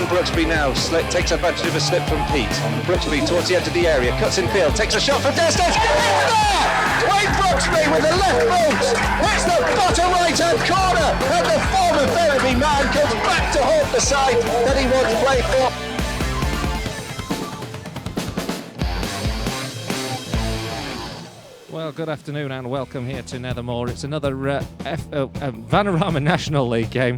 in Brooksby now. Takes advantage of a slip from Pete. Brooksby towards the edge of the area, cuts in field, takes a shot from downstairs. Wayne Brooksby with a left boot hits the bottom right hand corner, and the former Ferriby man comes back to haunt the side that he once played for. Well, good afternoon and welcome here to Nethermore. It's another Vanarama National League game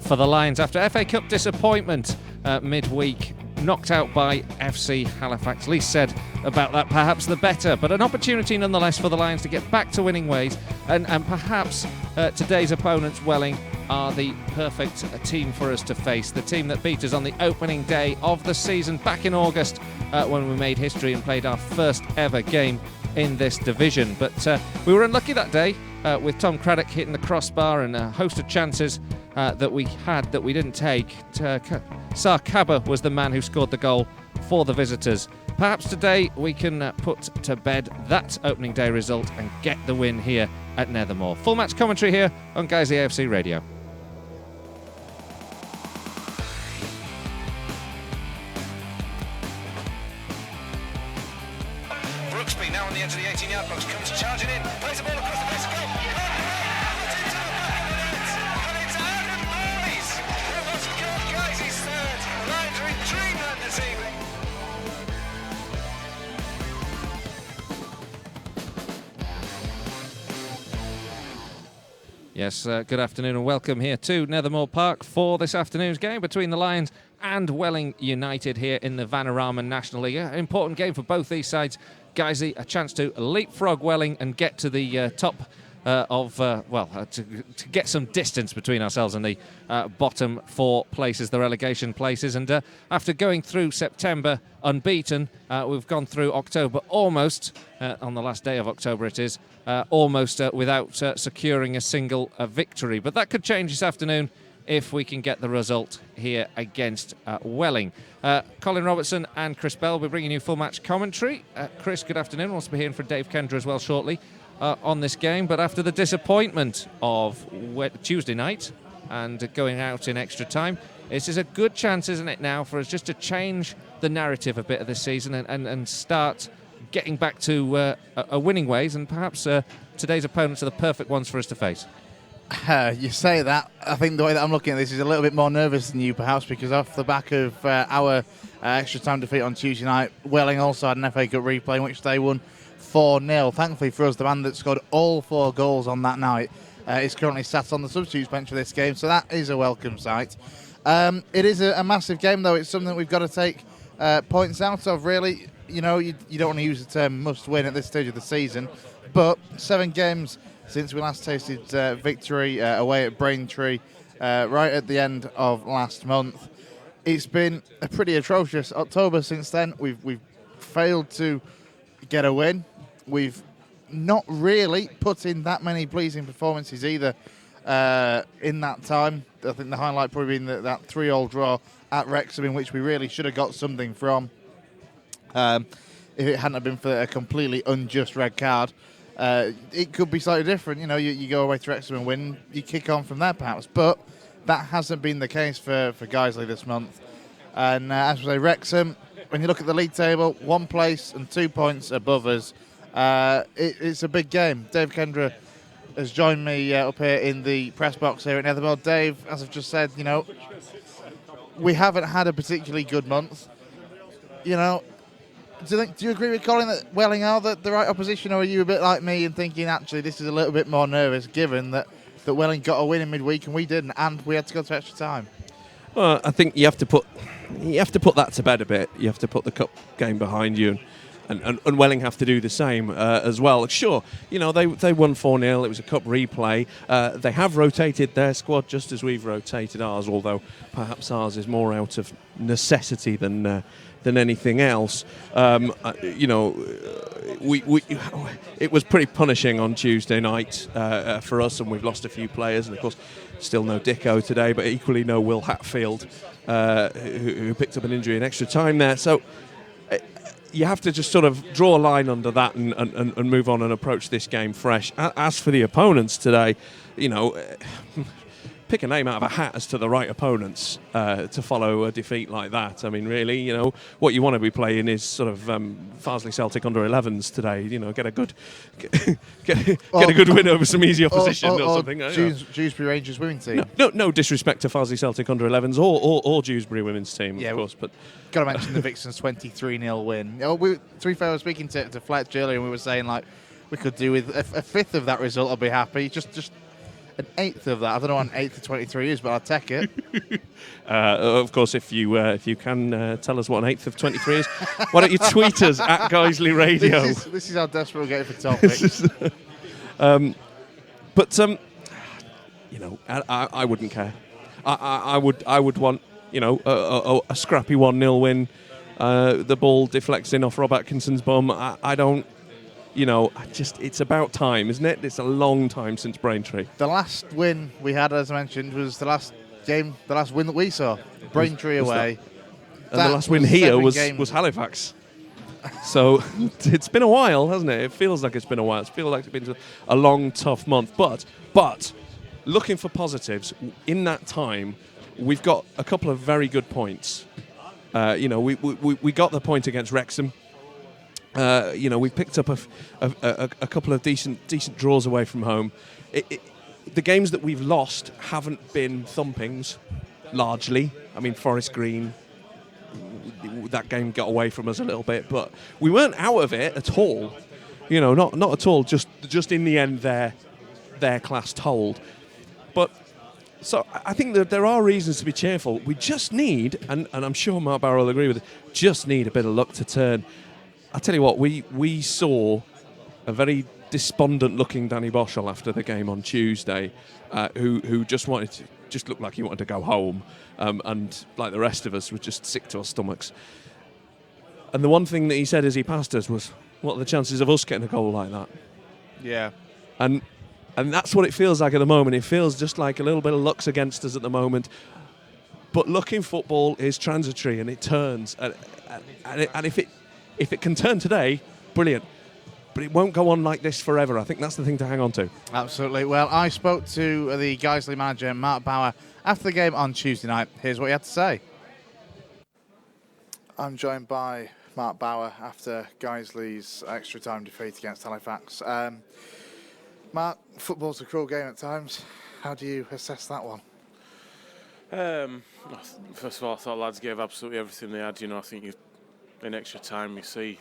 for the Lions after FA Cup disappointment midweek, knocked out by A.F.C. Halifax. Least said about that, perhaps the better, but an opportunity nonetheless for the Lions to get back to winning ways, and perhaps today's opponents, Welling, are the perfect team for us to face. The team that beat us on the opening day of the season back in August when we made history and played our first ever game in this division. But we were unlucky that day with Tom Craddock hitting the crossbar and a host of chances that we had that we didn't take. Sar Kaba was the man who scored the goal for the visitors. Perhaps today we can put to bed that opening day result and get the win here at Nethermore. Full match commentary here on Guiseley AFC Radio. Brooksby now on the edge of the 18-yard box, comes charging in, plays the ball across the face of goal. And it's Adam Morley's who has scored Guiseley's third. The Lions are in dreamland this evening. Yes, good afternoon and welcome here to Nethermore Park for this afternoon's game between the Lions and Welling United here in the Vanarama National League. An important game for both these sides. Guiseley, a chance to leapfrog Welling and get to the top to get some distance between ourselves and the bottom four places, the relegation places. And after going through September unbeaten, we've gone through October almost, on the last day of October it is, almost without securing a single victory. But that could change this afternoon if we can get the result here against Welling. Colin, Robertson and Chris Bell will be bringing you full match commentary. Chris, good afternoon. We'll also be hearing from Dave Kendra as well shortly on this game. But after the disappointment of Tuesday night and going out in extra time, this is a good chance, isn't it, now for us just to change the narrative a bit of this season and start getting back to a winning ways, and perhaps today's opponents are the perfect ones for us to face. You say that. I think the way that I'm looking at this is a little bit more nervous than you, perhaps, because off the back of our extra time defeat on Tuesday night, Welling also had an FA Cup replay in which they won 4-0. Thankfully for us, the man that scored all 4 goals on that night is currently sat on the substitutes bench for this game, so that is a welcome sight. It is a massive game, though. It's something that we've got to take points out of, really. You know, you don't want to use the term must win at this stage of the season, but 7 games since we last tasted victory away at Braintree right at the end of last month. It's been a pretty atrocious October since then. We've failed to get a win. We've not really put in that many pleasing performances either in that time. I think the highlight probably being that 3-3 draw at Wrexham, in which we really should have got something from. If it hadn't been for a completely unjust red card, it could be slightly different. You know, you go away to Wrexham and win, you kick on from there perhaps, but that hasn't been the case for Guiseley this month. And as we say, Wrexham, when you look at the league table, 1 place and 2 points above us, it's a big game. Dave Kendra has joined me up here in the press box here at Nethermore. Dave, as I've just said, you know, we haven't had a particularly good month. You know, do you agree with Colin that Welling are the right opposition, or are you a bit like me and thinking actually this is a little bit more nervous given that Welling got a win in midweek and we didn't, and we had to go to extra time? Well, I think you have to put that to bed a bit. You have to put the cup game behind you, and Welling have to do the same as well. Sure, you know, they won 4-0. It was a cup replay. They have rotated their squad just as we've rotated ours, although perhaps ours is more out of necessity than anything else. You know, it was pretty punishing on Tuesday night for us, and we've lost a few players, and of course still no Dicko today, but equally no Will Hatfield, who picked up an injury in extra time there. So you have to just sort of draw a line under that and move on and approach this game fresh. As for the opponents today, you know, pick a name out of a hat as to the right opponents to follow a defeat like that. I mean, really, you know, what you want to be playing is sort of Farsley Celtic under 11s today. You know, get a good win over some easy opposition or something. Dewsbury Rangers women's team. No disrespect to Farsley Celtic under 11s or Dewsbury women's team, of course, but got to mention the Vixens 23-0 win. To be fair, I was speaking to Fletch earlier, and we were saying like we could do with a fifth of that result. I'll be happy. Just an eighth of that. I don't know what an eighth of 23 is, but I'll take it. Of course, if you can tell us what an eighth of 23 is, why don't you tweet us at Guiseley Radio? This is how desperate we're getting for topics. You know, I wouldn't care. I would want, you know, a scrappy 1-0 win. The ball deflecting off Rob Atkinson's bum. I don't. You know, it's about time, isn't it? It's a long time since Braintree. The last win we had, as I mentioned, was the last win that we saw. Braintree away. And the last win here was Halifax. So it's been a while, hasn't it? It feels like it's been a while. It feels like it's been a long, tough month. But looking for positives, in that time, we've got a couple of very good points. You know, we got the point against Wrexham. You know, we picked up a couple of decent draws away from home. The games that we've lost haven't been thumpings, largely. I mean, Forest Green, that game got away from us a little bit, but we weren't out of it at all. You know, not at all. Just in the end, their class told. But so I think that there are reasons to be cheerful. We just need, and I'm sure Mark Barrow will agree with it, just need a bit of luck to turn. I'll tell you what, we saw a very despondent-looking Danny Boschel after the game on Tuesday, who just looked like he wanted to go home, and like the rest of us, was just sick to our stomachs. And the one thing that he said as he passed us was, "What are the chances of us getting a goal like that?" Yeah, and that's what it feels like at the moment. It feels just like a little bit of luck's against us at the moment. But luck in football is transitory, and it turns, and if it can turn today, brilliant. But it won't go on like this forever. I think that's the thing to hang on to. Absolutely. Well, I spoke to the Guiseley manager, Mark Bauer, after the game on Tuesday night. Here's what he had to say. I'm joined by Mark Bauer after Guiseley's extra time defeat against Halifax. Mark, football's a cruel game at times. How do you assess that one? First of all, I thought lads gave absolutely everything they had. You know, I think in extra time you see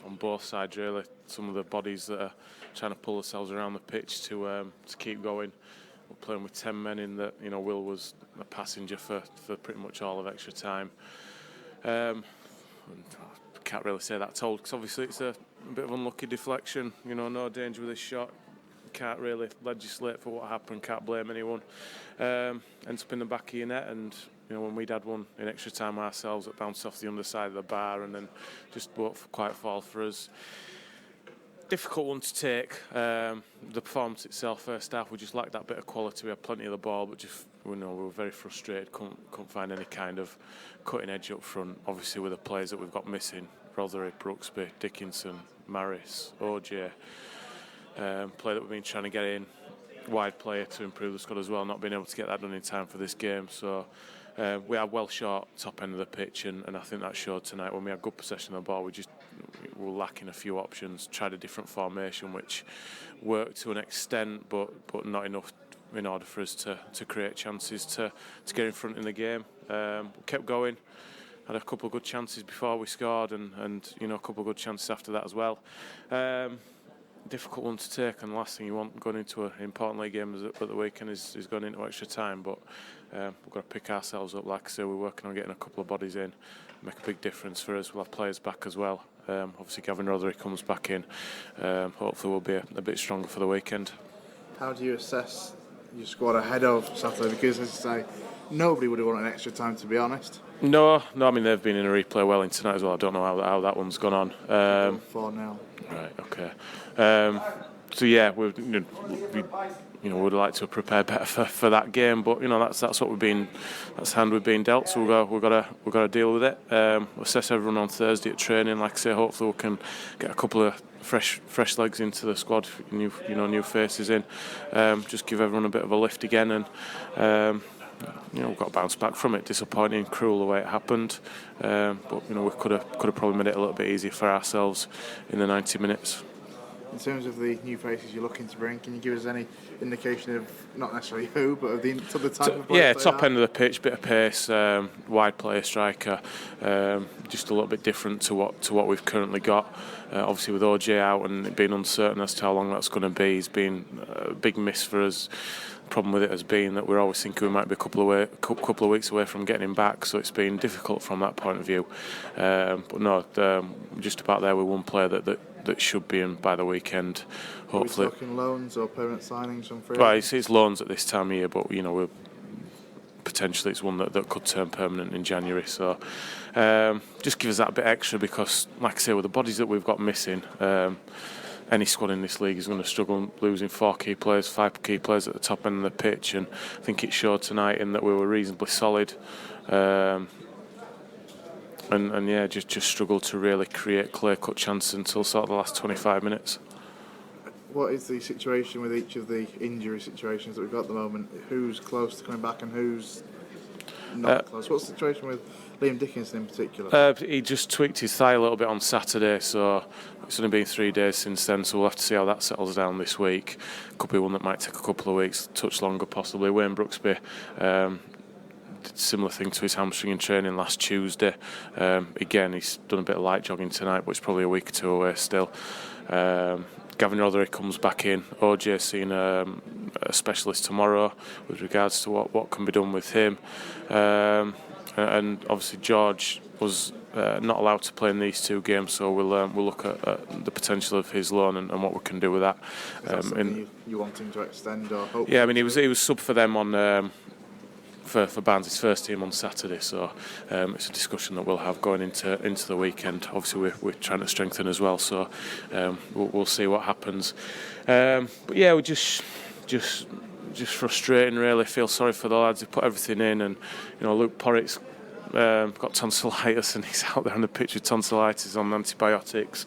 on both sides really some of the bodies that are trying to pull themselves around the pitch to keep going. We're playing with 10 men in that, you know, Will was a passenger for pretty much all of extra time. And I can't really say that told, because obviously it's a bit of unlucky deflection, you know, no danger with this shot. Can't really legislate for what happened, can't blame anyone. Ends up in the back of your net, and you know, when we'd had one in extra time ourselves that bounced off the underside of the bar and then just won't quite fall for us. Difficult one to take. The performance itself, first half, we just lacked that bit of quality. We had plenty of the ball, but just we were very frustrated. Couldn't find any kind of cutting edge up front. Obviously, with the players that we've got missing, Rothery, Brooksby, Dickinson, Maris, OJ. Play that we've been trying to get in, wide player to improve the squad as well, not being able to get that done in time for this game. So we are well short top end of the pitch, and I think that showed tonight. When we had good possession of the ball, we were lacking a few options. Tried a different formation which worked to an extent, but not enough in order for us to create chances to get in front in the game. Kept going, had a couple of good chances before we scored, and you know, a couple of good chances after that as well. Difficult one to take, and the last thing you want going into an important league game at the weekend is going into extra time. But we've got to pick ourselves up. Like I say, we're working on getting a couple of bodies in, make a big difference for us. We'll have players back as well. Obviously, Gavin Rothery comes back in. Hopefully, we'll be a bit stronger for the weekend. How do you assess your squad ahead of Saturday? Because, as I say, nobody would have wanted extra time, to be honest. No. I mean, they've been in a replay well in tonight as well. I don't know how that one's gone on. 4-0. Right. Okay. So yeah, we would like to prepare better for that game. But that's what that's the hand we've been dealt. So we've got to deal with it. We'll assess everyone on Thursday at training. Like I say, hopefully we can get a couple of fresh legs into the squad, new faces in. Just give everyone a bit of a lift again, and we've got to bounce back from it. Disappointing, cruel the way it happened, but we could have probably made it a little bit easier for ourselves in the 90 minutes. In terms of the new faces you're looking to bring, can you give us any indication of, not necessarily who, but of the type of players? Yeah, top end of the pitch, bit of pace, wide player, striker, just a little bit different to what we've currently got. Obviously with OJ out and it being uncertain as to how long that's going to be, it's been a big miss for us. Problem with it has been that we're always thinking we might be a couple of weeks away from getting him back, so it's been difficult from that point of view. But no, just about there with one player that should be in by the weekend. Hopefully. Are we talking loans or permanent signings from free? Well, it's loans at this time of year, but we're potentially it's one that could turn permanent in January. So just give us that bit extra, because, like I say, with the bodies that we've got missing, any squad in this league is going to struggle losing 5 key players at the top end of the pitch, and I think it showed tonight in that we were reasonably solid. And yeah, just struggled to really create clear-cut chances until sort of the last 25 minutes. What is the situation with each of the injury situations that we've got at the moment? Who's close to coming back and who's not close? What's the situation with Liam Dickinson in particular? He just tweaked his thigh a little bit on Saturday, so it's only been 3 days since then, so we'll have to see how that settles down this week. Could be one that might take a couple of weeks, touch longer possibly. Wayne Brooksby did a similar thing to his hamstring in training last Tuesday. Again, he's done a bit of light jogging tonight, but it's probably a week or two away still. Gavin Rothery comes back in. OJ seen a specialist tomorrow with regards to what can be done with him. And obviously George was not allowed to play in these 2 games, so we'll look at the potential of his loan and what we can do with that. Is that something you want him to extend or hope? Yeah, I mean he was sub for them on for Barnes' first team on Saturday, so it's a discussion that we'll have going into the weekend. Obviously we're trying to strengthen as well, so we'll see what happens. But yeah, we just frustrating really. Feel sorry for the lads who put everything in, and Luke Porritt's got tonsillitis and he's out there on the pitch with tonsillitis on antibiotics.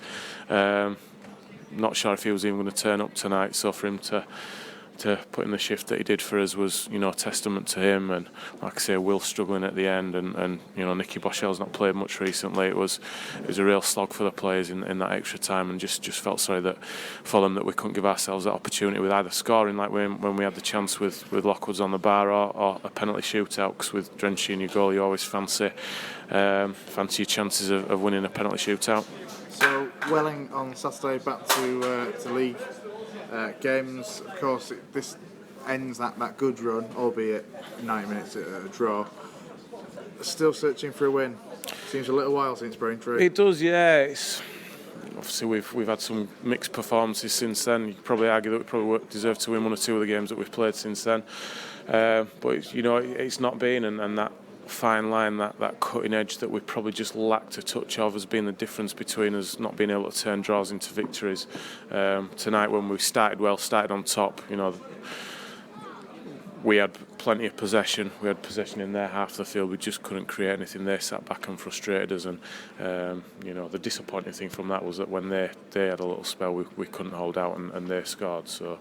Not sure if he was even going to turn up tonight, so for him to put in the shift that he did for us was a testament to him. And like I say, Will struggling at the end, and Nicky Boschell's not played much recently. It was a real slog for the players in that extra time, and just felt sorry for them that we couldn't give ourselves that opportunity with either scoring like when we had the chance with Lockwoods on the bar, or a penalty shootout, because with Drenchy in your goal you always fancy your chances of winning a penalty shootout. So Welling on Saturday back to league games. Of course, this ends that good run, albeit 90 minutes at a draw. Still searching for a win. Seems a little while since Braintree. It does, yeah. It's obviously we've had some mixed performances since then. You could probably argue that we probably deserve to win 1 or 2 of the games that we've played since then. But it's not been, and that fine line, that cutting edge that we probably just lacked a touch of, has been the difference between us not being able to turn draws into victories. Tonight, when we started on top, we had plenty of possession. We had possession in their half of the field. We just couldn't create anything. They sat back and frustrated us. And the disappointing thing from that was that when they had a little spell, we couldn't hold out, and they scored. So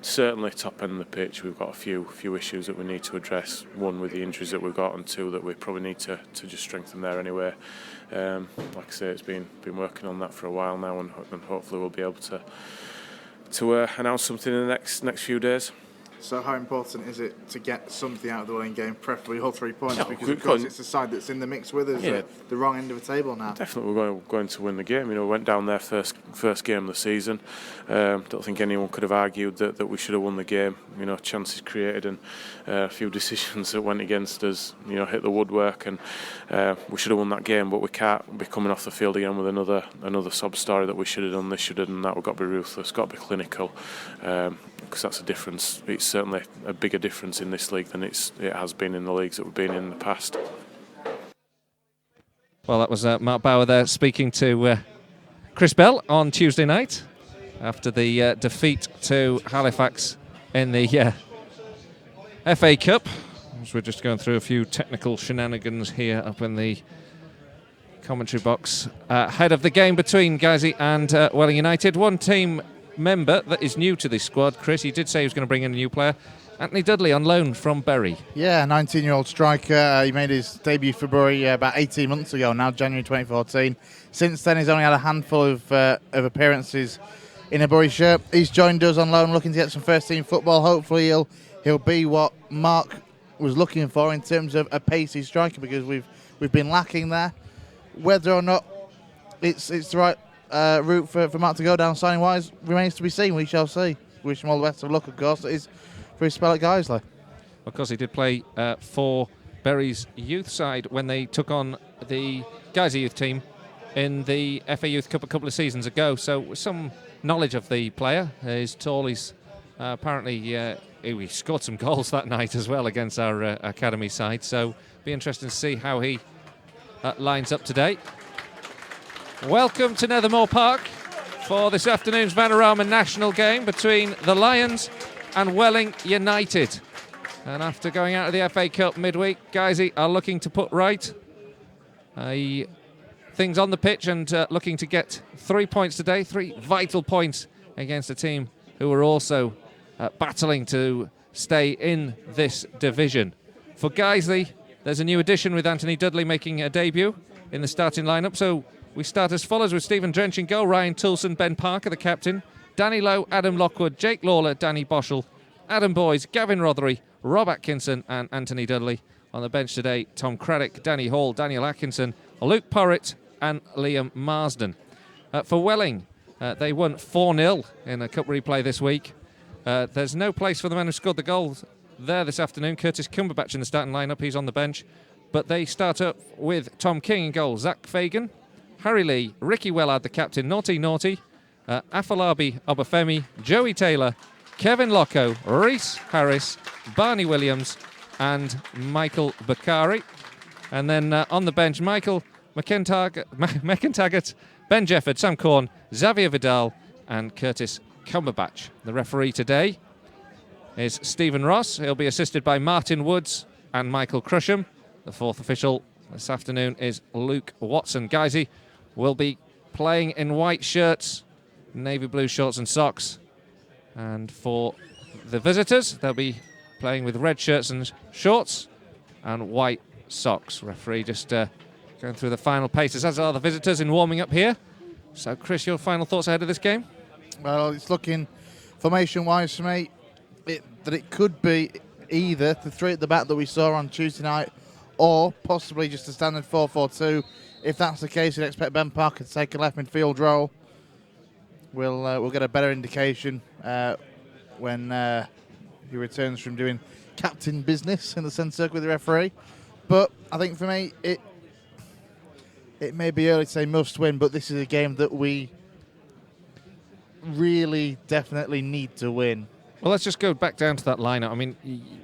certainly top end of the pitch, we've got a few issues that we need to address. 1 with the injuries that we've got, and 2 that we probably need to just strengthen there anyway. Like I say, it's been working on that for a while now, and hopefully we'll be able to announce something in the next few days. So how important is it to get something out of the Welling game, preferably all 3 points? Because of course it's the side that's in the mix with us, at the wrong end of the table now. Definitely we're going to win the game. We went down there first game of the season. Don't think anyone could have argued that we should have won the game. Chances created and a few decisions that went against us, hit the woodwork, and we should have won that game, but we can't be coming off the field again with another sob story that we should have done this, should have done that. We've got to be ruthless, got to be clinical. Because that's a difference. It's certainly a bigger difference in this league than it has been in the leagues that we've been in the past. Well, that was Mark Bauer there speaking to Chris Bell on Tuesday night after the defeat to Halifax in the FA Cup. As we're just going through a few technical shenanigans here up in the commentary box ahead of the game between Guiseley and Welling United. One team member that is new to this squad, Chris, he did say he was going to bring in a new player. Anthony Dudley on loan from Bury. Yeah, 19-year-old striker. He made his debut for Bury about 18 months ago now, January 2014. Since then, he's only had a handful of appearances in a Bury shirt. He's joined us on loan, looking to get some first-team football. Hopefully, he'll be what Mark was looking for in terms of a pacey striker, because we've been lacking there. Whether or not it's the right route for Mark to go down signing-wise remains to be seen. We shall see. Wish him all the best of luck, of course. It is for his spell at Guiseley. Of course, he did play for Bury's youth side when they took on the Guiseley youth team in the FA Youth Cup a couple of seasons ago. So some knowledge of the player. He's tall. He's apparently he scored some goals that night as well against our academy side. So be interesting to see how he lines up today. Welcome to Nethermore Park for this afternoon's Vanarama National game between the Lions and Welling United. And after going out of the FA Cup midweek, Guiseley are looking to put right things on the pitch and looking to get 3 points today, 3 vital points against a team who are also battling to stay in this division. For Guiseley, there's a new addition with Anthony Dudley making a debut in the starting lineup. So we start as follows with Stephen Drench in goal, Ryan Toulson, Ben Parker, the captain, Danny Lowe, Adam Lockwood, Jake Lawler, Danny Boschel, Adam Boys, Gavin Rothery, Rob Atkinson and Anthony Dudley. On the bench today, Tom Craddock, Danny Hall, Daniel Atkinson, Luke Porritt and Liam Marsden. For Welling, they won 4-0 in a cup replay this week. There's no place for the man who scored the goal there this afternoon, Curtis Cumberbatch in the starting lineup. He's on the bench. But they start up with Tom King in goal, Zach Fagan, Harry Lee, Ricky Wellard, the captain, Naughty, Afolabi Obafemi, Joey Taylor, Kevin Locko, Reese Harris, Barney Williams and Michael Bakari. And then on the bench, Michael McIntaggart, Ben Jefford, Sam Corn, Xavier Vidal and Curtis Cumberbatch. The referee today is Stephen Ross. He'll be assisted by Martin Woods and Michael Crusham. The fourth official this afternoon is Luke Watson. Guiseley will be playing in white shirts, navy blue shorts and socks. And for the visitors, they'll be playing with red shirts and shorts and white socks. Referee just going through the final paces, as are the visitors in warming up here. So, Chris, your final thoughts ahead of this game? Well, it's looking formation-wise for me that it could be either the 3 at the back that we saw on Tuesday night or possibly just a standard 4-4-2. If that's the case, you'd expect Ben Parker to take a left midfield role. We'll get a better indication when he returns from doing captain business in the centre circle with the referee. But I think for me, it may be early to say must win, but this is a game that we really definitely need to win. Well, let's just go back down to that lineup. I mean,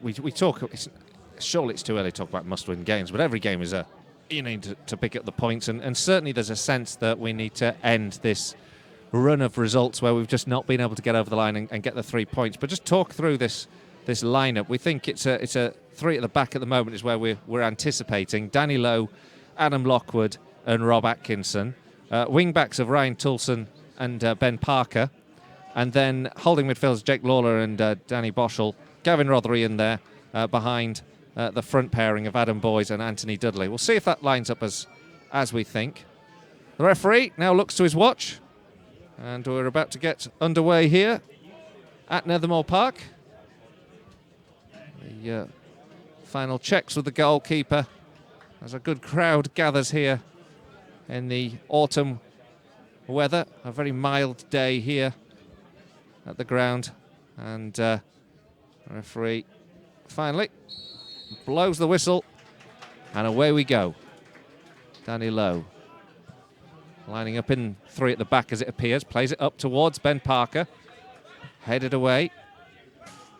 we talk. Surely it's too early to talk about must-win games, but every game is you need to pick up the points, and certainly there's a sense that we need to end this run of results where we've just not been able to get over the line and get the 3 points. But just talk through this lineup. We think it's a 3 at the back at the moment is where we're anticipating. Danny Lowe, Adam Lockwood and Rob Atkinson. Wing-backs of Ryan Toulson and Ben Parker. And then holding midfielders Jake Lawler and Danny Boschel. Gavin Rothery in there behind the front pairing of Adam Boys and Anthony Dudley. We'll see if that lines up as we think. The referee now looks to his watch. And we're about to get underway here at Nethermore Park. The final checks with the goalkeeper as a good crowd gathers here in the autumn weather. A very mild day here at the ground. And the referee finally blows the whistle and away we go. Danny Lowe lining up in 3 at the back as it appears, plays it up towards Ben Parker, headed away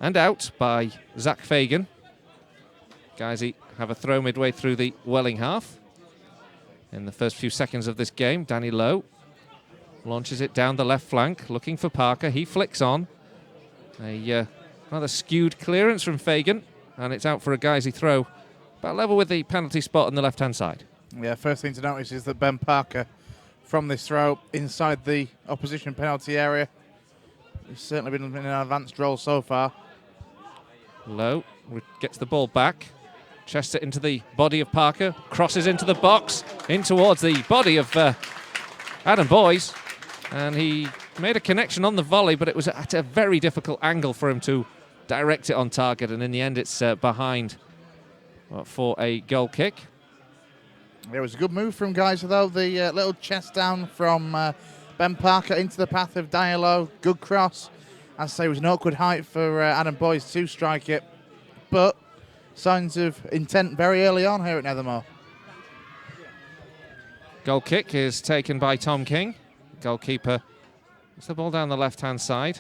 and out by Zach Fagan. Guiseley have a throw midway through the Welling half. In the first few seconds of this game, Danny Lowe launches it down the left flank, looking for Parker. He flicks on. A Rather skewed clearance from Fagan, and it's out for a Guiseley throw, about level with the penalty spot on the left-hand side. Yeah, first thing to notice is that Ben Parker, from this throw inside the opposition penalty area, he's certainly been in an advanced role so far. Low, gets the ball back, chests it into the body of Parker, crosses into the box, in towards the body of Adam Boyes, and he made a connection on the volley, but it was at a very difficult angle for him to direct it on target, and in the end it's behind for a goal kick. It was a good move from Guiseley, though. The little chest down from Ben Parker into the path of Diallo. Good cross. As I say, it was an awkward height for Adam Boyes to strike it. But signs of intent very early on here at Nethermore. Goal kick is taken by Tom King. Goalkeeper puts the ball down the left-hand side.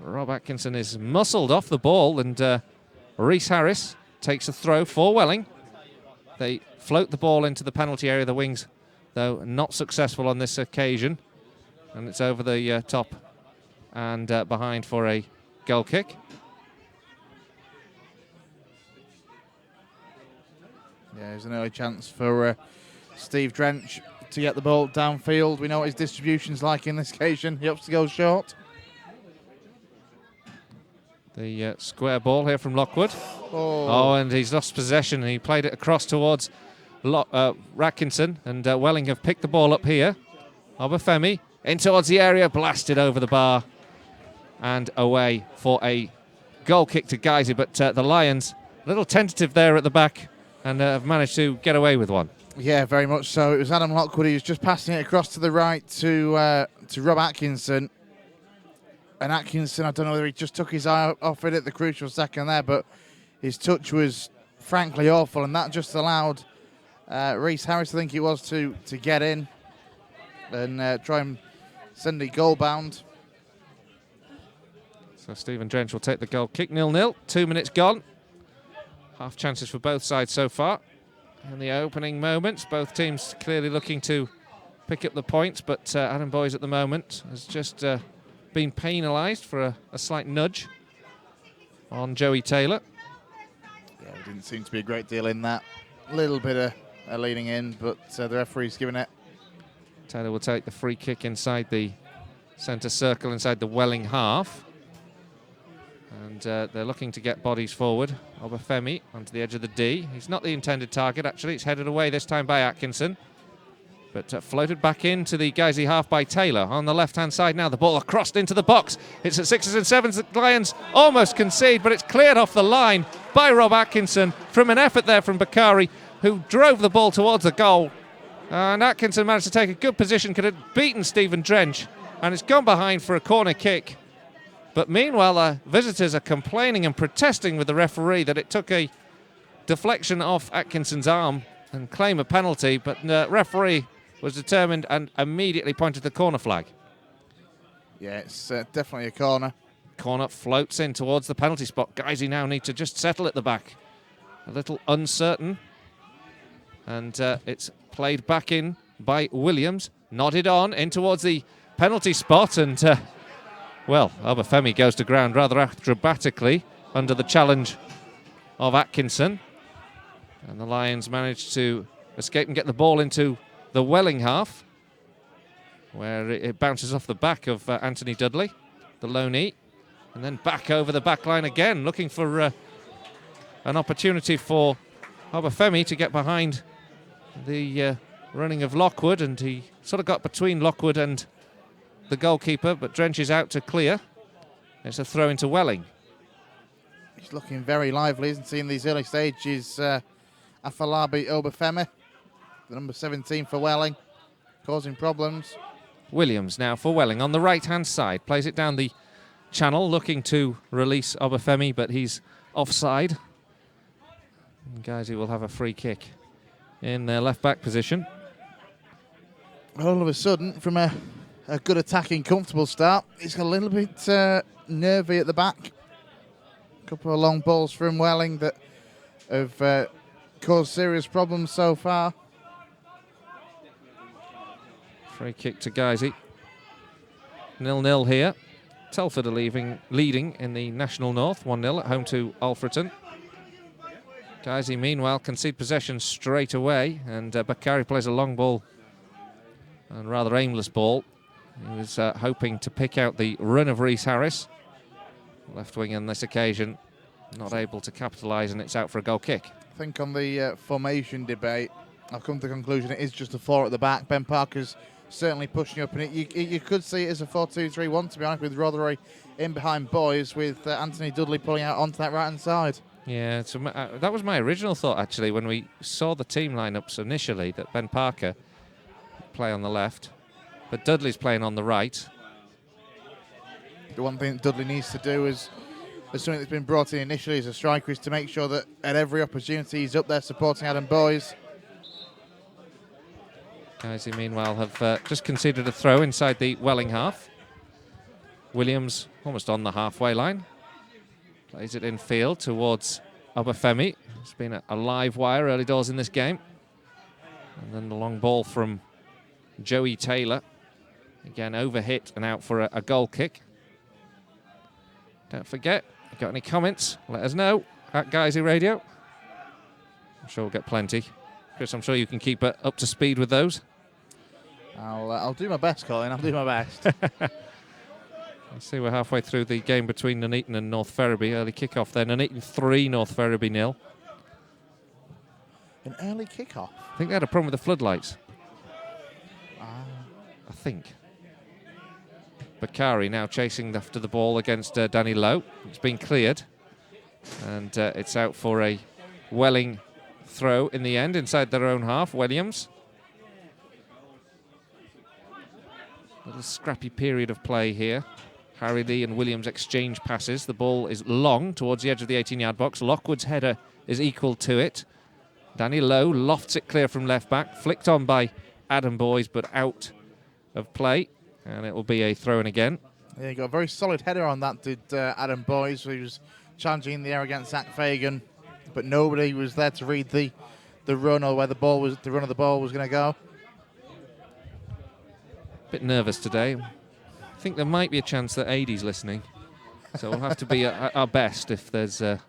Rob Atkinson is muscled off the ball, and Rhys Harris takes a throw for Welling. They float the ball into the penalty area. The wings, though, not successful on this occasion. And it's over the top and behind for a goal kick. Yeah, there's an early chance for Steve Drench to get the ball downfield. We know what his distribution's like in this occasion. He opts to go short. The square ball here from Lockwood. Oh, and he's lost possession. He played it across towards Ratkinson, and Welling have picked the ball up here. Obafemi in towards the area, blasted over the bar and away for a goal kick to Guiseley, but the Lions a little tentative there at the back and have managed to get away with one. Yeah, very much so. It was Adam Lockwood. He was just passing it across to the right to Rob Atkinson. And Atkinson, I don't know whether he just took his eye off it at the crucial second there, but his touch was frankly awful, and that just allowed Rhys Harris, I think it was, to get in and try and send it goal bound. So Stephen Drench will take the goal kick. 0-0, 2 minutes gone. Half chances for both sides so far. In the opening moments, both teams clearly looking to pick up the points, but Adam Boyes at the moment has just been penalised for a slight nudge on Joey Taylor. Yeah, it didn't seem to be a great deal in that. A little bit of leaning in, but the referee's given it. Taylor will take the free kick inside the centre circle, inside the Welling half. And they're looking to get bodies forward. Obafemi onto the edge of the D. He's not the intended target, actually. It's headed away this time by Atkinson. But floated back into the Guiseley half by Taylor. On the left-hand side now, the ball crossed into the box. It's at 6s and 7s. The Lions almost concede, but it's cleared off the line by Rob Atkinson from an effort there from Bakari, who drove the ball towards the goal. And Atkinson managed to take a good position, could have beaten Stephen Drench, and it's gone behind for a corner kick. But meanwhile, the visitors are complaining and protesting with the referee that it took a deflection off Atkinson's arm and claim a penalty, but the referee was determined and immediately pointed the corner flag. Yeah, it's definitely a corner. Corner floats in towards the penalty spot. Guiseley now need to just settle at the back. A little uncertain. And it's played back in by Williams. Nodded on in towards the penalty spot. And, well, Obafemi goes to ground rather acrobatically under the challenge of Atkinson. And the Lions managed to escape and get the ball into the Welling half, where it bounces off the back of Anthony Dudley, the loanee, and then back over the back line again, looking for an opportunity for Obafemi to get behind the running of Lockwood, and he sort of got between Lockwood and the goalkeeper, but Drench is out to clear. It's a throw into Welling. He's looking very lively, isn't he, in these early stages? Afolabi Obafemi, the number 17 for Welling, causing problems. Williams now for Welling on the right-hand side. Plays it down the channel, looking to release Obafemi, but he's offside. And Guiseley will have a free kick in their left-back position. All of a sudden, from a good attacking, comfortable start, he's got a little bit nervy at the back. A couple of long balls from Welling that have caused serious problems so far. Free kick to Guiseley. 0-0 here. Telford are leading in the National North, 1-0 at home to Alfreton. Guiseley, meanwhile, concede possession straight away, and Bakari plays a long ball, and rather aimless ball. He was hoping to pick out the run of Rhys Harris. Left wing on this occasion, not able to capitalise, and it's out for a goal kick. I think on the formation debate, I've come to the conclusion it is just a 4 at the back. Ben Parker's certainly pushing up, and you could see it as a 4-2-3-1, to be honest, with Rothery in behind Boys, with Anthony Dudley pulling out onto that right-hand side. Yeah, so that was my original thought, actually, when we saw the team lineups initially, that Ben Parker play on the left, but Dudley's playing on the right. The one thing that Dudley needs to do is something that's been brought in initially as a striker, is to make sure that at every opportunity he's up there supporting Adam Boys. Guiseley, meanwhile, have just conceded a throw inside the Welling half. Williams almost on the halfway line. Plays it in field towards Obafemi. It's been a live wire early doors in this game. And then the long ball from Joey Taylor. Again, overhit and out for a goal kick. Don't forget, if you've got any comments, let us know at Guiseley Radio. I'm sure we'll get plenty. Chris, I'm sure you can keep up to speed with those. I'll do my best, Colin. I'll do my best. I see we're halfway through the game between Nuneaton and North Ferriby. Early kick-off there. Nuneaton 3, North Ferriby 0. An early kick-off? I think they had a problem with the floodlights. I think. Bakari now chasing after the ball against Danny Lowe. It's been cleared. And it's out for a Welling throw in the end, inside their own half. Williams. Little scrappy period of play here. Harry Lee and Williams exchange passes. The ball is long towards the edge of the 18-yard box. Lockwood's header is equal to it. Danny Lowe lofts it clear from left back. Flicked on by Adam Boys, but out of play. And it will be a throw-in again. Yeah, he got a very solid header on that, did Adam Boys. He was challenging in the air against Zach Fagan, but nobody was there to read the run or where the run of the ball was going to go. Bit nervous today. I think there might be a chance that Adie's listening. So we'll have to be at our best if there's the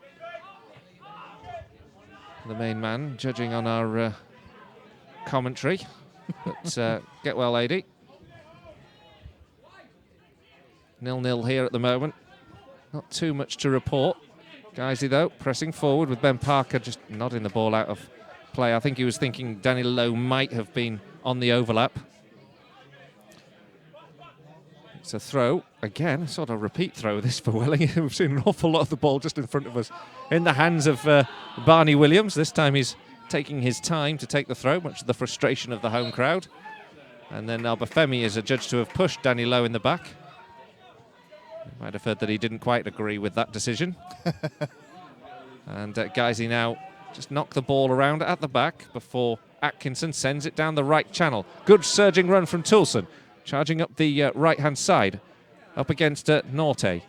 main man judging on our commentary. But get well, Adie. 0-0 here at the moment. Not too much to report. Guiseley, though, pressing forward with Ben Parker just nodding the ball out of play. I think he was thinking Danny Lowe might have been on the overlap. It's a throw. Again, sort of repeat throw this for Welling. We've seen an awful lot of the ball just in front of us in the hands of Barney Williams. This time he's taking his time to take the throw, much to the frustration of the home crowd. And then Obafemi is adjudged to have pushed Danny Lowe in the back. You might have heard that he didn't quite agree with that decision. And Guiseley now just knock the ball around at the back before Atkinson sends it down the right channel. Good surging run from Toulson, charging up the right-hand side, up against Norte.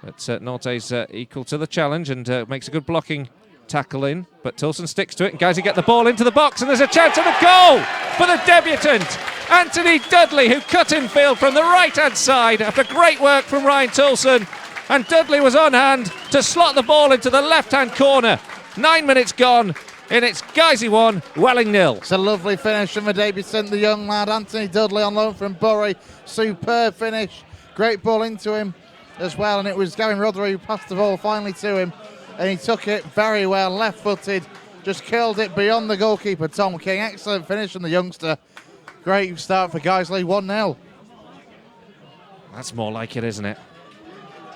But Norte's equal to the challenge and makes a good blocking tackle in. But Toulson sticks to it, and Guiseley get the ball into the box, and there's a chance of a goal for the debutant, Anthony Dudley, who cut in field from the right-hand side after great work from Ryan Toulson. And Dudley was on hand to slot the ball into the left-hand corner. 9 minutes gone, and it's Guiseley 1, Welling 0. It's a lovely finish from the debutant, the young lad, Anthony Dudley, on loan from Bury. Superb finish. Great ball into him as well, and it was Gavin Rothery who passed the ball finally to him, and he took it very well, left-footed, just curled it beyond the goalkeeper, Tom King. Excellent finish from the youngster. Great start for Guiseley, 1-0. That's more like it, isn't it?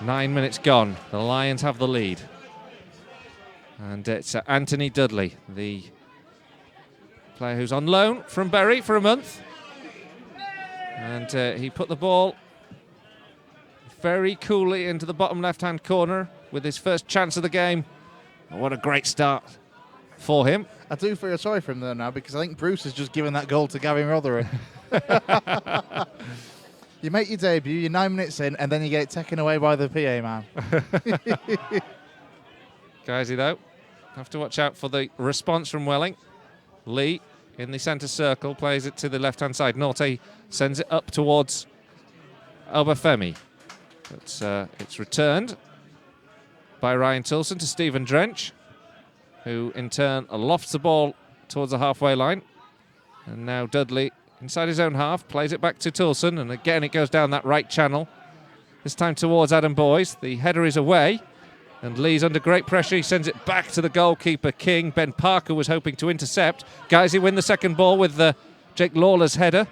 9 minutes gone. The Lions have the lead. And it's Anthony Dudley, the player who's on loan from Bury for a month. And he put the ball very coolly into the bottom left-hand corner with his first chance of the game. Oh, what a great start for him. I do feel sorry for him though now, because I think Bruce has just given that goal to Gavin Rothery. You make your debut, you're 9 minutes in, and then you get it taken away by the PA man. Guiseley, though, have to watch out for the response from Welling. Lee in the centre circle plays it to the left-hand side. Norte sends it up towards Obafemi. It's returned by Ryan Tilson to Stephen Drench, who in turn lofts the ball towards the halfway line. And now Dudley, inside his own half, plays it back to Tilson, and again it goes down that right channel. This time towards Adam Boyes. The header is away, and Lee's under great pressure. He sends it back to the goalkeeper, King. Ben Parker was hoping to intercept. Guiseley win the second ball with Jake Lawler's header,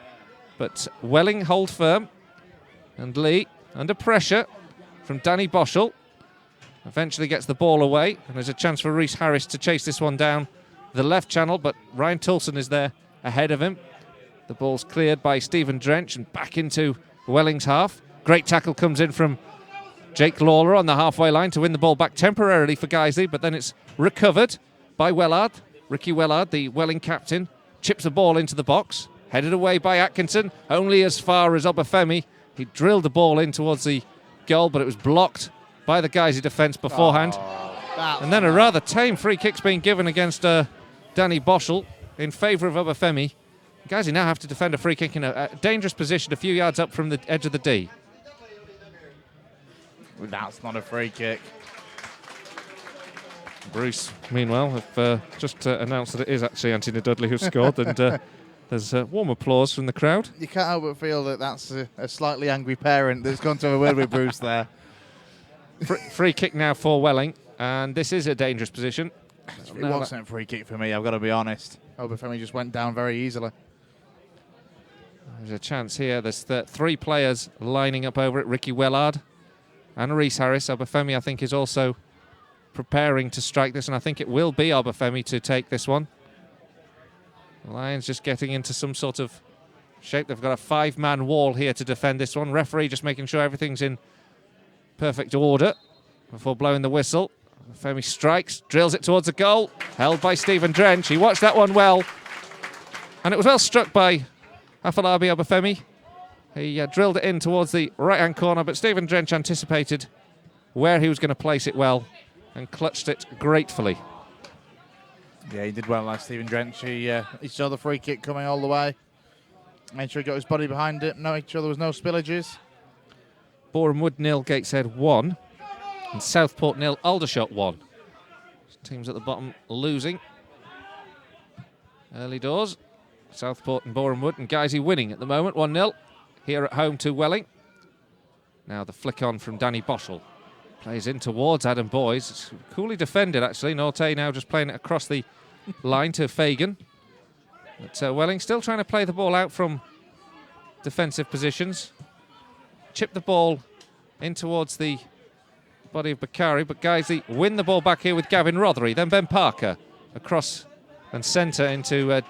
but Welling hold firm, and Lee, under pressure from Danny Boschel, eventually gets the ball away, and there's a chance for Rhys Harris to chase this one down the left channel, but Ryan Tilson is there ahead of him. The ball's cleared by Stephen Drench and back into Welling's half. Great tackle comes in from Jake Lawler on the halfway line to win the ball back temporarily for Guiseley, but then it's recovered by Wellard. Ricky Wellard, the Welling captain, chips the ball into the box, headed away by Atkinson, only as far as Obafemi. He drilled the ball in towards the goal, but it was blocked by the Guiseley defence beforehand. And then a rather tame free kick's being given against Danny Boschel in favour of Obafemi. Guiseley now have to defend a free kick in a dangerous position a few yards up from the edge of the D. That's not a free kick. Bruce, meanwhile, have just announced that it is actually Anthony Dudley who scored, and there's warm applause from the crowd. You can't help but feel that that's a slightly angry parent that's gone to have a word with Bruce there. Free kick now for Welling, and this is a dangerous position. It wasn't a free kick for me, I've got to be honest. Obafemi just went down very easily. There's a chance here. There's three players lining up over it. Ricky Wellard and Rhys Harris. Obafemi, I think, is also preparing to strike this, and I think it will be Obafemi to take this one. The Lions just getting into some sort of shape. They've got a five-man wall here to defend this one. Referee just making sure everything's in perfect order before blowing the whistle. Obafemi strikes, drills it towards the goal. Held by Stephen Drench. He watched that one well, and it was well struck by Afolabi Obafemi. He drilled it in towards the right-hand corner, but Stephen Drench anticipated where he was going to place it well and clutched it gratefully. Yeah, he did well, like Stephen Drench. He saw the free kick coming all the way. Made sure he got his body behind it. Made sure there was no spillages. Boreham Wood 0, Gateshead 1. And Southport 0, Aldershot 1. Teams at the bottom losing. Early doors. Southport and Boreham Wood, and Guiseley winning at the moment, 1-0. Here at home to Welling. Now the flick on from Danny Boschel. Plays in towards Adam Boyes. It's coolly defended, actually. Norte now just playing it across the line to Fagan. But Welling still trying to play the ball out from defensive positions. Chip the ball in towards the body of Bakari, but Guiseley win the ball back here with Gavin Rothery. Then Ben Parker across and centre into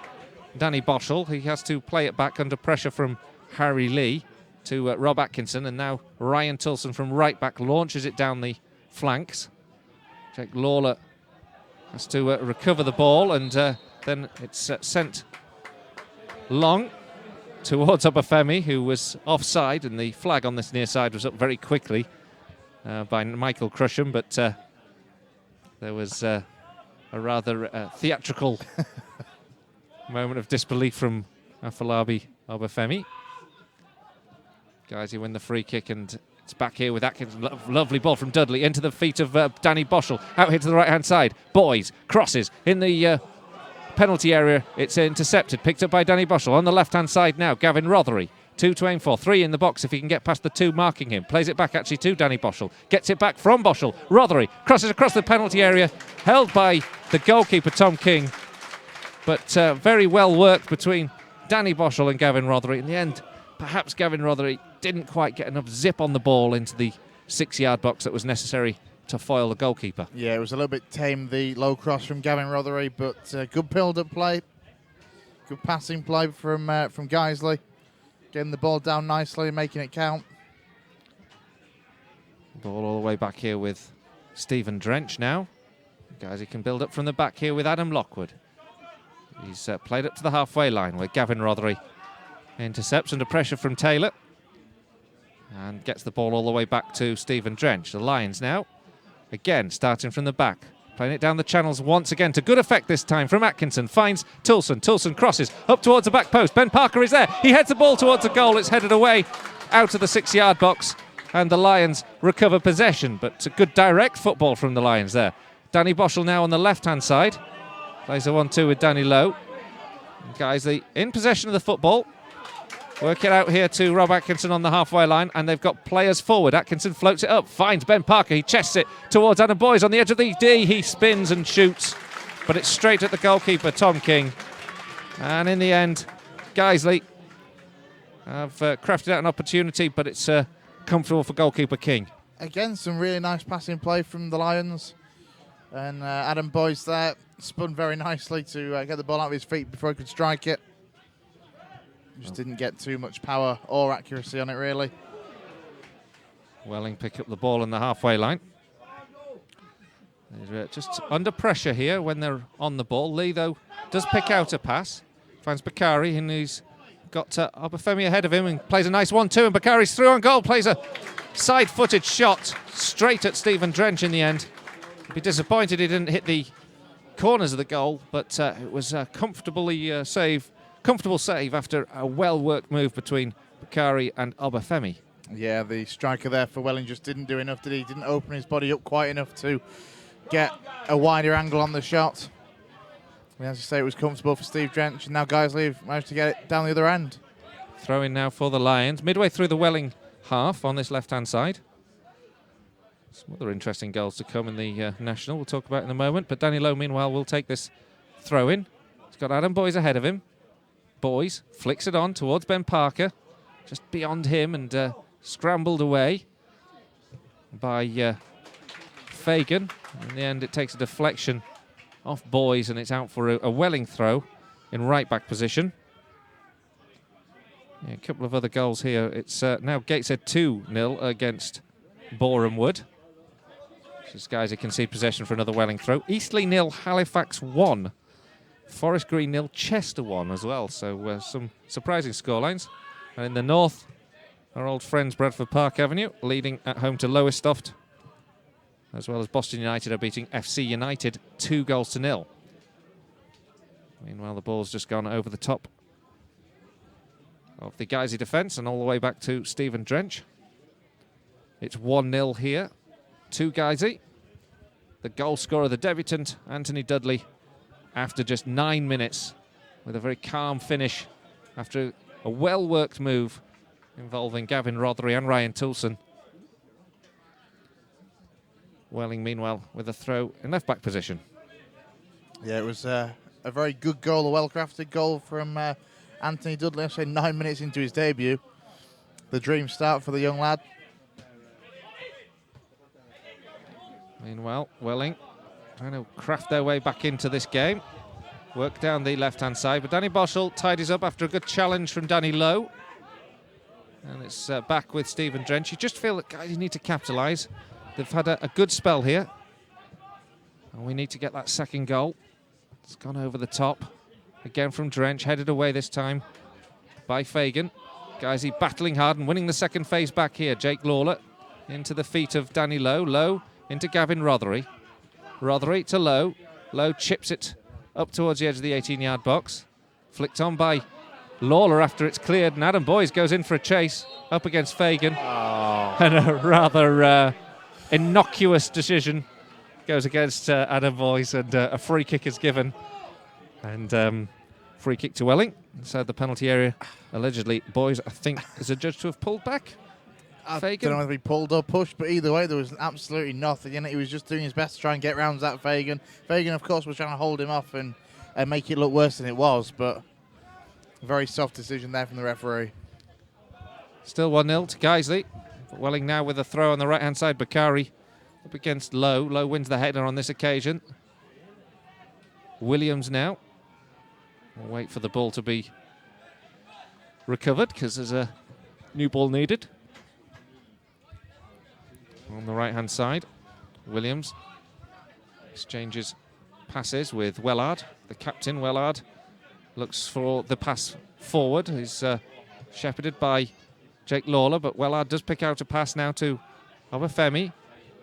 Danny Boschel. He has to play it back under pressure from Harry Lee to Rob Atkinson, and now Ryan Tilson from right back launches it down the flanks. Jake Lawler has to recover the ball, and then it's sent long towards Obafemi, who was offside, and the flag on this near side was up very quickly by Michael Crusham, but there was a rather theatrical moment of disbelief from Afolabi Obafemi. Guys, you win the free kick, and it's back here with Atkinson. Lovely ball from Dudley into the feet of Danny Boschel. Out here to the right-hand side. Boyes crosses in the penalty area. It's intercepted, picked up by Danny Boschel. On the left-hand side now, Gavin Rothery. 2 to aim for, 3 in the box if he can get past the 2 marking him. Plays it back actually to Danny Boschel. Gets it back from Boschel. Rothery crosses across the penalty area, held by the goalkeeper Tom King. But very well worked between Danny Boschel and Gavin Rothery. In the end, perhaps Gavin Rothery didn't quite get enough zip on the ball into the 6-yard box that was necessary to foil the goalkeeper. Yeah, it was a little bit tame, the low cross from Gavin Rothery, but good build-up play. Good passing play from Guiseley. Getting the ball down nicely and making it count. Ball all the way back here with Stephen Drench now. Guiseley can build up from the back here with Adam Lockwood. He's played up to the halfway line where Gavin Rothery intercepts under pressure from Taylor and gets the ball all the way back to Stephen Drench. The Lions now, again, starting from the back. Playing it down the channels once again to good effect this time from Atkinson. Finds Tilson. Tilson crosses up towards the back post. Ben Parker is there. He heads the ball towards the goal. It's headed away out of the 6-yard box. and the Lions recover possession. But it's a good direct football from the Lions there. Danny Boschel now on the left-hand side. Plays a 1-2 with Danny Lowe. Guiseley in possession of the football. Work it out here to Rob Atkinson on the halfway line, and they've got players forward. Atkinson floats it up, finds Ben Parker. He chests it towards Adam Boyes on the edge of the D. He spins and shoots, but it's straight at the goalkeeper, Tom King. And in the end, Guiseley have crafted out an opportunity, but it's comfortable for goalkeeper King. Again, some really nice passing play from the Lions. And Adam Boyes there spun very nicely to get the ball out of his feet before he could strike it. Just didn't get too much power or accuracy on it, really. Welling pick up the ball on the halfway line. They're just under pressure here when they're on the ball. Lee, though, does pick out a pass. Finds Bakari, and he's got Obafemi ahead of him and plays a nice 1-2, and Bakari's through on goal. Plays a side-footed shot straight at Stephen Drench in the end. He'd be disappointed he didn't hit the corners of the goal, but it was a comfortable save after a well-worked move between Bakari and Obafemi. Yeah, the striker there for Welling just didn't do enough, did he? Didn't open his body up quite enough to get a wider angle on the shot. And as you say, it was comfortable for Steve Drench, and now Guiseley have managed to get it down the other end. Throw in now for the Lions, midway through the Welling half on this left-hand side. Some other interesting goals to come in the National we'll talk about in a moment, but Danny Lowe, meanwhile, will take this throw in. He's got Adam Boyes ahead of him. Boyes flicks it on towards Ben Parker, just beyond him, and scrambled away by Fagan. In the end, it takes a deflection off Boyes, and it's out for a Welling throw in right-back position. Yeah, a couple of other goals here. It's now Gateshead 2-0 against Boreham Wood. This guys who concede possession for another Welling throw. Eastleigh 0, Halifax 1. Forest Green 0, Chester 1 as well. So some surprising scorelines. And in the north, our old friends Bradford Park Avenue leading at home to Lowestoft, as well as Boston United are beating FC United 2-0. Meanwhile, the ball's just gone over the top of the Guiseley defence and all the way back to Stephen Drench. It's 1-0 here to Guiseley. The goal scorer, the debutant, Anthony Dudley, after just 9 minutes, with a very calm finish after a well-worked move involving Gavin Rothery and Ryan Toulson. Welling, meanwhile, with a throw in left-back position. Yeah, it was a very good goal, a well-crafted goal from Anthony Dudley. I say 9 minutes into his debut. The dream start for the young lad. Meanwhile, Welling trying to craft their way back into this game. Work down the left-hand side, but Danny Boschel tidies up after a good challenge from Danny Lowe. And it's back with Stephen Drench. You just feel that guys need to capitalise. They've had a good spell here. And we need to get that second goal. It's gone over the top. Again from Drench, headed away this time by Fagan. Guys, battling hard and winning the second phase back here. Jake Lawler into the feet of Danny Lowe. Lowe into Gavin Rothery. Rothery to Lowe. Lowe chips it up towards the edge of the 18-yard box. Flicked on by Lawler after it's cleared, and Adam Boyes goes in for a chase up against Fagan. Oh. And a rather innocuous decision goes against Adam Boyes, and a free kick is given. And free kick to Welling inside the penalty area. Allegedly, Boyes, I think, is adjudged to have pulled back. I Fagan. don't know whether he pulled or pushed, but either way, there was absolutely nothing in it. He was just doing his best to try and get round that Fagan. Fagan, of course, was trying to hold him off and make it look worse than it was, but a very soft decision there from the referee. Still 1-0 to Guiseley. Welling now with a throw on the right-hand side. Bakari up against Lowe. Lowe wins the header on this occasion. Williams now. We'll wait for the ball to be recovered because there's a new ball needed. On the right-hand side, Williams exchanges passes with Wellard. The captain, Wellard, looks for the pass forward. He's shepherded by Jake Lawler, but Wellard does pick out a pass now to Obafemi.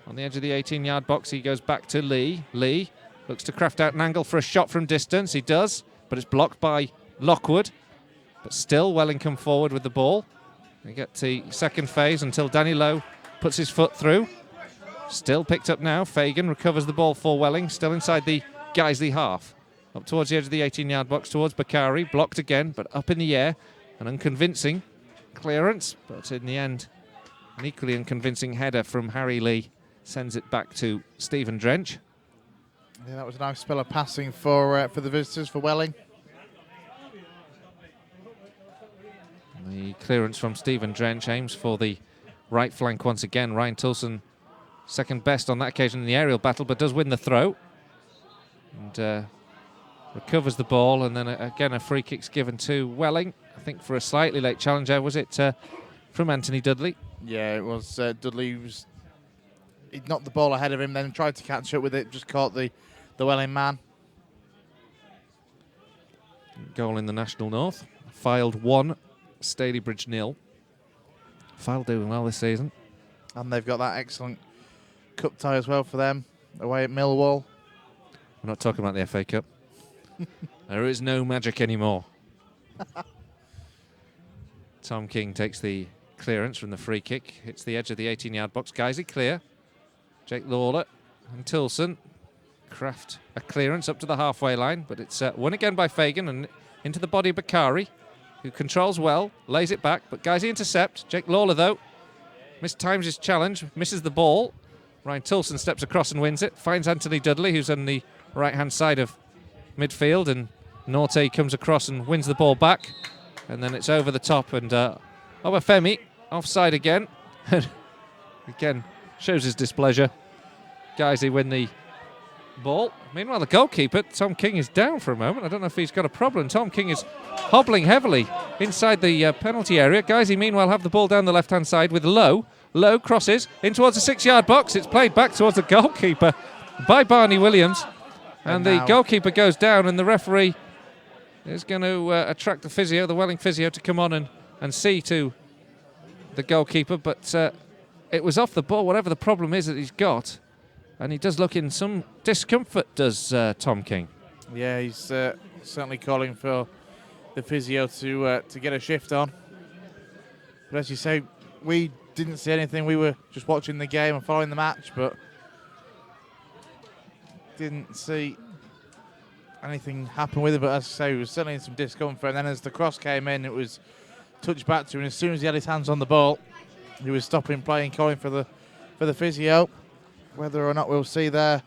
On the edge of the 18-yard box, he goes back to Lee. Lee looks to craft out an angle for a shot from distance. He does, but it's blocked by Lockwood. But still, Welling come forward with the ball. We get to second phase until Danny Lowe puts his foot through. Still picked up now. Fagan recovers the ball for Welling, still inside the Guiseley half. Up towards the edge of the 18-yard box, towards Bakari. Blocked again, but up in the air. An unconvincing clearance, but in the end, an equally unconvincing header from Harry Lee sends it back to Stephen Drench. Yeah, that was a nice spell of passing for the visitors, for Welling. The clearance from Stephen Drench aims for the right flank once again. Ryan Tulson, second best on that occasion in the aerial battle, but does win the throw. And recovers the ball, and then again a free kick's given to Welling. I think for a slightly late challenge there, was it from Anthony Dudley? Yeah, it was Dudley. He knocked the ball ahead of him, then tried to catch up with it, just caught the Welling man. Goal in the National North. Fylde 1, Stalybridge 0. Fylde doing well this season. And they've got that excellent cup tie as well for them, away at Millwall. We're not talking about the FA Cup. There is no magic anymore. Tom King takes the clearance from the free kick, hits the edge of the 18-yard box. Guiseley clear. Jake Lawler and Tilson craft a clearance up to the halfway line, but it's won again by Fagan and into the body of Bakari, who controls well, lays it back, but Guiseley intercept. Jake Lawler, though, mistimes his challenge, misses the ball. Ryan Tilson steps across and wins it, finds Anthony Dudley, who's on the right-hand side of midfield, and Norte comes across and wins the ball back, and then it's over the top, and Obafemi offside again. Again, shows his displeasure. Guiseley win the ball. Meanwhile, the goalkeeper, Tom King, is down for a moment. I don't know if he's got a problem. Tom King is hobbling heavily inside the penalty area. Guiseley, meanwhile, have the ball down the left-hand side with Lowe. Lowe crosses in towards the 6-yard box. It's played back towards the goalkeeper by Barney Williams. And the goalkeeper goes down, and the referee is going to attract the physio, the Welling physio, to come on and see to the goalkeeper. But it was off the ball, whatever the problem is that he's got. And he does look in some discomfort, does Tom King. Yeah, he's certainly calling for the physio to get a shift on. But as you say, we didn't see anything. We were just watching the game and following the match, but didn't see anything happen with it. But as I say, he was certainly in some discomfort. And then as the cross came in, it was touched back to him. And as soon as he had his hands on the ball, he was stopping play and calling for the physio. Whether or not we'll see their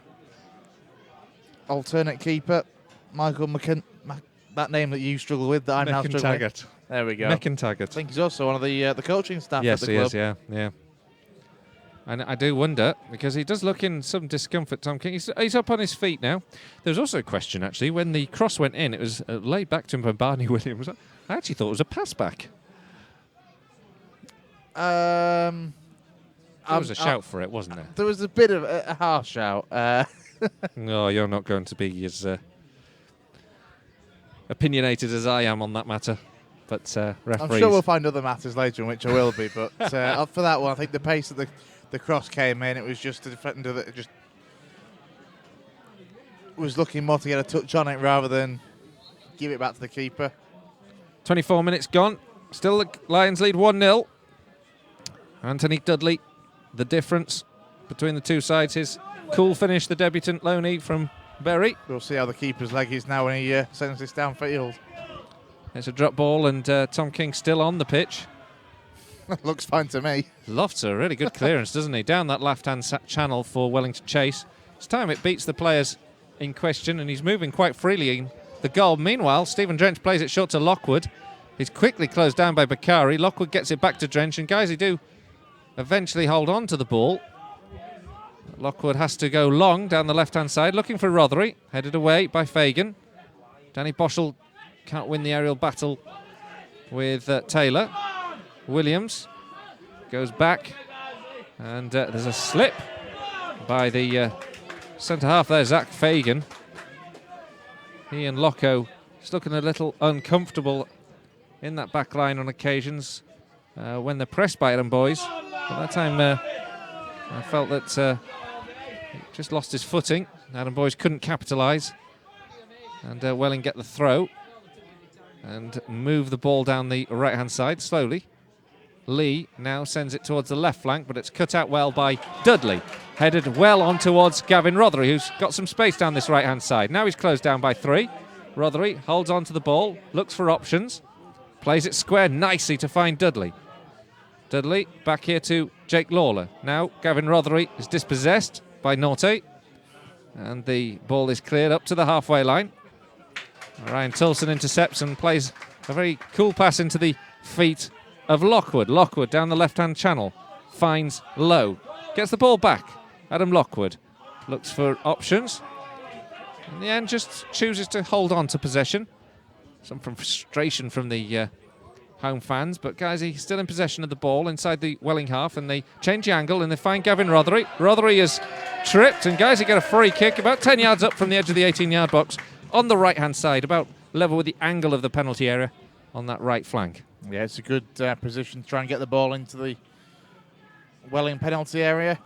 alternate keeper, Michael that name that you struggle with, that I'm now struggling with. There we go. McIntaggart. I think he's also one of the coaching staff yes, at the club. Yes, he is, yeah. And I do wonder, because he does look in some discomfort, Tom King. He's up on his feet now. There's also a question, actually. When the cross went in, it was laid back to him by Barney Williams. I actually thought it was a pass back. There was a shout for it, wasn't there? There was a bit of a harsh shout. No, you're not going to be as opinionated as I am on that matter. But referees... I'm sure we'll find other matters later in which I will be. But for that one, I think the pace that the cross came in, it was just a defender that just was looking more to get a touch on it rather than give it back to the keeper. 24 minutes gone. Still the Lions lead 1-0. Anthony Dudley, the difference between the two sides. His cool finish, the debutant loanee from Bury. We'll see how the keeper's leg is now when he sends this downfield. It's a drop ball, and Tom King still on the pitch. Looks fine to me. Lofts a really good clearance, doesn't he? Down that left-hand channel for Welling to chase. It's time it beats the players in question, and he's moving quite freely in the goal. Meanwhile, Stephen Drench plays it short to Lockwood. He's quickly closed down by Bakari. Lockwood gets it back to Drench, and Guiseley do eventually hold on to the ball. Lockwood has to go long down the left-hand side, looking for Rothery. Headed away by Fagan. Danny Boschel can't win the aerial battle with Taylor. Williams goes back, and there's a slip by the centre-half there, Zach Fagan. He and Locko just looking a little uncomfortable in that back line on occasions when they're pressed by Adam Boys. At that time, I felt that he just lost his footing. Adam Boys couldn't capitalise. And Welling get the throw and move the ball down the right-hand side slowly. Lee now sends it towards the left flank, but it's cut out well by Dudley. Headed well on towards Gavin Rothery, who's got some space down this right-hand side. Now he's closed down by 3. Rothery holds on to the ball, looks for options, plays it square nicely to find Dudley. Dudley back here to Jake Lawler. Now Gavin Rothery is dispossessed by Norte, and the ball is cleared up to the halfway line. Ryan Tilson intercepts and plays a very cool pass into the feet of Lockwood. Lockwood down the left-hand channel, finds Lowe, gets the ball back. Adam Lockwood looks for options. In the end, just chooses to hold on to possession. Some frustration from the home fans, but Guiseley still in possession of the ball inside the Welling half, and they change the angle and they find Gavin Rothery. Rothery is tripped, and Guiseley get a free kick about 10 yards up from the edge of the 18-yard box on the right-hand side, about level with the angle of the penalty area on that right flank. Yeah, it's a good position to try and get the ball into the Welling penalty area.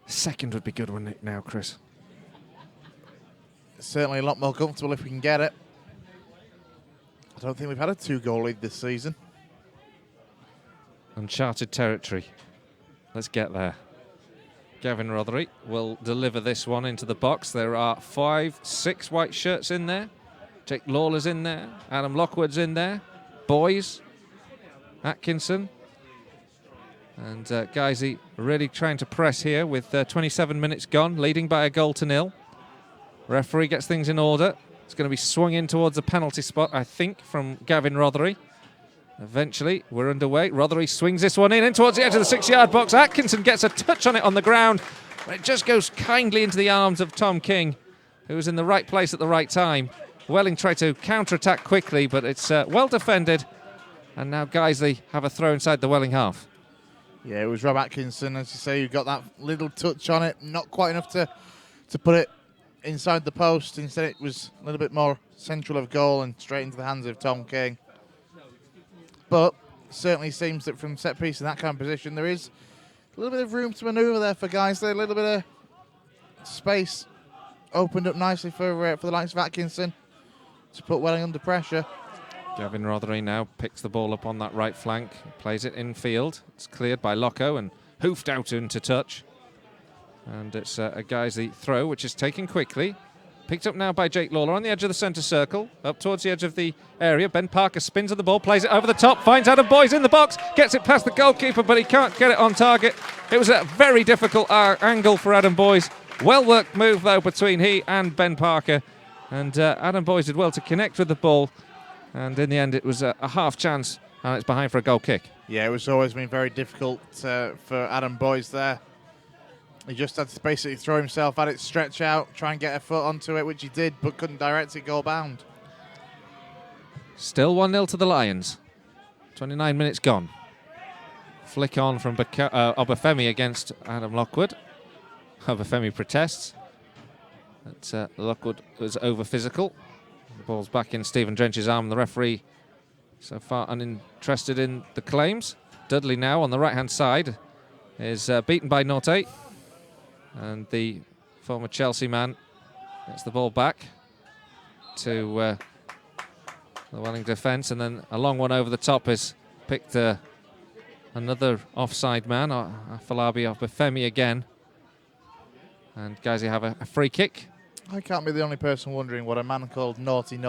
Second would be good, wouldn't it now, Chris? Certainly a lot more comfortable if we can get it. I don't think we've had a 2-goal lead this season. Uncharted territory. Let's get there. Gavin Rothery will deliver this one into the box. There are 5, 6 white shirts in there. Jake Lawler's in there. Adam Lockwood's in there. Boys. Atkinson. And Guiseley really trying to press here with 27 minutes gone, leading by a 1-0. Referee gets things in order. It's going to be swung in towards a penalty spot, I think, from Gavin Rothery. Eventually, we're underway. Rothery swings this one in towards the edge of the 6-yard box. Atkinson gets a touch on it on the ground, but it just goes kindly into the arms of Tom King, who was in the right place at the right time. Welling tried to counter-attack quickly, but it's well defended. And now Guiseley have a throw inside the Welling half. Yeah, it was Rob Atkinson, as you say, who got that little touch on it. Not quite enough to put it inside the post. Instead, it was a little bit more central of goal and straight into the hands of Tom King. But certainly seems that from set piece in that kind of position, there is a little bit of room to manoeuvre there for Guiseley. A little bit of space opened up nicely for the likes of Atkinson to put Welling under pressure. Gavin Rothery now picks the ball up on that right flank, plays it infield. It's cleared by Locko and hoofed out into touch. And it's a Guiseley throw, which is taken quickly. Picked up now by Jake Lawler on the edge of the centre circle, up towards the edge of the area. Ben Parker spins at the ball, plays it over the top, finds Adam Boyes in the box, gets it past the goalkeeper, but he can't get it on target. It was a very difficult angle for Adam Boyes. Well-worked move, though, between he and Ben Parker. And Adam Boyes did well to connect with the ball. And in the end, it was a half chance, and it's behind for a goal kick. Yeah, it was always been very difficult for Adam Boyes there. He just had to basically throw himself at it, stretch out, try and get a foot onto it, which he did, but couldn't direct it goal bound. Still 1-0 to the Lions. 29 minutes gone. Flick on from Obafemi against Adam Lockwood. Obafemi protests. But, Lockwood was over physical. The ball's back in Stephen Drench's arm. The referee so far uninterested in the claims. Dudley now on the right-hand side is beaten by Norte. And the former Chelsea man gets the ball back to the Welling defence. And then a long one over the top is picked another offside man, Afolabi Obafemi again. And Guiseley have a free kick. I can't be the only person wondering what a man called Naughty,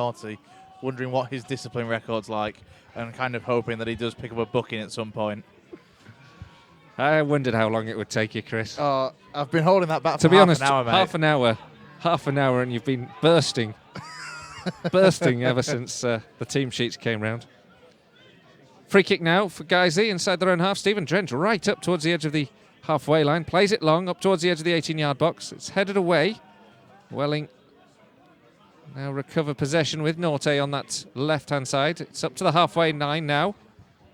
wondering what his discipline record's like, and kind of hoping that he does pick up a booking at some point. I wondered how long it would take you, Chris. I've been holding that back to for be honest, an hour, mate. half an hour, and you've been bursting ever since the team sheets came round. Free kick now for Guiseley inside their own half. Stephen Drench right up towards the edge of the halfway line, plays it long up towards the edge of the 18-yard box. It's headed away. Welling now recover possession with Norte on that left-hand side. It's up to the halfway line now,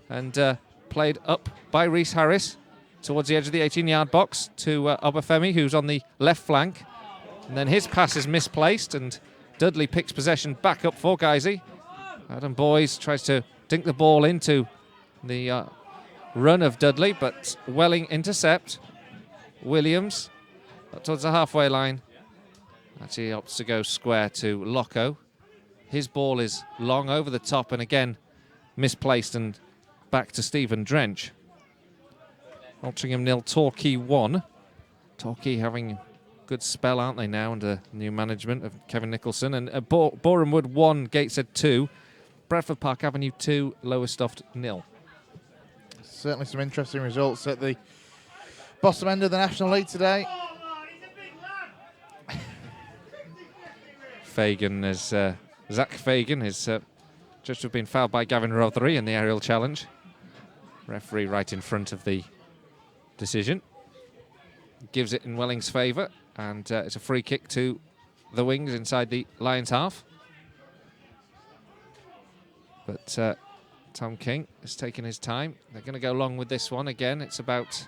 and played up by Rhys Harris towards the edge of the 18-yard box to Obafemi, who's on the left flank. And then his pass is misplaced, and Dudley picks possession back up for Guiseley. Adam Boyes tries to dink the ball into the run of Dudley, but Welling intercept. Williams up towards the halfway line. Actually opts to go square to Locko. His ball is long over the top, and again misplaced and back to Stephen Drench. Altrincham 0, Torquay 1. Torquay having a good spell, aren't they, now under new management of Kevin Nicholson. And Boreham Wood 1, Gateshead 2. Bradford Park Avenue 2, Lowestoft 0. Certainly some interesting results at the bottom end of the National League today. Fagan is Zach Fagan is just to have been fouled by Gavin Rothery in the aerial challenge. Referee right in front of the decision. Gives it in Welling's favour, and it's a free kick to the wings inside the Lions half. But Tom King is taking his time. They're going to go long with this one again. It's about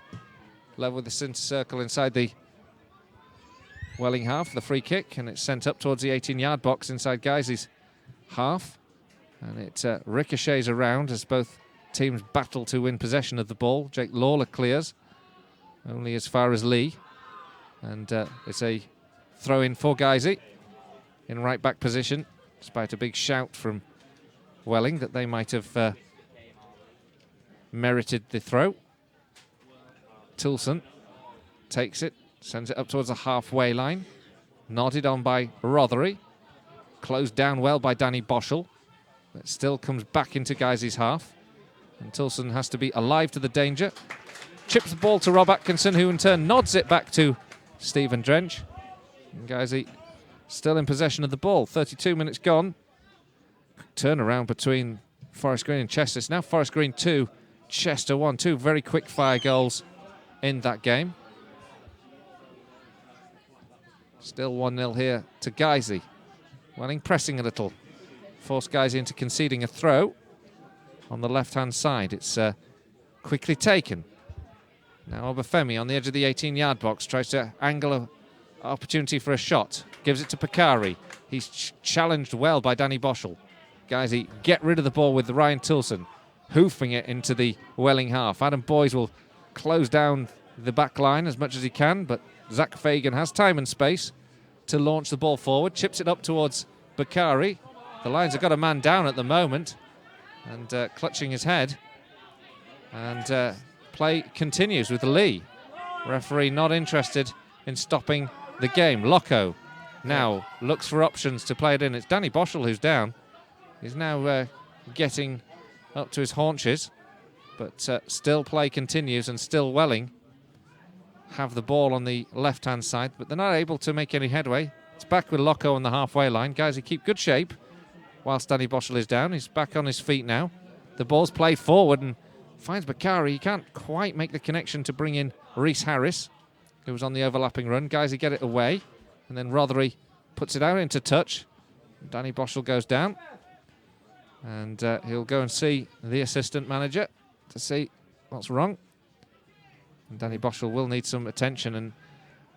level with the centre circle inside the Welling half, the free kick, and it's sent up towards the 18-yard box inside Guiseley's half. And it ricochets around as both teams battle to win possession of the ball. Jake Lawler clears, only as far as Lee. And it's a throw-in for Guiseley in right-back position, despite a big shout from Welling that they might have merited the throw. Tilson takes it, sends it up towards the halfway line. Nodded on by Rothery. Closed down well by Danny Boschel. But still comes back into Guiseley's half. And Tilson has to be alive to the danger. Chips the ball to Rob Atkinson, who in turn nods it back to Stephen Drench. And Guiseley still in possession of the ball. 32 minutes gone. Turnaround between Forest Green and Chester. It's now Forest Green 2, Chester 1. Two very quick fire goals in that game. Still 1-0 here to Guiseley. Welling pressing a little. Forced Guiseley into conceding a throw on the left-hand side. It's quickly taken. Now Obafemi on the edge of the 18-yard box tries to angle an opportunity for a shot. Gives it to Pakari. He's challenged well by Danny Boschel. Guiseley get rid of the ball with Ryan Tilson, hoofing it into the Welling half. Adam Boys will close down the back line as much as he can, but Zach Fagan has time and space to launch the ball forward. Chips it up towards Bakari. The Lions have got a man down at the moment and clutching his head. And play continues with Lee. Referee not interested in stopping the game. Loco now looks for options to play it in. It's Danny Boschel who's down. He's now getting up to his haunches, but still play continues and still Welling have the ball on the left-hand side, but they're not able to make any headway. It's back with Loco on the halfway line. Guys, he keep good shape whilst Danny Boschel is down. He's back on his feet now. The ball's played forward and finds Bakari. He can't quite make the connection to bring in Reese Harris, who was on the overlapping run. Guys, he get it away, and then Rothery puts it out into touch. Danny Boschel goes down, and he'll go and see the assistant manager to see what's wrong. And Danny Boschel will need some attention, and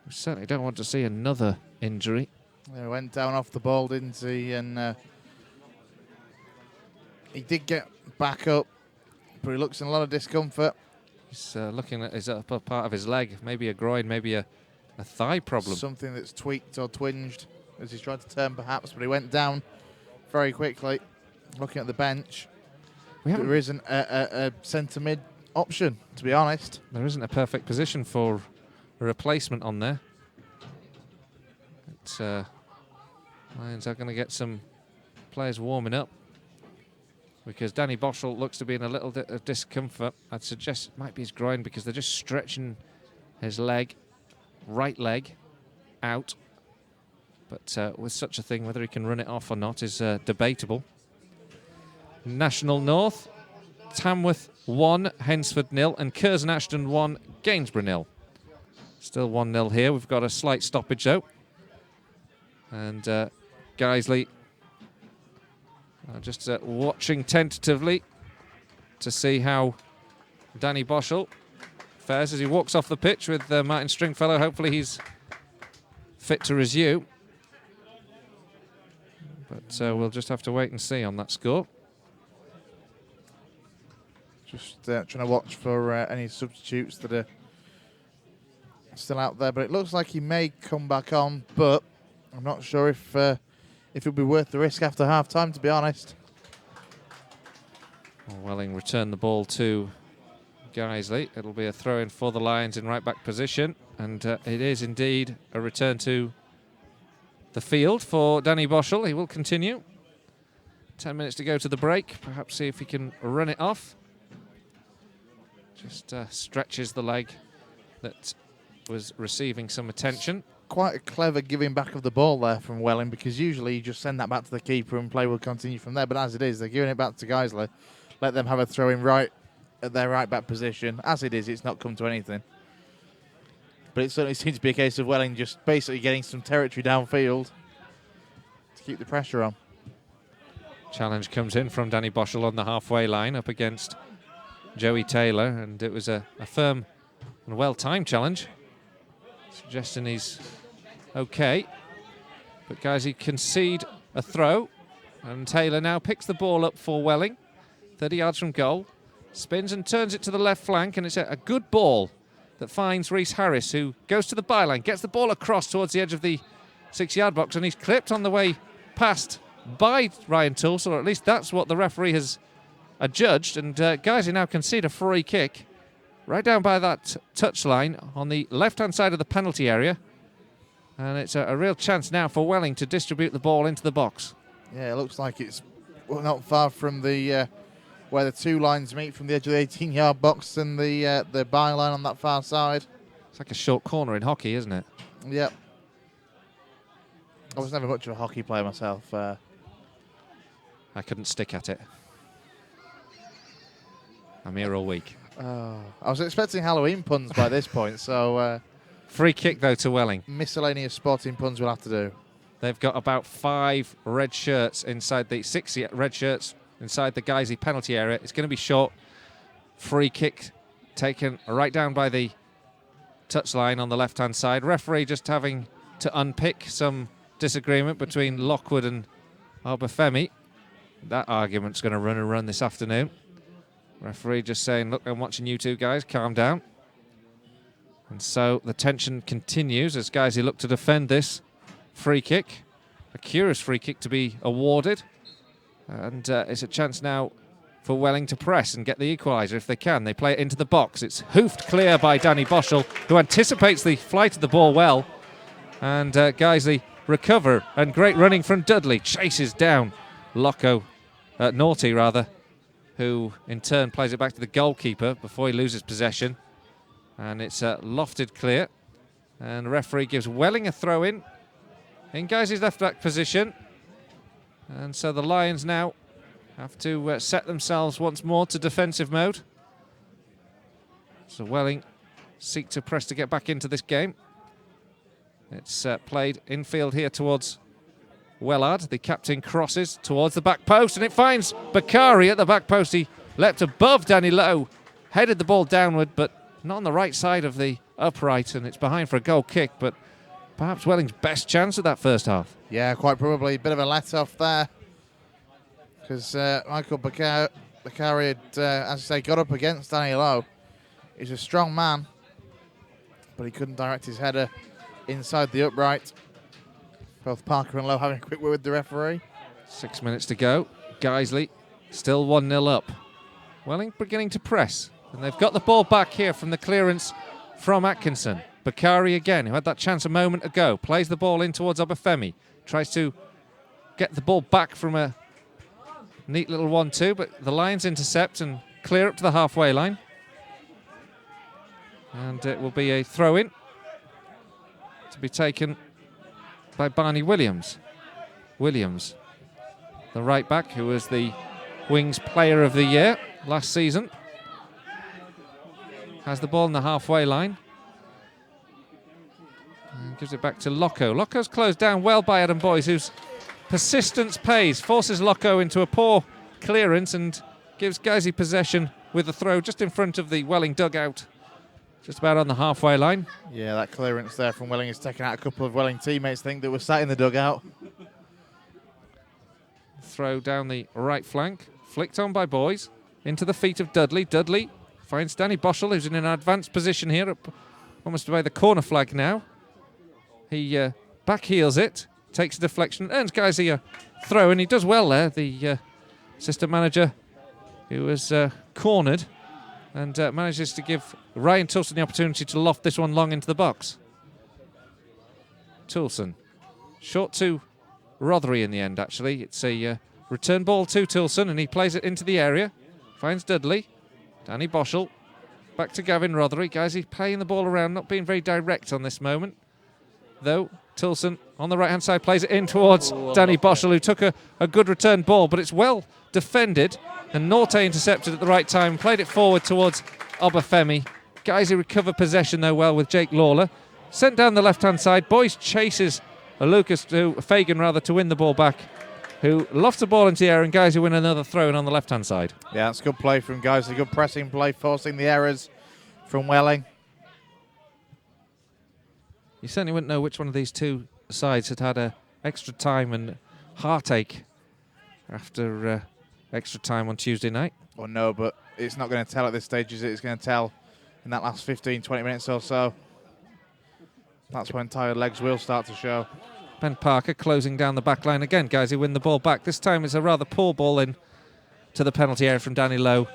we certainly don't want to see another injury. He went down off the ball, didn't he? And he did get back up, but he looks in a lot of discomfort. He's looking at his upper part of his leg, maybe a groin, maybe a thigh problem. Something that's tweaked or twinged as he's tried to turn perhaps, but he went down very quickly. Looking at the bench, there isn't a centre mid option, to be honest. There isn't a perfect position for a replacement on there. Lions are going to get some players warming up because Danny Boschel looks to be in a little bit of discomfort. I'd suggest it might be his groin because they're just stretching his leg, right leg, out. But with such a thing, whether he can run it off or not is debatable. National North, Tamworth 1, Hensford 0, and Curzon Ashton 1, Gainsborough 0. Still 1-0 here. We've got a slight stoppage though. And Guiseley are just watching tentatively to see how Danny Boschel fares as he walks off the pitch with Martin Stringfellow. Hopefully he's fit to resume. But we'll just have to wait and see on that score. Just trying to watch for any substitutes that are still out there, but it looks like he may come back on, but I'm not sure if it'll be worth the risk after half-time, to be honest. Welling return the ball to Guiseley. It'll be a throw-in for the Lions in right-back position. And it is indeed a return to the field for Danny Boschel. He will continue. 10 minutes to go to the break. Perhaps see if he can run it off. Just stretches the leg that was receiving some attention. Quite a clever giving back of the ball there from Welling, because usually you just send that back to the keeper and play will continue from there. But as it is, they're giving it back to Guiseley. Let them have a throw in right at their right back position. As it is, it's not come to anything. But it certainly seems to be a case of Welling just basically getting some territory downfield to keep the pressure on. Challenge comes in from Danny Boschel on the halfway line up against Joey Taylor, and it was a firm and well-timed challenge, suggesting he's okay. But guys, he concede a throw, and Taylor now picks the ball up for Welling, 30 yards from goal, spins and turns it to the left flank, and it's a good ball that finds Reese Harris, who goes to the byline, gets the ball across towards the edge of the 6-yard box, and he's clipped on the way past by Ryan Toulson, or at least that's what the referee has adjudged. And guys, he now concede a free kick right down by that touchline on the left-hand side of the penalty area. And it's a real chance now for Welling to distribute the ball into the box. Yeah, it looks like it's not far from the where the two lines meet, from the edge of the 18-yard box and the byline on that far side. It's like a short corner in hockey, isn't it? Yep. I was never much of a hockey player myself. I couldn't stick at it. I'm here all week. I was expecting Halloween puns by this point, so... Free kick, though, to Welling. Miscellaneous sporting puns we'll have to do. They've got about 5 red shirts inside the 6 red shirts inside the Guiseley penalty area. It's going to be short. Free kick taken right down by the touchline on the left-hand side. Referee just having to unpick some disagreement between Lockwood and Obafemi. That argument's going to run and run this afternoon. Referee just saying, look, I'm watching you two guys, calm down. And so the tension continues as Guiseley look to defend this free kick. A curious free kick to be awarded. And it's a chance now for Welling to press and get the equaliser if they can. They play it into the box. It's hoofed clear by Danny Boschel, who anticipates the flight of the ball well. And Guiseley recover, and great running from Dudley. Chases down Naughty, who in turn plays it back to the goalkeeper before he loses possession. And it's lofted clear. And the referee gives Welling a throw-in Guiseley's left-back position. And so the Lions now have to set themselves once more to defensive mode. So Welling seek to press to get back into this game. It's played infield here towards Wellard. The captain crosses towards the back post, and it finds Bakari at the back post. He leapt above Danny Lowe, headed the ball downward, but not on the right side of the upright, and it's behind for a goal kick, but perhaps Welling's best chance of that first half. Yeah, quite probably. A bit of a let-off there, because Michael Bakari had, as I say, got up against Danny Lowe. He's a strong man, but he couldn't direct his header inside the upright. Both Parker and Lowe having a quick word with the referee. 6 minutes to go. Guiseley still 1-0 up. Welling beginning to press, and they've got the ball back here from the clearance from Atkinson. Bakari again, who had that chance a moment ago, plays the ball in towards Obafemi. Tries to get the ball back from a neat little 1-2, but the Lions intercept and clear up to the halfway line. And it will be a throw-in to be taken by Barney Williams. Williams, the right back, who was the Wings Player of the Year last season, has the ball on the halfway line. And gives it back to Locko. Locko's closed down well by Adam Boyes, whose persistence pays, forces Locko into a poor clearance and gives Guiseley possession with a throw just in front of the Welling dugout, just about on the halfway line. Yeah, that clearance there from Welling has taken out a couple of Welling teammates, I think, that were sat in the dugout. Throw down the right flank, flicked on by Boyes, into the feet of Dudley. Dudley finds Danny Boschel, who's in an advanced position here, up almost by the corner flag now. He backheels it, takes a deflection, earns Guiseley a throw, and he does well there. The assistant manager who was cornered and manages to give Ryan Toulson the opportunity to loft this one long into the box. Toulson. Short to Rothery in the end, actually. It's a return ball to Toulson, and he plays it into the area. Finds Dudley. Danny Boschel. Back to Gavin Rothery. Guys, he's playing the ball around, not being very direct on this moment. Though, Toulson on the right-hand side plays it in towards Danny Boschel, who took a good return ball, but it's well defended. And Norte intercepted at the right time, played it forward towards Obafemi. Guys, he recovered possession, though, well with Jake Lawler. Sent down the left-hand side. Boyce chases Fagan to win the ball back, who lofts the ball into the air, and guys who win another throw-in on the left-hand side. Yeah, that's good play from guys. A good pressing play, forcing the errors from Welling. You certainly wouldn't know which one of these two sides had had extra time and heartache after extra time on Tuesday night. Well, no, but it's not going to tell at this stage, is it? It's going to tell in that last 15, 20 minutes or so. That's when tired legs will start to show. Ben Parker closing down the back line again. Guys who win the ball back. This time it's a rather poor ball in to the penalty area from Danny Lowe.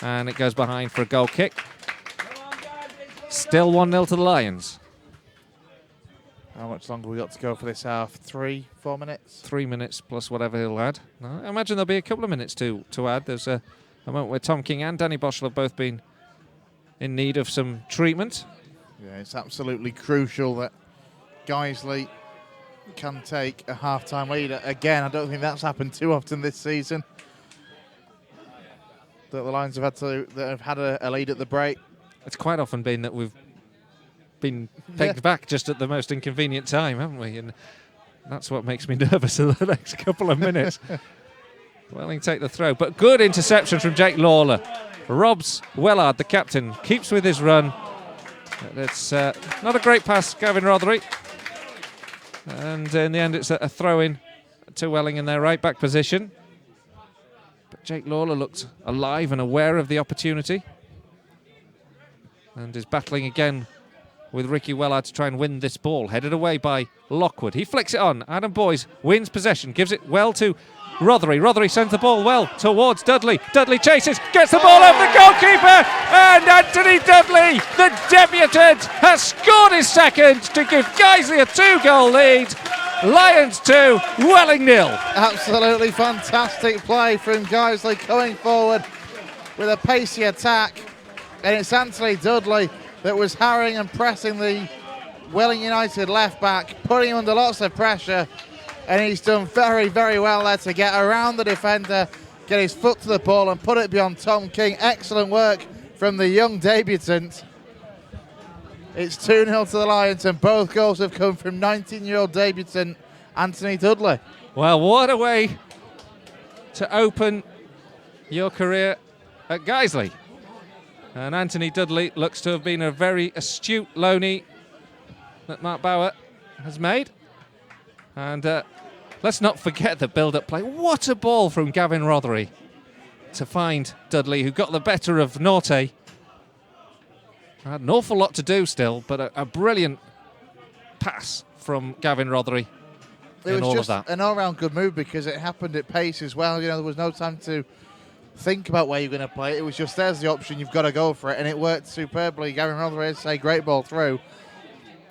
And it goes behind for a goal kick. Still 1-0 to the Lions. How much longer we got to go for this half? 3, 4 minutes? 3 minutes plus whatever he'll add. I imagine there'll be a couple of minutes to add. There's a moment where Tom King and Danny Boschel have both been in need of some treatment. Yeah, it's absolutely crucial that Guiseley can take a half-time lead. Again, I don't think that's happened too often this season. That the Lions have had a lead at the break. It's quite often been that we've been pegged back just at the most inconvenient time, haven't we? And that's what makes me nervous in the next couple of minutes. Welling take the throw, but good interception from Jake Lawler. Robs Wellard, the captain, keeps with his run. It's not a great pass, Gavin Rothery. And in the end, it's a throw-in to Welling in their right-back position. But Jake Lawler looked alive and aware of the opportunity. And is battling again with Ricky Wellard to try and win this ball. Headed away by Lockwood. He flicks it on. Adam Boyes wins possession, gives it well to Rothery. Rothery sends the ball well towards Dudley. Dudley chases, gets the ball over the goalkeeper, and Anthony Dudley, the debutant, has scored his second to give Guiseley a 2-goal lead. Lions 2, Welling 0. Absolutely fantastic play from Guiseley going forward with a pacey attack. And it's Anthony Dudley that was harrying and pressing the Welling United left back, putting him under lots of pressure. And he's done very, very well there to get around the defender, get his foot to the ball and put it beyond Tom King. Excellent work from the young debutant. It's 2-0 to the Lions, and both goals have come from 19-year-old debutant Anthony Dudley. Well, what a way to open your career at Guiseley. And Anthony Dudley looks to have been a very astute loanee that Mark Bauer has made. And let's not forget the build-up play. What a ball from Gavin Rothery to find Dudley, who got the better of Norte. Had an awful lot to do still, but a brilliant pass from Gavin Rothery. It was just an an all-round good move because it happened at pace as well. You know, there was no time to think about where you're going to play it. It was just, there's the option, you've got to go for it, and it worked superbly. Gavin Rothery, say, great ball through,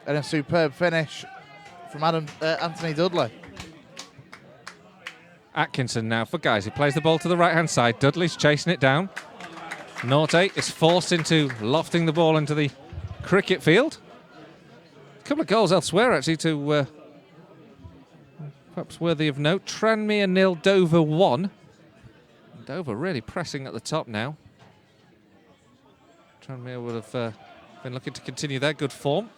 and a superb finish from Anthony Dudley. Atkinson now for Guys. He plays the ball to the right-hand side. Dudley's chasing it down. Norte is forced into lofting the ball into the cricket field. A couple of goals elsewhere, actually, to perhaps worthy of note. Tranmere 0, Dover 1. Dover really pressing at the top now. Tranmere would have been looking to continue their good form.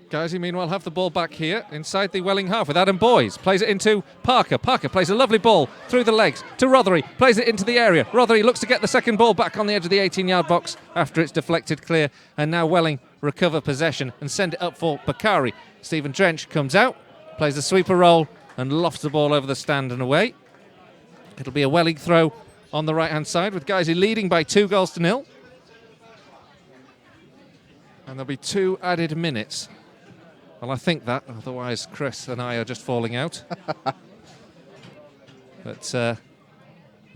Guys, meanwhile, have the ball back here inside the Welling half with Adam Boyes. Plays it into Parker. Parker plays a lovely ball through the legs to Rothery. Plays it into the area. Rothery looks to get the second ball back on the edge of the 18-yard box after it's deflected clear. And now Welling recover possession and send it up for Bakari. Stephen Drench comes out, plays a sweeper roll and lofts the ball over the stand and away. It'll be a Welling throw on the right-hand side with Guiseley leading by 2-0. And there'll be 2 added minutes. Well, I think that, otherwise Chris and I are just falling out. But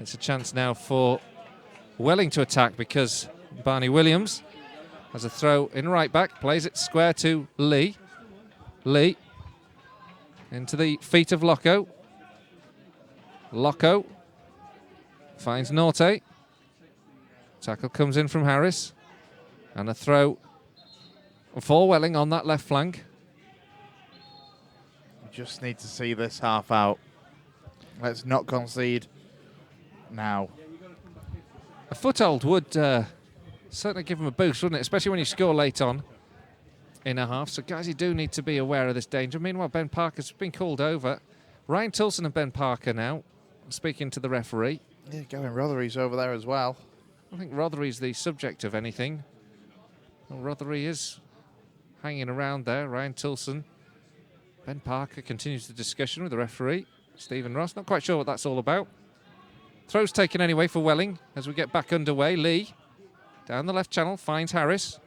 It's a chance now for Welling to attack because Barney Williams has a throw in right back, plays it square to Lee. Lee into the feet of Loco. Loco finds Norte. Tackle comes in from Harris. And a throw for Welling on that left flank. Just need to see this half out. Let's not concede now. A foothold would certainly give him a boost, wouldn't it? Especially when you score late on in a half. So guys, you do need to be aware of this danger. Meanwhile, Ben Parker's been called over. Ryan Tilson and Ben Parker now speaking to the referee. Yeah, Gavin Rothery's over there as well. I think Rothery's the subject of anything. Well, Rothery is hanging around there. Ryan Tilson. Ben Parker continues the discussion with the referee, Stephen Ross. Not quite sure what that's all about. Throws taken anyway for Welling as we get back underway. Lee down the left channel finds Harris.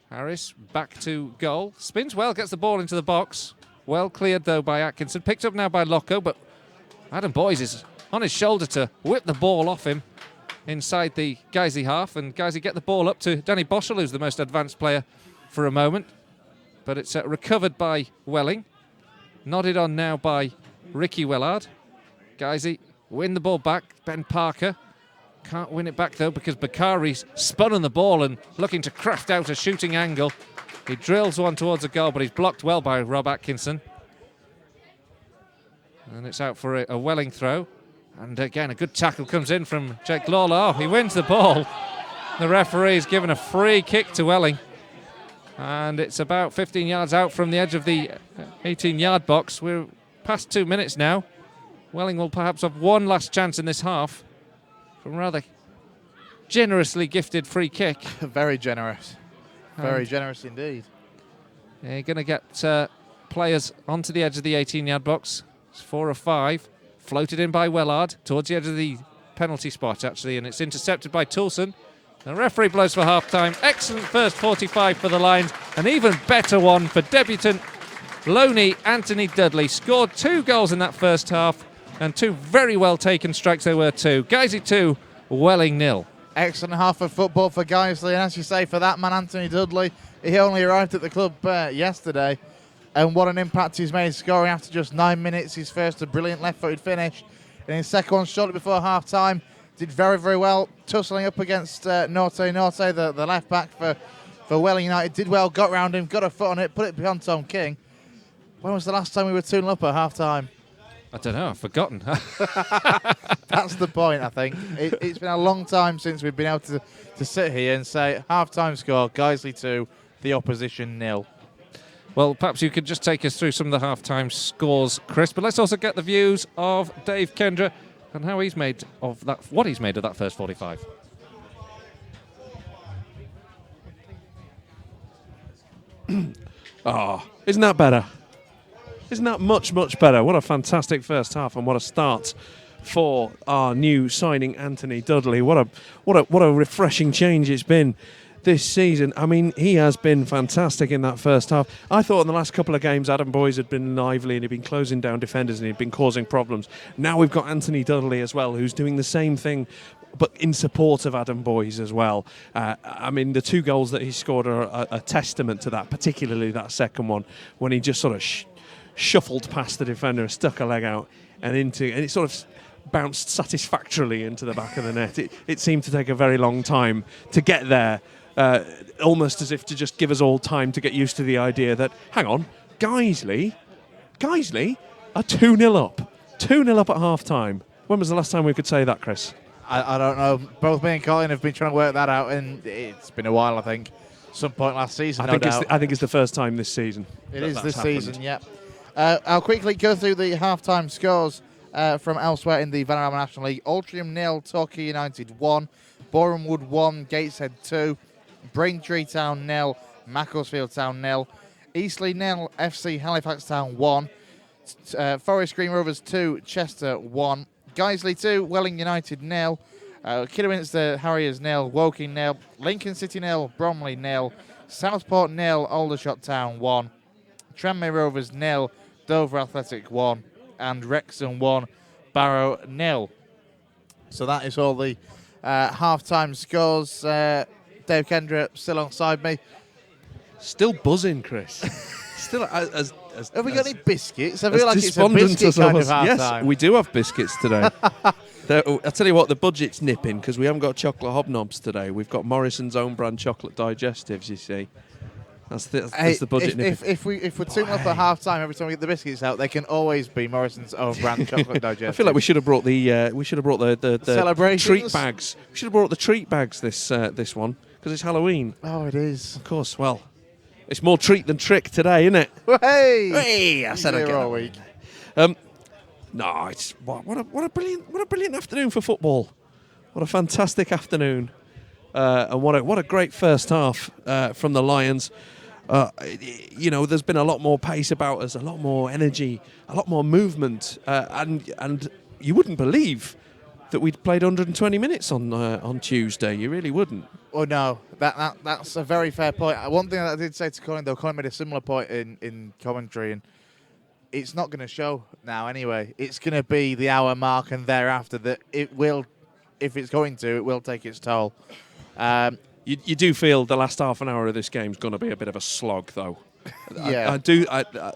Harris back to goal. Spins well, gets the ball into the box. Well cleared though by Atkinson. Picked up now by Loco, but Adam Boyes is on his shoulder to whip the ball off him inside the Guiseley half. And Guiseley get the ball up to Danny Boschel, who's the most advanced player for a moment. But it's recovered by Welling. Nodded on now by Ricky Wellard. Guiseley win the ball back. Ben Parker can't win it back though because Bakari's spun on the ball and looking to craft out a shooting angle. He drills one towards a goal, but he's blocked well by Rob Atkinson. And it's out for a Welling throw. And again, a good tackle comes in from Jake Lawler. Oh, he wins the ball. The referee's given a free kick to Welling. And it's about 15 yards out from the edge of the 18-yard box. We're past 2 minutes now. Welling will perhaps have one last chance in this half from a rather generously gifted free kick. Very generous. Very generous indeed. You're going to get players onto the edge of the 18-yard box. It's 4 or 5. Floated in by Wellard towards the edge of the penalty spot, actually, and it's intercepted by Toulson. The referee blows for half-time. Excellent first 45 for the Lions. An even better one for debutant Loney Anthony Dudley. Scored 2 goals in that first half and 2 very well-taken strikes there were too. Guiseley 2, Welling 0. Excellent half of football for Guiseley, and as you say, for that man, Anthony Dudley, he only arrived at the club yesterday, and what an impact he's made, scoring after just 9 minutes. His first, a brilliant left-footed finish, and his second one shortly before half-time. Did very, very well, tussling up against Norte, the left-back for Welling United. Did well, got round him, got a foot on it, put it beyond Tom King. When was the last time we were 2-0 up at half-time? I don't know, I've forgotten. That's the point, I think. It's been a long time since we've been able to sit here and say, half-time score, Guiseley 2, the opposition 0. Well, perhaps you could just take us through some of the half-time scores, Chris, but let's also get the views of Dave Kendra and how he's made of that, what he's made of that first 45. Isn't that better? Isn't that much, much better? What a fantastic first half and what a start for our new signing, Anthony Dudley. What a refreshing change it's been this season. I mean, he has been fantastic in that first half. I thought in the last couple of games, Adam Boyes had been lively and he'd been closing down defenders and he'd been causing problems. Now we've got Anthony Dudley as well, who's doing the same thing, but in support of Adam Boyes as well. I mean, the 2 goals that he scored are a testament to that, particularly that second one, when he just sort of shuffled past the defender, stuck a leg out, and it sort of bounced satisfactorily into the back of the net. It seemed to take a very long time to get there. Almost as if to just give us all time to get used to the idea that, hang on, Guiseley are 2-0 up. 2-0 up at half-time. When was the last time we could say that, Chris? I don't know. Both me and Colin have been trying to work that out, and it's been a while, I think. Some point last season, I think it's the first time this season. It is this season, yeah. I'll quickly go through the half-time scores from elsewhere in the Vanarama National League. Altrincham 0, Torquay United 1, Boreham Wood 1, Gateshead 2, Braintree Town 0, Macclesfield Town 0, Eastleigh 0, FC Halifax Town 1, Forest Green Rovers 2, Chester 1, Guiseley 2, Welling United 0, Kidderminster Harriers 0, Woking 0, Lincoln City 0, Bromley 0, Southport 0, Aldershot Town 1, Tranmere Rovers 0, Dover Athletic 1, and Wrexham 1, Barrow 0. So that is all the half-time scores. Dave Kendra still alongside me. Still buzzing, Chris. Still as Have we got any biscuits? I as feel like it's a despondent biscuit as kind of us. half-time. Yes, we do have biscuits today. I'll tell you what, the budget's nipping because we haven't got chocolate hobnobs today. We've got Morrison's own brand chocolate digestives, you see. That's the budget nipping. If we're tuning up at half-time every time we get the biscuits out, they can always be Morrison's own brand chocolate digestives. I feel like we should have brought the Celebrations? treat bags. We should have brought the treat bags this one because it's Halloween. Oh, it is. Of course. Well, it's more treat than trick today, isn't it? Hey! Hey! I said Here again. all week. No, it's what a brilliant afternoon for football. What a fantastic afternoon, and what a great first half from the Lions. There's been a lot more pace about us, a lot more energy, a lot more movement, and you wouldn't believe that we'd played 120 minutes on Tuesday. You really wouldn't. Oh no, that's a very fair point. One thing that I did say to Colin, though, Colin made a similar point in commentary, and it's not going to show now anyway. It's going to be the hour mark and thereafter that it will, if it's going to, it will take its toll. You do feel the last half an hour of this game is going to be a bit of a slog, though. Yeah. I do.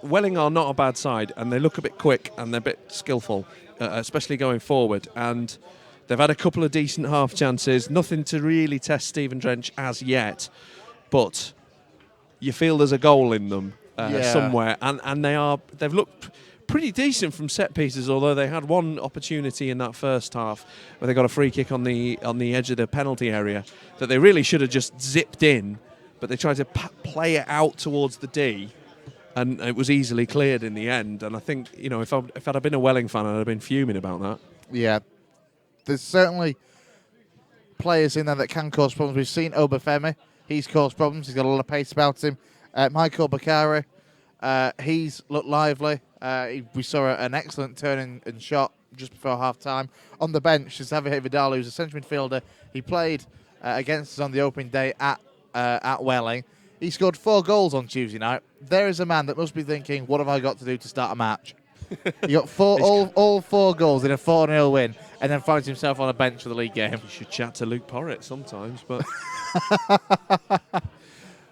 Welling are not a bad side, and they look a bit quick and they're a bit skillful, especially going forward. And they've had a couple of decent half chances. Nothing to really test Stephen Drench as yet, but you feel there's a goal in them somewhere, and they've looked pretty decent from set pieces. Although they had one opportunity in that first half where they got a free kick on the edge of the penalty area that they really should have just zipped in, but they tried to play it out towards the D, and it was easily cleared in the end. And I think if I'd have been a Welling fan, I'd have been fuming about that. Yeah, there's certainly players in there that can cause problems. We've seen Obafemi. He's caused problems. He's got a lot of pace about him. Michael Bakari, he's looked lively. We saw an excellent turn and shot just before half-time. On the bench is Xavier Vidal, who's a central midfielder. He played against us on the opening day at Welling. He scored 4 goals on Tuesday night. There is a man that must be thinking, what have I got to do to start a match? He got all 4 goals in a 4-0 win, and then finds himself on a bench for the league game. You should chat to Luke Porritt sometimes, but...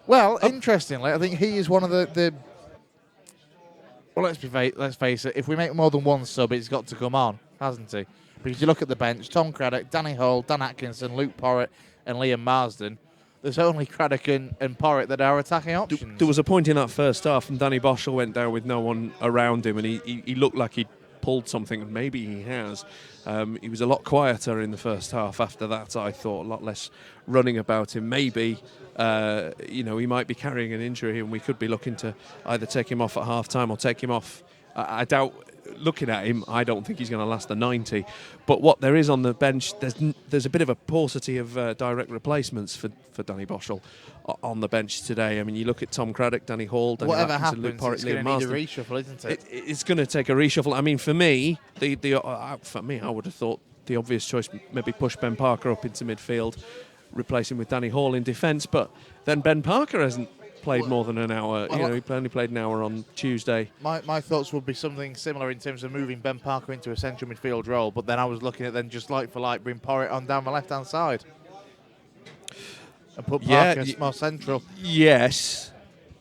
Well, interestingly, I think he is one of the well, let's face it, if we make more than one sub, it's got to come on, hasn't he? Because you look at the bench, Tom Craddock, Danny Hall, Dan Atkinson, Luke Porritt and Liam Marsden. There's only Craddock and Porritt that are attacking options. There was a point in that first half, and Danny Boschel went down with no one around him, and he looked like he'd pulled something, and maybe he has. He was a lot quieter in the first half after that, I thought, a lot less running about him. Maybe, he might be carrying an injury, and we could be looking to either take him off at half-time or take him off. I doubt, looking at him, I don't think he's going to last the 90. But what there is on the bench, there's a bit of a paucity of direct replacements for Danny Boschel on the bench today. I mean, you look at Tom Craddock, Danny Hall, Danny whatever Atkinson, happens, Luke Porritt, it's going Liam to need a Marsden. reshuffle, isn't it? It's going to take a reshuffle. I mean, for me, I would have thought the obvious choice maybe push Ben Parker up into midfield, replace him with Danny Hall in defence. But then Ben Parker hasn't played more than an hour. He only played an hour on Tuesday. My thoughts would be something similar in terms of moving Ben Parker into a central midfield role, but then I was looking at then just like for like bring Porritt on down the left-hand side and put Parker more central. Yes,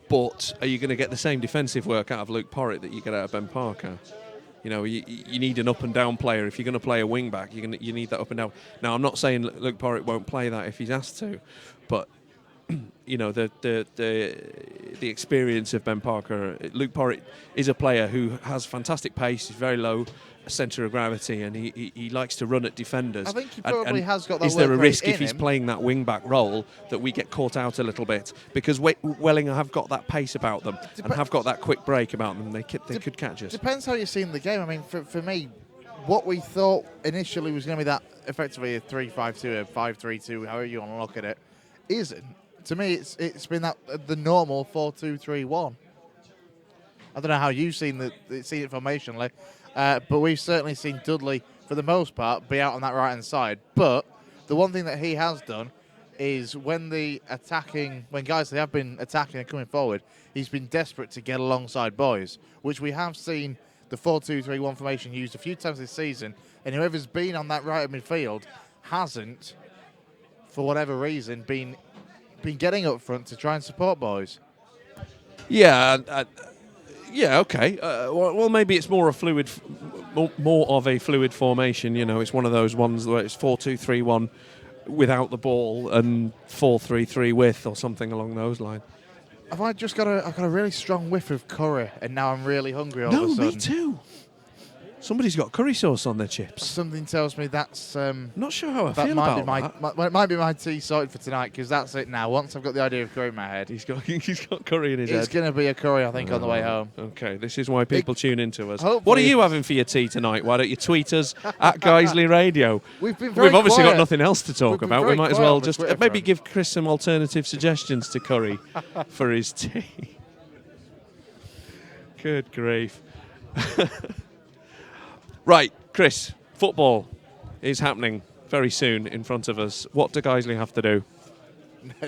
but are you going to get the same defensive work out of Luke Porritt that you get out of Ben Parker? You need an up and down player. If you're going to play a wing back, you need that up and down. Now, I'm not saying Luke Porritt won't play that if he's asked to, but the experience of Ben Parker. Luke Porritt is a player who has fantastic pace. He's very low centre of gravity, and he likes to run at defenders. I think he probably has got that. Is there a work risk rate if he's in him? playing that wing back role that we get caught out a little bit? Because Welling have got that pace about them and have got that quick break about them. They could catch us. Depends how you're seeing the game. I mean, for me, what we thought initially was going to be that effectively a 3-5-2, a 5-3-2, however you want to look at it, isn't. To me, it's been that the normal 4-2-3-1. I don't know how you've seen it formationally, but we've certainly seen Dudley, for the most part, be out on that right-hand side. But the one thing that he has done is when guys have been attacking and coming forward, he's been desperate to get alongside boys, which we have seen the 4-2-3-1 formation used a few times this season, and whoever's been on that right of midfield hasn't, for whatever reason, been getting up front to try and support boys. Yeah, okay. Well, maybe it's more of a fluid formation. You know, it's one of those ones where it's 4-2-3-1 without the ball and 4-3-3 with, or something along those lines. Have I just got I've got a really strong whiff of curry, and now I'm really hungry all of a sudden. No, me too. Somebody's got curry sauce on their chips. Something tells me that's... Not sure how I that feel might about that. It might be my tea sorted for tonight, because that's it now. Once I've got the idea of curry in my head, He's got curry in his head. it's going to be a curry, I think, on the way home. Okay, this is why people tune into us. Hopefully- What are you having for your tea tonight? Why don't you tweet us at Guiseley Radio? We've been very obviously quiet. got nothing else to talk We've been about. We very might as quiet well on the just Twitter maybe front. give Chris some alternative suggestions to curry for his tea. Good grief. Right, Chris, football is happening very soon in front of us. What do Guiseley have to do?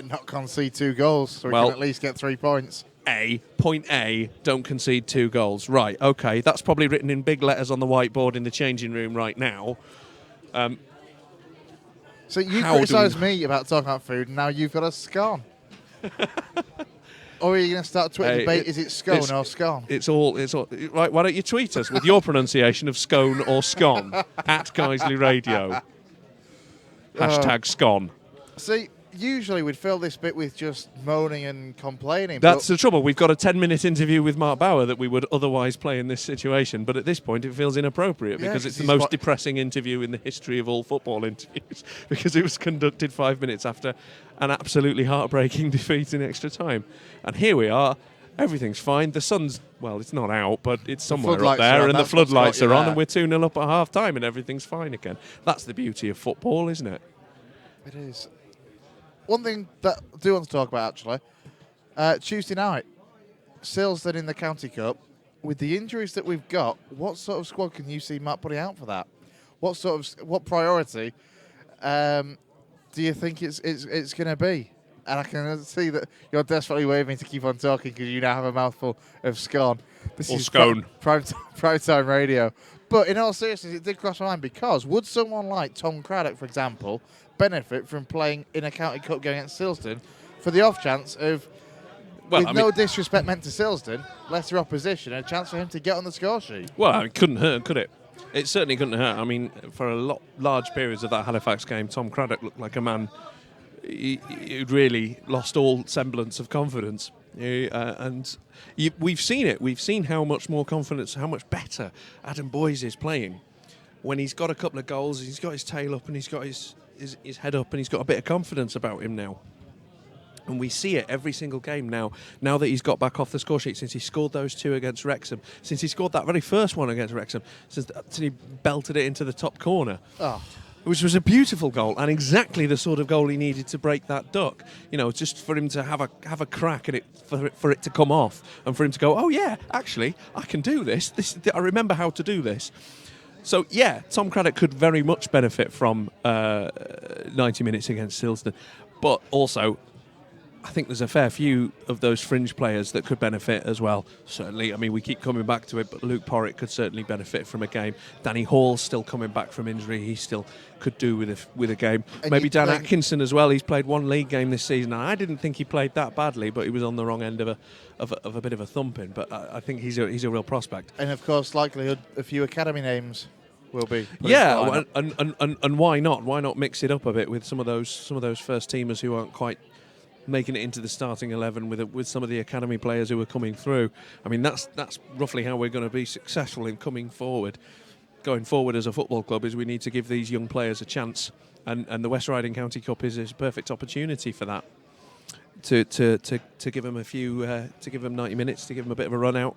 Not concede 2 goals, so we Well- can at least get 3 points. Point A, don't concede 2 goals. Right, okay, that's probably written in big letters on the whiteboard in the changing room right now. So you How do criticised we- me about talking about food, and now you've got a scone. Or are you going to start a Twitter Hey, debate? Is it scone or scone? It's all. Right, why don't you tweet us with your pronunciation of scone or scone at Guiseley Radio. Hashtag scone. See, usually we'd fill this bit with just moaning and complaining. That's but the trouble. We've got a 10-minute interview with Mark Bauer that we would otherwise play in this situation, but at this point it feels inappropriate Yeah, because 'cause it's the he's most what- depressing interview in the history of all football interviews because it was conducted 5 minutes after an absolutely heartbreaking defeat in extra time. And here we are. Everything's fine. The sun's, well, it's not out, but it's somewhere up floodlights are there, on. and the That's what's got floodlights you are on, there. and we're 2-0 up at half-time, and everything's fine again. That's the beauty of football, isn't it? it is. One thing that I do want to talk about, actually, Tuesday night, Silsden in the County Cup. With the injuries that we've got, what sort of squad can you see Matt putting out for that? What priority do you think it's going to be? And I can see that you're desperately waving to keep on talking because you now have a mouthful of scone. This Or is scone. prime time radio. But in all seriousness, it did cross my mind because would someone like Tom Craddock, for example, benefit from playing in a county cup game against Silsden for the off chance of, no disrespect meant to Silsden, lesser opposition, and a chance for him to get on the score sheet? Well, it couldn't hurt, could it? It certainly couldn't hurt. I mean, for large periods of that Halifax game, Tom Craddock looked like a man who'd really lost all semblance of confidence. We've seen it. We've seen how much more confidence, how much better Adam Boyes is playing when he's got a couple of goals, he's got his tail up and he's got his head up and he's got a bit of confidence about him now. And we see it every single game now that he's got back off the score sheet, since he scored those 2 against Wrexham, since he scored that very first one against Wrexham, since he belted it into the top corner. Oh. Which was a beautiful goal and exactly the sort of goal he needed to break that duck. You know, just for him to have a crack at it, for it to come off, and for him to go, oh yeah, actually, I can do this. I remember how to do this. So yeah, Tom Craddock could very much benefit from 90 minutes against Silsden, but also I think there's a fair few of those fringe players that could benefit as well. Certainly, I mean, we keep coming back to it, but Luke Porritt could certainly benefit from a game. Danny Hall's still coming back from injury. He still could do with a game. And Maybe you Dan think- Atkinson as well. He's played 1 league game this season. And I didn't think he played that badly, but he was on the wrong end of a bit of a thumping. But I think he's a real prospect. And of course, likelihood a few academy names will be. put into the Yeah, lineup. and why not? Why not mix it up a bit with some of those first teamers who aren't quite making it into the starting 11 with some of the academy players who are coming through. I mean, that's roughly how we're going to be successful in coming forward. Going forward as a football club is we need to give these young players a chance, and the West Riding County Cup is a perfect opportunity for that. To give them to give them 90 minutes, to give them a bit of a run out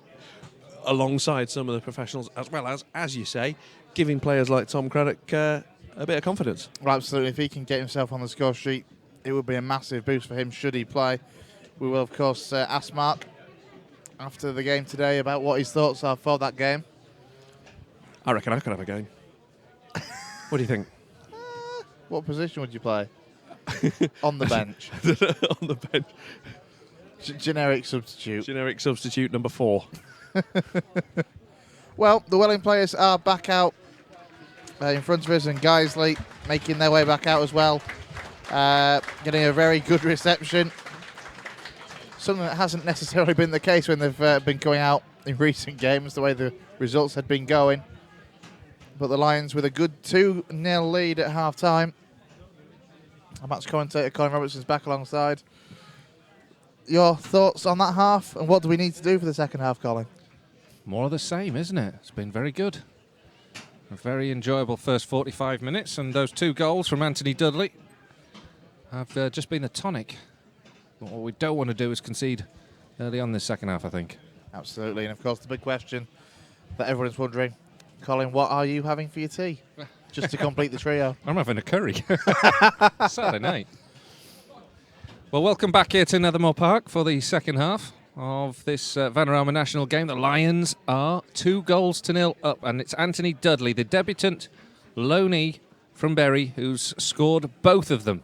alongside some of the professionals, as well as you say, giving players like Tom Craddock a bit of confidence. Well, absolutely. If he can get himself on the score sheet, it would be a massive boost for him should he play. We will, of course, ask Mark after the game today about what his thoughts are for that game. I reckon I could have a game. What do you think? What position would you play? On the bench. On the bench. Generic substitute. Generic substitute number 4. Well, the Welling players are back out in front of us, and Guiseley making their way back out as well. Getting a very good reception. Something that hasn't necessarily been the case when they've been going out in recent games, the way the results had been going. But the Lions with a good 2-0 lead at half-time. Our match commentator Colin Robertson's back alongside. Your thoughts on that half, and what do we need to do for the second half, Colin? More of the same, isn't it? It's been very good. A very enjoyable first 45 minutes, and those 2 goals from Anthony Dudley have just been the tonic. But what we don't want to do is concede early on this second half, I think. Absolutely, and of course the big question that everyone's wondering, Colin, what are you having for your tea? Just to complete the trio. I'm having a curry. Saturday night. Well, welcome back here to Nethermore Park for the second half of this Vanarama National game. The Lions are 2-0 up, and it's Anthony Dudley, the debutant loanee from Bury, who's scored both of them.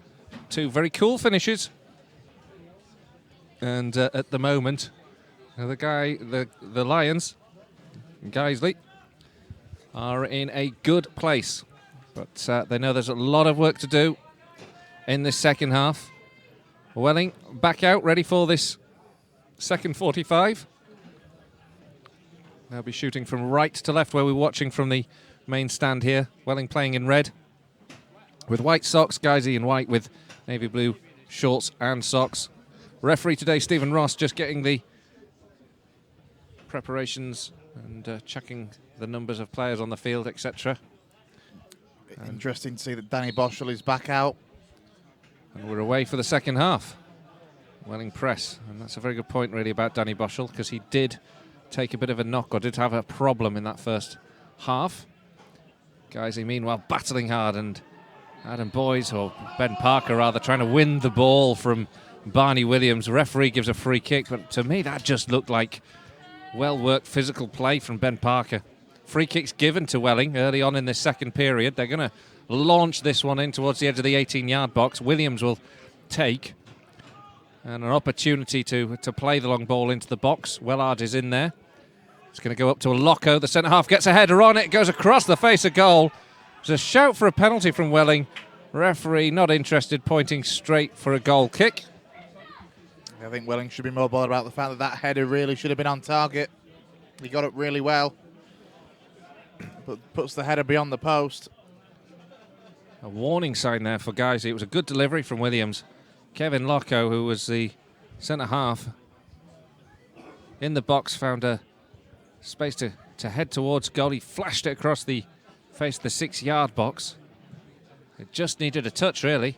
2 very cool finishes. And at the moment, the Lions, Guiseley, are in a good place. But they know there's a lot of work to do in this second half. Welling back out, ready for this second 45. They'll be shooting from right to left where we're watching from the main stand here. Welling playing in red with white socks, Guiseley in white with navy blue shorts and socks. Referee today, Stephen Ross, just getting the preparations and checking the numbers of players on the field, etc. Interesting to see that Danny Boschel is back out. And we're away for the second half. Welling press, and that's a very good point really about Danny Boschel, because he did take a bit of a knock, or did have a problem in that first half. Guiseley meanwhile battling hard, and Adam Boyes, or Ben Parker rather, trying to win the ball from Barney Williams. Referee gives a free kick, but to me that just looked like well-worked physical play from Ben Parker. Free kicks given to Welling early on in this second period. They're going to launch this one in towards the edge of the 18-yard box. Williams will take, and an opportunity to play the long ball into the box. Wellard is in there. It's going to go up to a Loco. The centre-half gets a header on it. Goes across the face of goal. There's a shout for a penalty from Welling. Referee not interested, pointing straight for a goal kick. I think Welling should be more bothered about the fact that that header really should have been on target. He got it really well, but puts the header beyond the post. A warning sign there for Guiseley. It was a good delivery from Williams. Kevin Loco, who was the centre-half in the box, found a space to head towards goal. He flashed it across the face of the 6-yard box. It just needed a touch, really.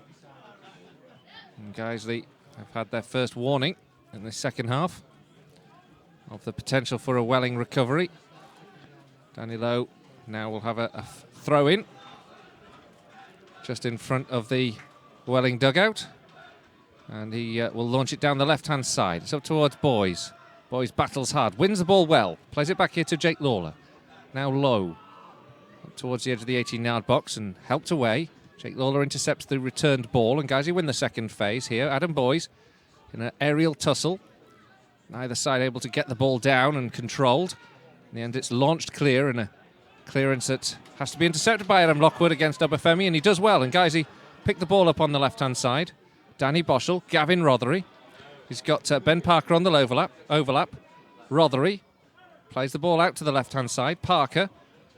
And Guiseley have had their first warning in the second half of the potential for a Welling recovery. Danny Lowe now will have a throw-in just in front of the Welling dugout. And he will launch it down the left-hand side. It's up towards Boyes. Boyes battles hard, wins the ball well, plays it back here to Jake Lawler. Now Lowe up towards the edge of the 18-yard box and helped away. Jake Lawler intercepts the returned ball, and Guiseley win the second phase here. Adam Boyes in an aerial tussle. Neither side able to get the ball down and controlled. In the end, it's launched clear, and a clearance that has to be intercepted by Adam Lockwood against Obafemi, and he does well. And Guiseley pick the ball up on the left-hand side. Danny Boschel, Gavin Rothery. He's got Ben Parker on the overlap. Rothery plays the ball out to the left-hand side. Parker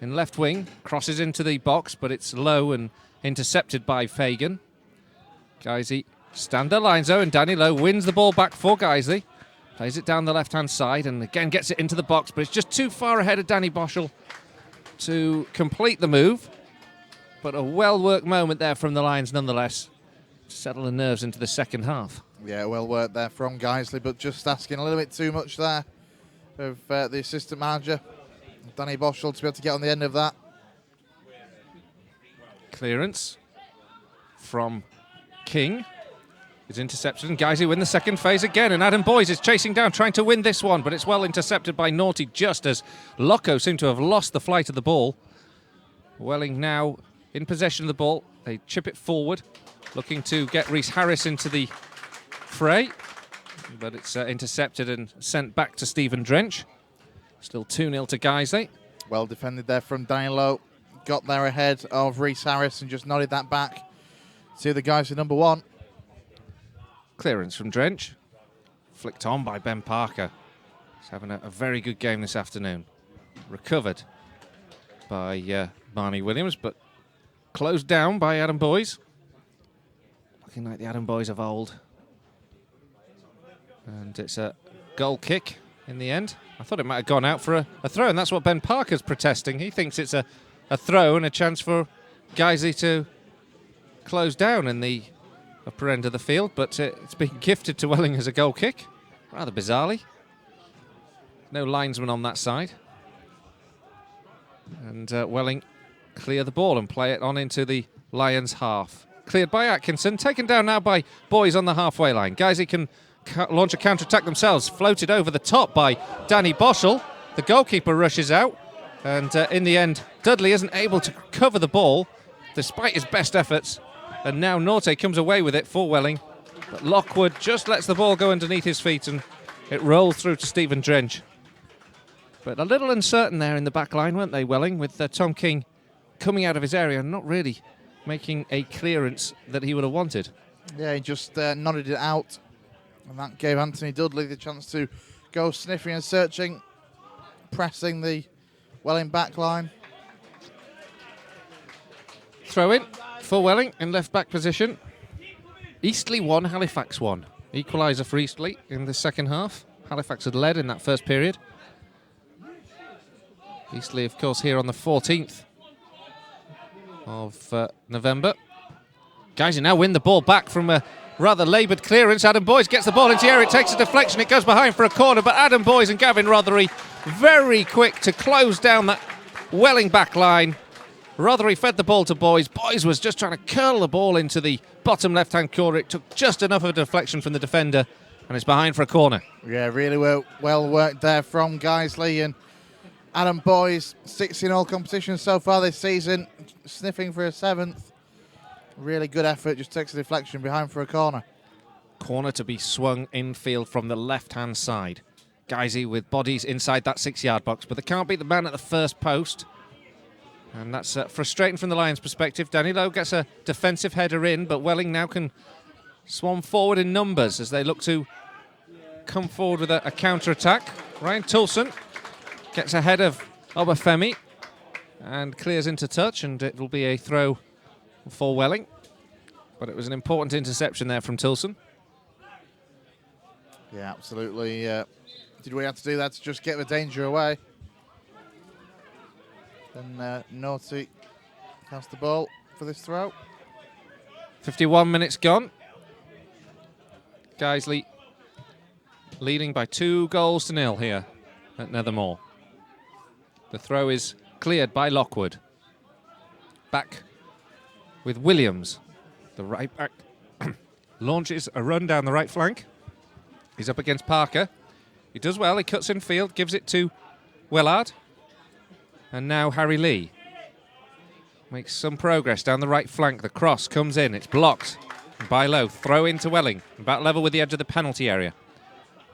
in left wing, crosses into the box, but it's low and intercepted by Fagan. Guiseley stand their lines though, and Danny Lowe wins the ball back for Guiseley. Plays it down the left-hand side and again gets it into the box, but it's just too far ahead of Danny Boschel to complete the move. But a well-worked moment there from the Lions nonetheless to settle the nerves into the second half. Yeah, well worked there from Guiseley, but just asking a little bit too much there of the assistant manager, Danny Boschel, to be able to get on the end of that. Clearance from King is intercepted, and Guiseley win the second phase again, and Adam Boyes is chasing down, trying to win this one, but it's well intercepted by Naughty just as Loco seemed to have lost the flight of the ball. Welling now in possession of the ball. They chip it forward, looking to get Rhys Harris into the fray, but it's intercepted and sent back to Stephen Drench. Still 2-0 to Guiseley. Well defended there from Danilo. Got there ahead of Rhys Harris and just nodded that back to the guys in number 1. Clearance from Drench. Flicked on by Ben Parker. He's having a very good game this afternoon. Recovered by Marnie Williams, but closed down by Adam Boys. Looking like the Adam Boys of old. And it's a goal kick in the end. I thought it might have gone out for a throw, and that's what Ben Parker's protesting. He thinks it's a throw and a chance for Guiseley to close down in the upper end of the field, but it's been gifted to Welling as a goal kick, rather bizarrely. No linesman on that side. And Welling clear the ball and play it on into the Lions half. Cleared by Atkinson, taken down now by Boys on the halfway line. Guiseley can launch a counter-attack themselves, floated over the top by Danny Boschel. The goalkeeper rushes out, and in the end, Dudley isn't able to cover the ball, despite his best efforts, and now Norte comes away with it for Welling, but Lockwood just lets the ball go underneath his feet, and it rolls through to Stephen Drench. But a little uncertain there in the back line, weren't they, Welling, with Tom King coming out of his area and not really making a clearance that he would have wanted. Yeah, he just nodded it out, and that gave Anthony Dudley the chance to go sniffing and searching, pressing the Welling back line. Throw in for Welling in left back position. Eastleigh 1, Halifax 1. Equaliser for Eastleigh in the second half. Halifax had led in that first period. Eastleigh, of course, here on the 14th of November. Guys, now win the ball back from a rather laboured clearance. Adam Boys gets the ball into the area. It takes a deflection. It goes behind for a corner. But Adam Boys and Gavin Rothery very quick to close down that Welling back line. Rothery fed the ball to Boys. Boys was just trying to curl the ball into the bottom left-hand corner. It took just enough of a deflection from the defender, and it's behind for a corner. Yeah, really well worked there from Guiseley, and Adam Boys, 6 in all competitions so far this season, sniffing for a 7th. Really good effort, just takes a deflection behind for a corner. Corner to be swung infield from the left-hand side. Guiseley with bodies inside that 6-yard box, but they can't beat the man at the first post. And that's frustrating from the Lions' perspective. Danilo gets a defensive header in, but Welling now can swan forward in numbers as they look to come forward with a counter-attack. Ryan Toulson gets ahead of Obafemi and clears into touch, and it will be a throw for Welling. But it was an important interception there from Toulson. Yeah, absolutely. Did we have to do that to just get the danger away? Then Naughty has the ball for this throw. 51 minutes gone. Guiseley leading by 2-0 here at Nethermore. The throw is cleared by Lockwood. Back with Williams. The right back launches a run down the right flank. He's up against Parker. He does well. He cuts in field, gives it to Wellard. And now Harry Lee makes some progress down the right flank. The cross comes in. It's blocked by Lowe. Throw into Welling. About level with the edge of the penalty area.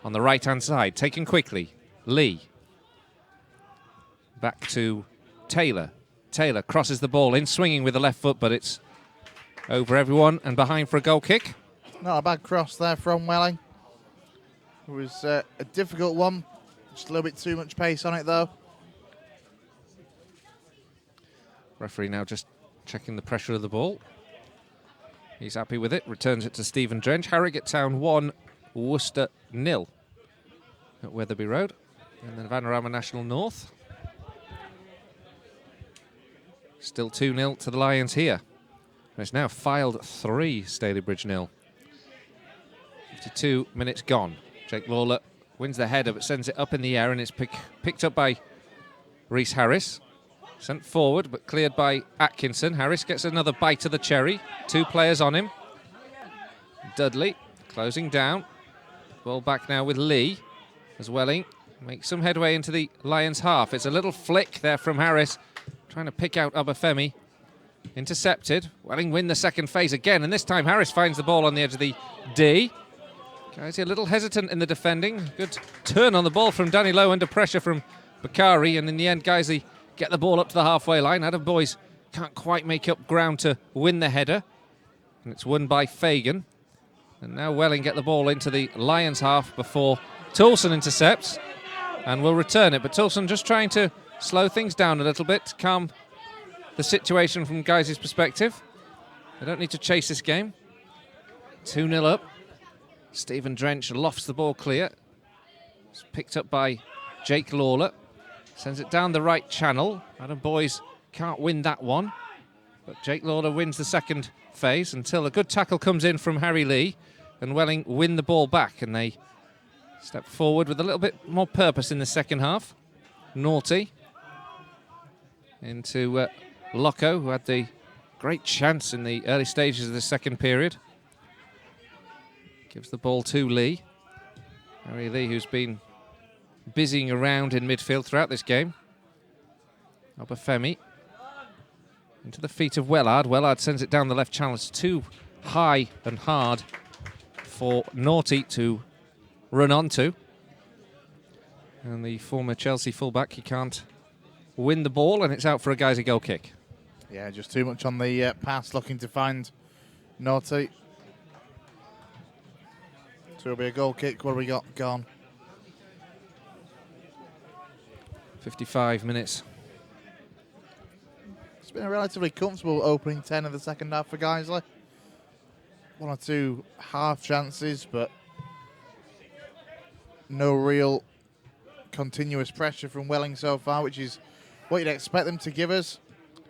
On the right-hand side. Taken quickly. Lee. Back to Taylor. Taylor crosses the ball in, swinging with the left foot, but it's over everyone and behind for a goal kick. Not a bad cross there from Welling. It was a difficult one. Just a little bit too much pace on it, though. Referee now just checking the pressure of the ball. He's happy with it. Returns it to Stephen Drench. Harrogate Town 1, Worcester 0 at Wetherby Road. And then Vanarama National North. Still 2-0 to the Lions here. It's now filed 3, Stalybridge 0. 52 minutes gone. Jake Lawler wins the header but sends it up in the air, and it's picked up by Rhys Harris. Sent forward, but cleared by Atkinson. Harris gets another bite of the cherry. 2 players on him. Dudley closing down. Ball back now with Lee as Welling makes some headway into the Lions' half. It's a little flick there from Harris, trying to pick out Obafemi. Intercepted. Welling win the second phase again, and this time Harris finds the ball on the edge of the D. Guys, a little hesitant in the defending. Good turn on the ball from Danny Lowe under pressure from Bakari, and in the end, Guiseley get the ball up to the halfway line. Adam Boys can't quite make up ground to win the header. And it's won by Fagan. And now Welling get the ball into the Lions half before Toulson intercepts and will return it. But Toulson just trying to slow things down a little bit to calm the situation from Guiseley's perspective. They don't need to chase this game. 2-0 up. Stephen Drench lofts the ball clear. It's picked up by Jake Lawler. Sends it down the right channel. Adam Boys can't win that one. But Jake Lawler wins the second phase until a good tackle comes in from Harry Lee. And Welling win the ball back. And they step forward with a little bit more purpose in the second half. Naughty into Loco, who had the great chance in the early stages of the second period. Gives the ball to Lee. Harry Lee, who's been busying around in midfield throughout this game. Obafemi into the feet of Wellard. Wellard sends it down the left channel. It's too high and hard for Naughty to run onto. And the former Chelsea fullback, he can't win the ball, and it's out for a Guiseley goal kick. Yeah, just too much on the pass, looking to find Naughty. So it'll be a goal kick. What have we got? Gone. 55 minutes. It's been a relatively comfortable opening 10 of the second half for Guiseley. One or two half chances, but no real continuous pressure from Welling so far, which is what you'd expect them to give us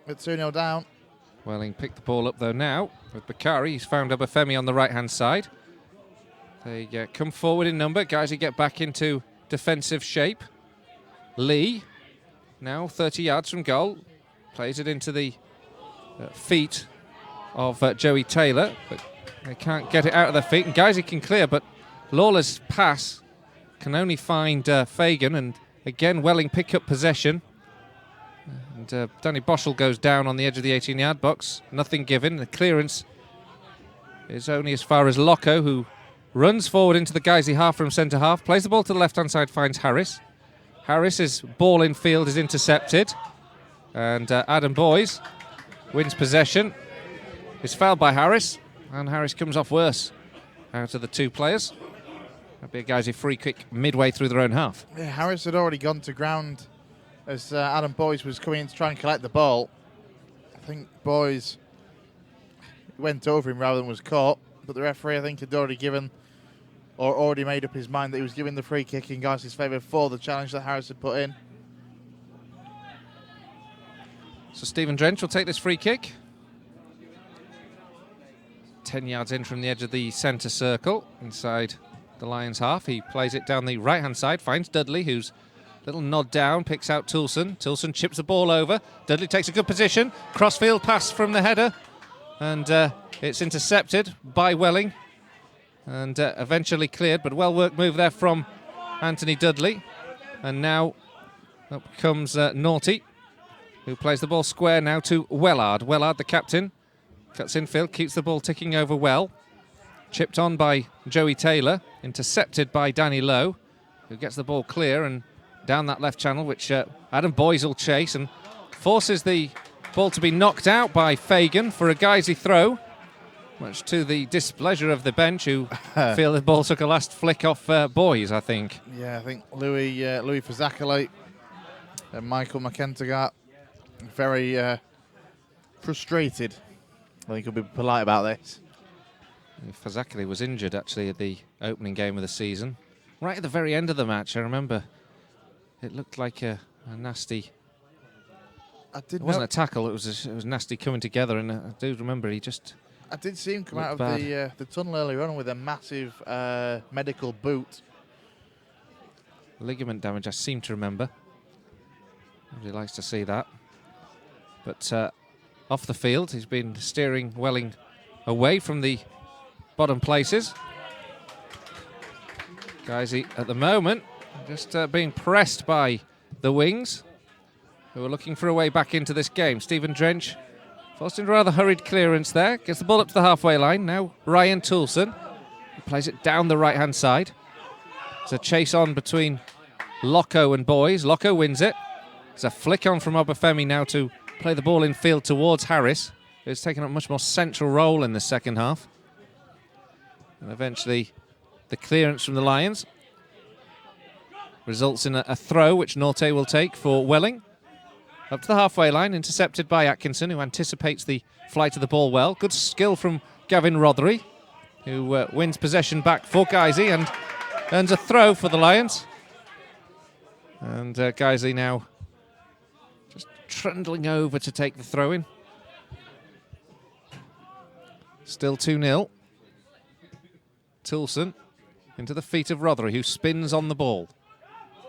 at 2-0 down. Welling picked the ball up though now with Bakari. He's found Obafemi on the right-hand side. They come forward in number. Guiseley get back into defensive shape. Lee, now 30 yards from goal, plays it into the feet of Joey Taylor, but they can't get it out of their feet. And Guiseley can clear, but Lawler's pass can only find Fagan, and again Welling pick up possession. And Danny Boschel goes down on the edge of the 18-yard box. Nothing given. The clearance is only as far as Loco, who runs forward into the Guiseley half from centre half, plays the ball to the left-hand side, finds Harris. Harris's ball in field is intercepted, and Adam Boys wins possession. Is fouled by Harris, and Harris comes off worse out of the two players. That'll be a Guiseley free kick midway through their own half. Yeah, Harris had already gone to ground as Adam Boys was coming in to try and collect the ball. I think Boys went over him rather than was caught, but the referee, I think, had already given or already made up his mind that he was giving the free kick in Guiseley's favour for the challenge that Harris had put in. So Stephen Drench will take this free kick. 10 yards in from the edge of the centre circle, inside the Lions half. He plays it down the right-hand side, finds Dudley, who's a little nod down, picks out Toulson. Toulson chips the ball over. Dudley takes a good position. Crossfield pass from the header, and it's intercepted by Welling. And eventually cleared, but well-worked move there from Anthony Dudley. And now up comes Naughty, who plays the ball square now to Wellard. Wellard, the captain, cuts infield, keeps the ball ticking over well. Chipped on by Joey Taylor, intercepted by Danny Lowe, who gets the ball clear and down that left channel, which Adam Boys will chase and forces the ball to be knocked out by Fagan for a Guiseley throw. Much to the displeasure of the bench, who feel the ball took a last flick off Boys, I think. Yeah, I think Louis Fazakale and Michael McKentigart very frustrated. I think he'll be polite about this. Fazakale was injured, actually, at the opening game of the season. Right at the very end of the match, I remember it looked like a nasty... It wasn't a tackle, it was nasty coming together, and I do remember he just... I did see him come out of the tunnel earlier on with a massive medical boot. Ligament damage, I seem to remember. Everybody likes to see that. But off the field, he's been steering Welling away from the bottom places. Guiseley, at the moment, just being pressed by the wings, who are looking for a way back into this game. Stephen Drench forced into a rather hurried clearance there. Gets the ball up to the halfway line. Now Ryan Toulson. He plays it down the right-hand side. There's a chase on between Loco and Boys. Loco wins it. There's a flick on from Obafemi now to play the ball in field towards Harris, who's taken up a much more central role in the second half. And eventually the clearance from the Lions results in a throw which Norte will take for Welling. Up to the halfway line, intercepted by Atkinson, who anticipates the flight of the ball well. Good skill from Gavin Rothery, who wins possession back for Guiseley and earns a throw for the Lions. And Guiseley now just trundling over to take the throw in. Still 2-0. Toulson into the feet of Rothery, who spins on the ball.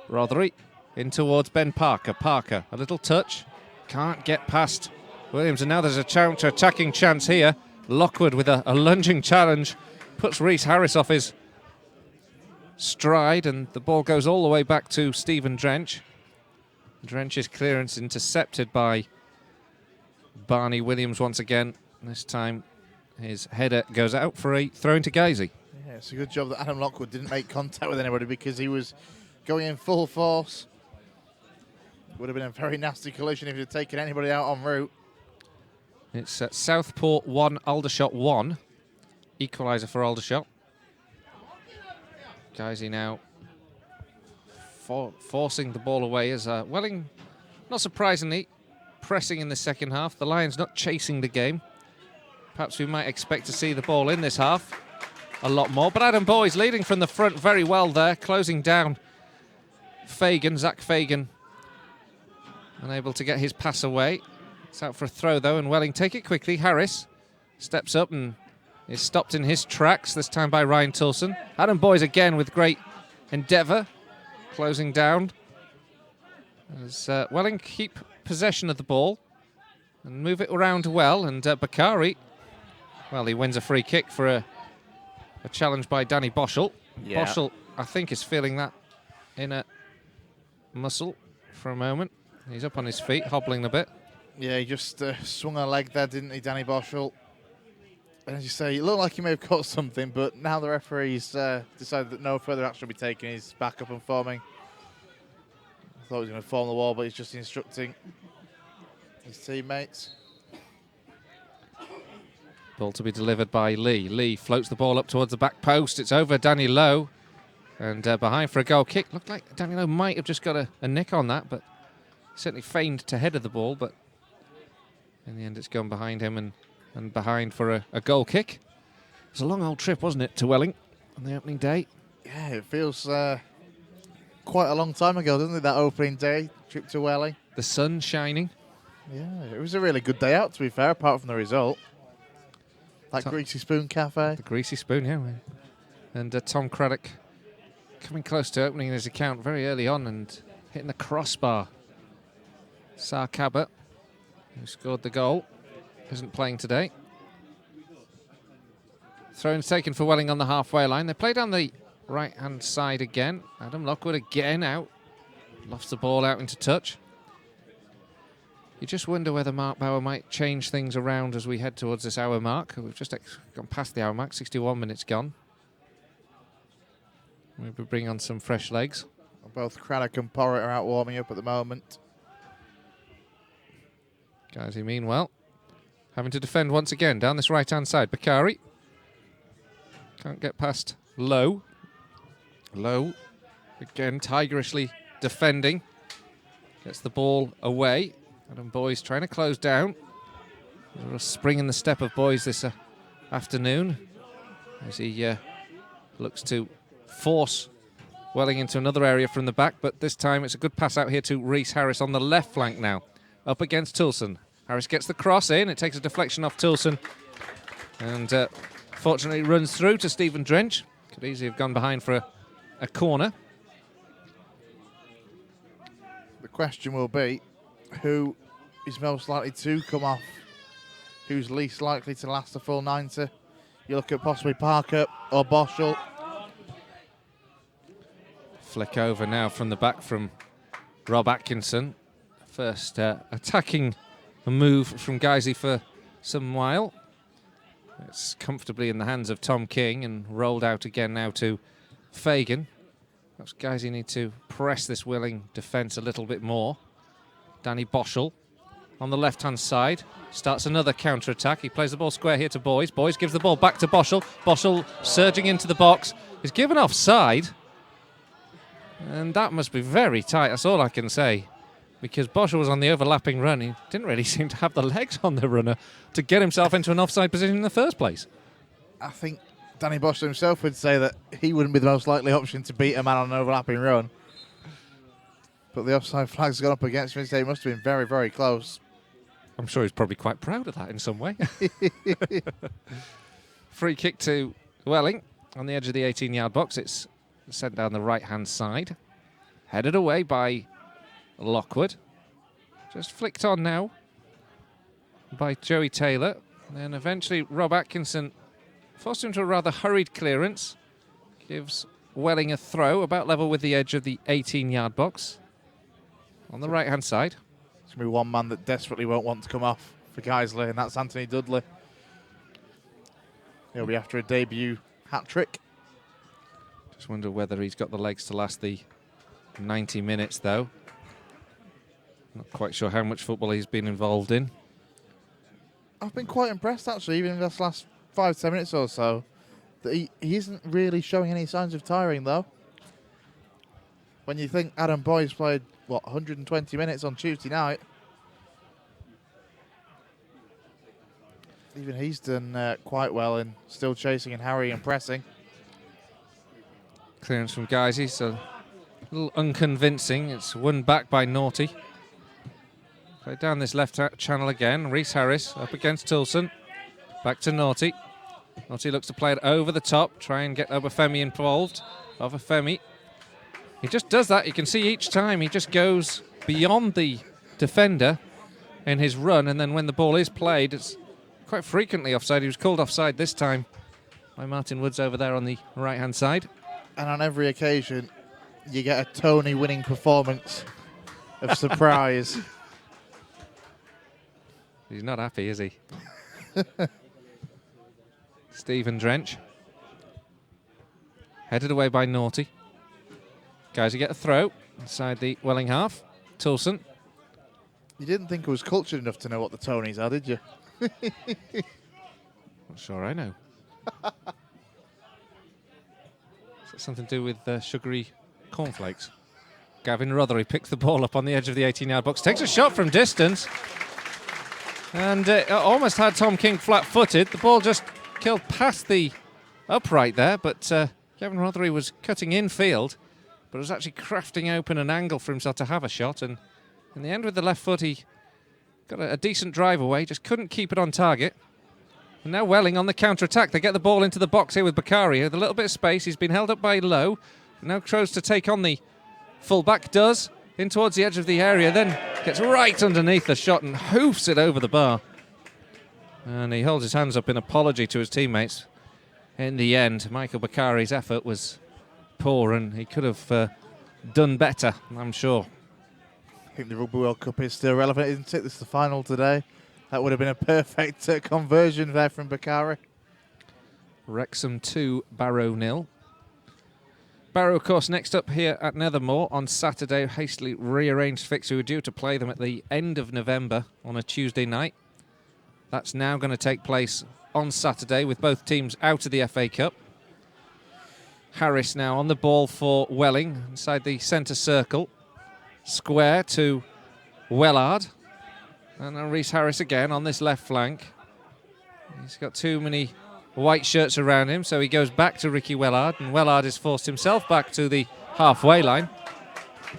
Rothery in towards Ben Parker. Parker, a little touch. Can't get past Williams. And now there's a counter-attacking chance here. Lockwood with a lunging challenge. Puts Rhys Harris off his stride. And the ball goes all the way back to Stephen Drench. Drench's clearance intercepted by Barney Williams once again. This time his header goes out for a throw into Guiseley. Yeah, it's a good job that Adam Lockwood didn't make contact with anybody because he was going in full force. Would have been a very nasty collision if he'd taken anybody out en route. It's Southport 1, Aldershot 1. Equaliser for Aldershot. Guiseley now forcing the ball away as Welling, not surprisingly, pressing in the second half. The Lions not chasing the game. Perhaps we might expect to see the ball in this half a lot more. But Adam Boyes leading from the front very well there, closing down Zach Fagan, unable to get his pass away. It's out for a throw though, and Welling take it quickly. Harris steps up and is stopped in his tracks, this time by Ryan Toulson. Adam Boyes again with great endeavour, closing down. As Welling keep possession of the ball and move it around well, and Bakari, well, he wins a free kick for a challenge by Danny Boschel. Yeah. Boschel, I think, is feeling that inner muscle for a moment. He's up on his feet, hobbling a bit. Yeah, he just swung a leg there, didn't he, Danny Boschel? And as you say, it looked like he may have caught something, but now the referee's decided that no further action will be taken. He's back up and forming. I thought he was going to fall on the wall, but he's just instructing his teammates. Ball to be delivered by Lee. Lee floats the ball up towards the back post. It's over Danny Lowe. And behind for a goal kick. Looked like Danny Lowe might have just got a nick on that, but certainly feigned to head of the ball. But in the end, it's gone behind him and behind for a goal kick. It was a long old trip, wasn't it, to Welling on the opening day? Yeah, it feels quite a long time ago, doesn't it, that opening day trip to Welling? The sun shining. Yeah, it was a really good day out, to be fair, apart from the result. That Greasy Spoon Cafe. The Greasy Spoon, yeah. And Tom Craddock coming close to opening his account very early on and hitting the crossbar. Sar Cabot, who scored the goal, isn't playing today. Throw-ins taken for Welling on the halfway line. They play down the right-hand side again. Adam Lockwood again out. Lofts the ball out into touch. You just wonder whether Mark Bauer might change things around as we head towards this hour mark. We've just gone past the hour mark, 61 minutes gone. Maybe bring on some fresh legs. Both Craddock and Porritt are out warming up at the moment. Guys, meanwhile, having to defend once again down this right-hand side. Bakari can't get past Lowe. Lowe, again, tigerishly defending. Gets the ball away. Adam Boyes trying to close down. A spring in the step of Boyes this afternoon as he looks to force Welling into another area from the back, but this time it's a good pass out here to Rhys Harris on the left flank now. Up against Toulson. Harris gets the cross in. It takes a deflection off Toulson. And fortunately runs through to Stephen Drench. Could easily have gone behind for a corner. The question will be, who is most likely to come off? Who's least likely to last a full 90? You look at possibly Parker or Boschel. Flick over now from the back from Rob Atkinson. First attacking move from Guiseley for some while. It's comfortably in the hands of Tom King and rolled out again now to Fagan. Perhaps Guiseley need to press this Welling defence a little bit more. Danny Boschel on the left-hand side. Starts another counter-attack. He plays the ball square here to Boys. Boys gives the ball back to Boschel. Boschel surging into the box. He's given offside. And that must be very tight. That's all I can say. Because Boschel was on the overlapping run. He didn't really seem to have the legs on the runner to get himself into an offside position in the first place. I think Danny Boschel himself would say that he wouldn't be the most likely option to beat a man on an overlapping run. But the offside flag's gone up against him. He must have been very, very close. I'm sure he's probably quite proud of that in some way. Free kick to Welling on the edge of the 18-yard box. It's sent down the right-hand side. Headed away by Lockwood. Just flicked on now by Joey Taylor. And then eventually Rob Atkinson forced him to a rather hurried clearance. Gives Welling a throw about level with the edge of the 18-yard box on the right-hand side. There's going to be one man that desperately won't want to come off for Guiseley, and that's Anthony Dudley. He'll be after a debut hat-trick. Just wonder whether he's got the legs to last the 90 minutes, though. Not quite sure how much football he's been involved in. I've been quite impressed, actually, even in this last 5-10 minutes or so, that he isn't really showing any signs of tiring, though. When you think Adam Boyes played, 120 minutes on Tuesday night, even he's done quite well in still chasing and harrying and pressing. Clearance from Guisey, so a little unconvincing. It's won back by Naughty. Play down this left channel again. Rhys Harris up against Tilson. Back to Naughty. Naughty looks to play it over the top, try and get Obafemi involved. Obafemi. He just does that. You can see each time he just goes beyond the defender in his run, and then when the ball is played, it's quite frequently offside. He was called offside this time by Martin Woods over there on the right-hand side. And on every occasion, you get a Tony-winning performance of surprise. He's not happy, is he? Stephen Drench. Headed away by Naughty. Guys, you get a throw inside the Welling half. Tilson. You didn't think it was cultured enough to know what the Tonys are, did you? Not sure I know. Is that something to do with sugary cornflakes? Gavin Rothery picks the ball up on the edge of the 18-yard box. Takes a shot from distance. And almost had Tom King flat-footed. The ball just killed past the upright there, but Gavin Rothery was cutting infield, but was actually crafting open an angle for himself to have a shot. And in the end, with the left foot, he got a decent drive away, just couldn't keep it on target. And now Welling on the counter-attack. They get the ball into the box here with Bakari. With a little bit of space, he's been held up by Lowe. Now tries to take on the full-back, does. In towards the edge of the area, then gets right underneath the shot and hoofs it over the bar. And he holds his hands up in apology to his teammates. In the end, Michael Bakari's effort was poor and he could have done better, I'm sure. I think the Rugby World Cup is still relevant, isn't it? This is the final today. That would have been a perfect conversion there from Bakari. Wrexham 2, Barrow 0. Barrow, of course, next up here at Nethermoor on Saturday. Hastily rearranged fixture. We were due to play them at the end of November on a Tuesday night. That's now going to take place on Saturday with both teams out of the FA Cup. Harris now on the ball for Welling inside the centre circle. Square to Wellard. And now Rhys Harris again on this left flank. He's got too many white shirts around him, so he goes back to Ricky Wellard, and Wellard has forced himself back to the halfway line.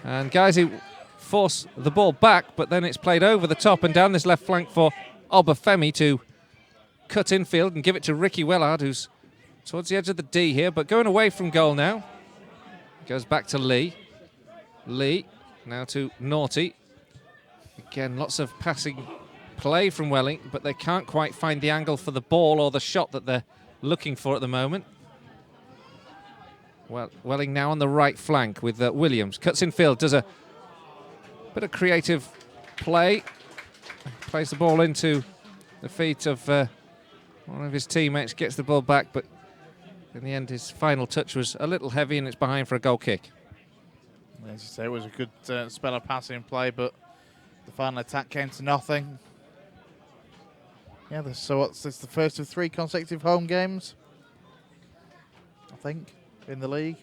And guys, he force the ball back, but then it's played over the top and down this left flank for Obafemi to cut infield and give it to Ricky Wellard, who's towards the edge of the D here, but going away from goal now. Goes back to Lee. Lee now to Naughty. Again, lots of passing play from Welling, but they can't quite find the angle for the ball or the shot that they're looking for at the moment. Well, Welling now on the right flank with Williams. Cuts in field, does a bit of creative play. Plays the ball into the feet of one of his teammates, gets the ball back, but in the end his final touch was a little heavy and it's behind for a goal kick. As you say, it was a good spell of passing play, but The final attack came to nothing. Yeah, so what's this? The first of 3 consecutive home games, I think, in the league.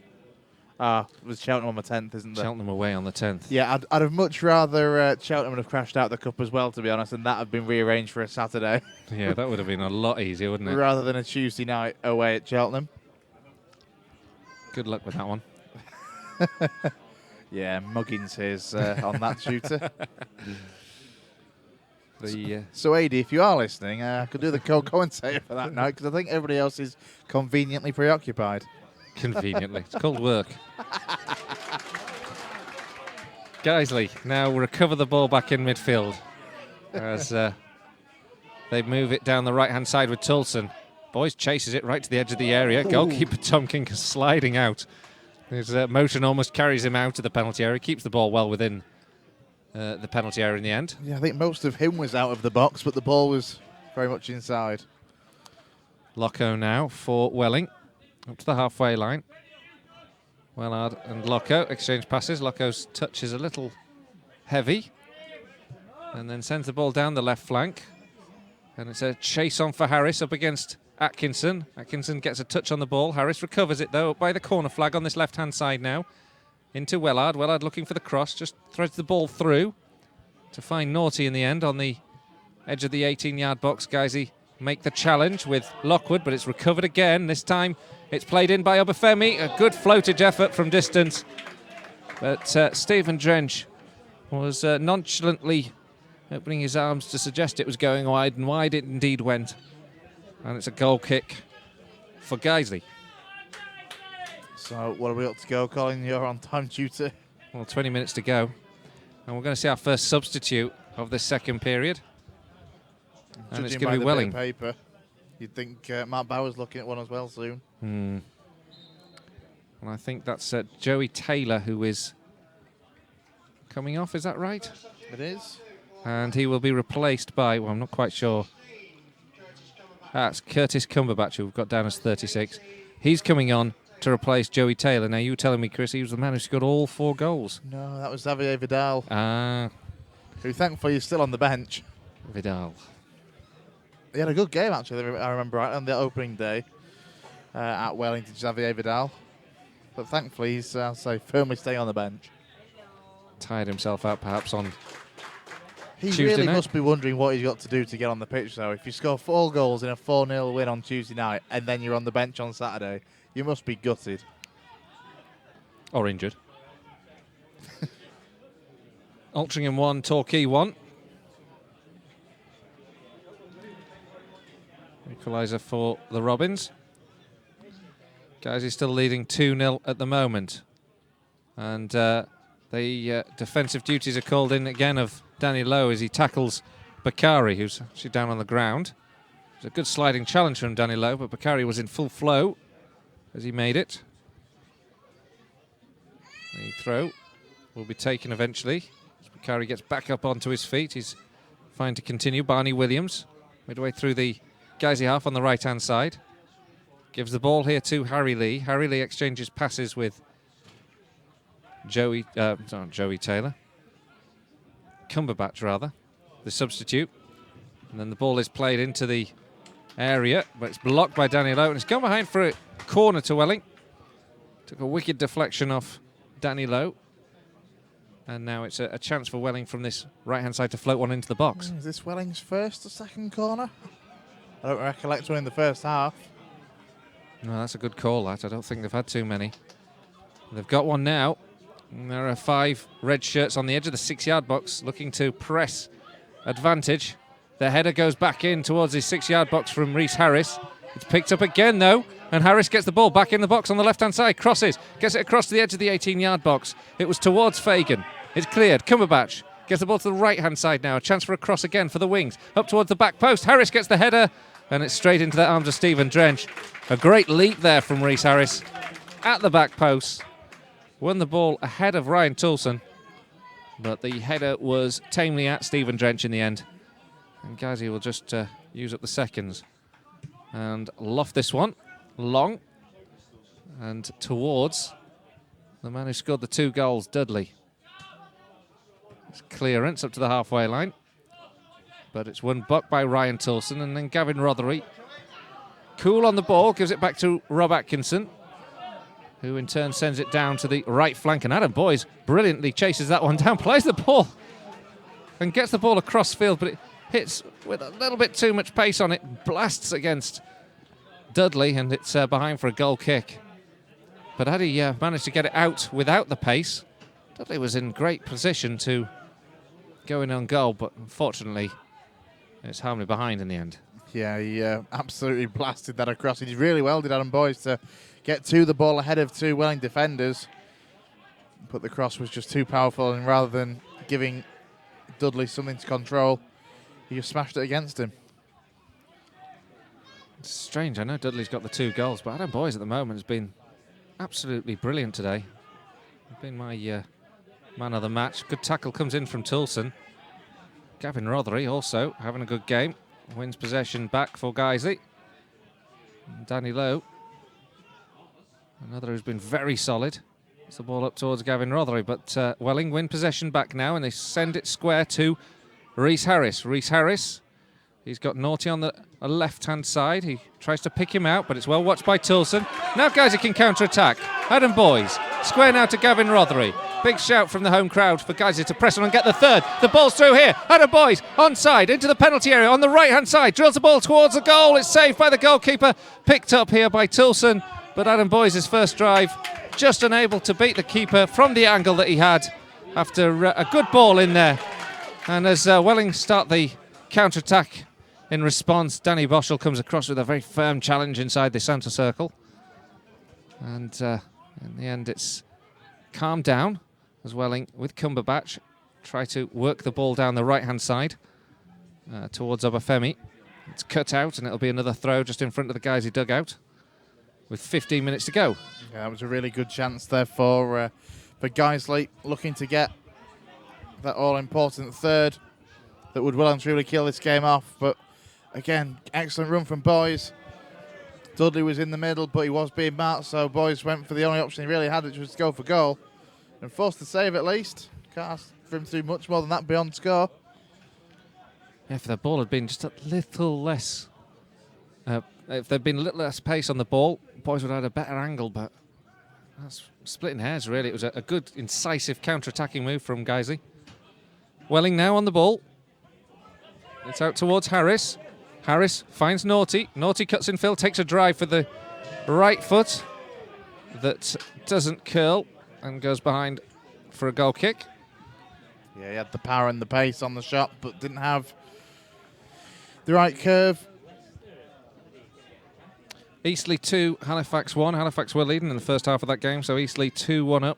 It was Cheltenham on the 10th, isn't there? Cheltenham away on the 10th. Yeah, I'd have much rather Cheltenham have crashed out the cup as well, to be honest, and that had been rearranged for a Saturday. Yeah, that would have been a lot easier, wouldn't it? Rather than a Tuesday night away at Cheltenham. Good luck with that one. Yeah, Muggins is on that shooter. So, AD, if you are listening, I could do the co-commentator for that night, because I think everybody else is conveniently preoccupied. Conveniently. It's called work. Guiseley now recover the ball back in midfield as they move it down the right-hand side with Toulson. Boys chases it right to the edge of the area. Goalkeeper Tom King sliding out. His motion almost carries him out of the penalty area. Keeps the ball well within the penalty area in the end. Yeah, I think most of him was out of the box, but the ball was very much inside. Locko now for Welling. Up to the halfway line. Wellard and Locko exchange passes. Locko's touch is a little heavy. And then sends the ball down the left flank. And it's a chase on for Harris up against Atkinson. Atkinson gets a touch on the ball. Harris recovers it though by the corner flag on this left-hand side now. Into Wellard. Wellard looking for the cross. Just threads the ball through to find Naughty in the end on the edge of the 18-yard box. Guiseley make the challenge with Lockwood, but it's recovered again. This time it's played in by Obafemi. A good floatage effort from distance. But Stephen Drench was nonchalantly opening his arms to suggest it was going wide, and wide it indeed went. And it's a goal kick for Guiseley. So what are we up to go, Colin? You're on time tutor. Well, 20 minutes to go. And we're going to see our first substitute of this second period. And it's going to be Welling. Paper, you'd think Matt Bauer's looking at one as well soon. And I think that's Joey Taylor who is coming off, is that right? It is. And he will be replaced by, well, I'm not quite sure. That's Curtis Cumberbatch, who we've got down as 36. He's coming on to replace Joey Taylor. Now, you were telling me, Chris, he was the man who scored all 4 goals. No, that was Xavier Vidal. Who thankfully is still on the bench. Vidal. He had a good game, actually, I remember right, on the opening day at Wellington, Xavier Vidal. But thankfully, he's, I'll say, firmly staying on the bench. Tired himself out, perhaps, on He Tuesday really night. must be wondering what he's got to do to get on the pitch, though. If you score 4 goals in a 4-0 win on Tuesday night and then you're on the bench on Saturday, you must be gutted. Or injured. Altrincham 1, Torquay 1. Equaliser for the Robins. Guys, he's still leading 2-0 at the moment. And the defensive duties are called in again of Danny Lowe as he tackles Bakari, who's actually down on the ground. It's a good sliding challenge from Danny Lowe, but Bakari was in full flow as he made it. The throw will be taken eventually. As Bakari gets back up onto his feet, he's fine to continue. Barney Williams, midway through the Guiseley half on the right-hand side. Gives the ball here to Harry Lee. Harry Lee exchanges passes with Joey Taylor. Cumberbatch, rather, the substitute. And then the ball is played into the area, but it's blocked by Danny Lowe, and it's gone behind for a corner to Welling. Took a wicked deflection off Danny Lowe. And now it's a chance for Welling from this right-hand side to float one into the box. Is this Welling's first or second corner? I don't recollect one in the first half. No, that's a good call, that. I don't think they've had too many. They've got one now. And there are 5 red shirts on the edge of the 6-yard box looking to press advantage. The header goes back in towards the 6-yard box from Rhys Harris. It's picked up again, though, and Harris gets the ball back in the box on the left-hand side. Crosses, gets it across to the edge of the 18-yard box. It was towards Fagan. It's cleared. Cumberbatch gets the ball to the right-hand side now. A chance for a cross again for the wings. Up towards the back post. Harris gets the header, and it's straight into the arms of Stephen Drench. A great leap there from Rhys Harris at the back post. Won the ball ahead of Ryan Toulson, but the header was tamely at Stephen Drench in the end. And Guiseley will just use up the seconds and loft this one long and towards the man who scored the 2 goals, Dudley. It's clearance up to the halfway line. But it's won back by Ryan Toulson, and then Gavin Rothery. Cool on the ball, gives it back to Rob Atkinson, who in turn sends it down to the right flank. And Adam Boyes brilliantly chases that one down, plays the ball, and gets the ball across field, but it hits with a little bit too much pace on it, blasts against Dudley, and it's behind for a goal kick. But had he managed to get it out without the pace, Dudley was in great position to go in on goal, but unfortunately it's Harmony behind in the end. Yeah, he absolutely blasted that across. He did really well, did Adam Boyes, to get to the ball ahead of two Welling defenders. But the cross was just too powerful, and rather than giving Dudley something to control, he just smashed it against him. It's strange, I know Dudley's got the 2 goals, but Adam Boyes at the moment has been absolutely brilliant today. He's been my man of the match. Good tackle comes in from Toulson. Gavin Rothery also having a good game. Wins possession back for Guiseley. And Danny Lowe, another who's been very solid. It's the ball up towards Gavin Rothery, but Welling win possession back now, and they send it square to Rhys Harris. Rhys Harris, he's got Naughty on the left-hand side. He tries to pick him out, but it's well watched by Toulson. Now Guiseley can counter-attack. Adam Boyes, square now to Gavin Rothery. Big shout from the home crowd for Guiseley to press on and get the third. The ball's through here. Adam Boyes onside into the penalty area on the right-hand side. Drills the ball towards the goal. It's saved by the goalkeeper. Picked up here by Toulson. But Adam Boyes' first drive just unable to beat the keeper from the angle that he had after a good ball in there. And as Welling start the counter-attack in response, Danny Boschel comes across with a very firm challenge inside the centre circle. And in the end, it's calmed down as Welling, with Cumberbatch, try to work the ball down the right-hand side towards Obafemi. It's cut out, and it'll be another throw just in front of the guys he dug out with 15 minutes to go. Yeah, that was a really good chance there for Guiseley, looking to get that all-important third that would well and truly kill this game off. But again, excellent run from Boyes. Dudley was in the middle, but he was being marked, so Boyes went for the only option he really had, which was to go for goal. And forced to save at least. Can't ask for him to do much more than that beyond score. Yeah, if the ball had been just a little less, if there'd been a little less pace on the ball, Boyes would have had a better angle, but that's splitting hairs, really. It was a good, incisive counter-attacking move from Guiseley. Welling now on the ball. It's out towards Harris. Harris finds Naughty. Naughty cuts in field, takes a drive for the right foot that doesn't curl and goes behind for a goal kick. Yeah, he had the power and the pace on the shot, but didn't have the right curve. Eastleigh 2, Halifax 1. Halifax were leading in the first half of that game, so Eastleigh 2-1 up.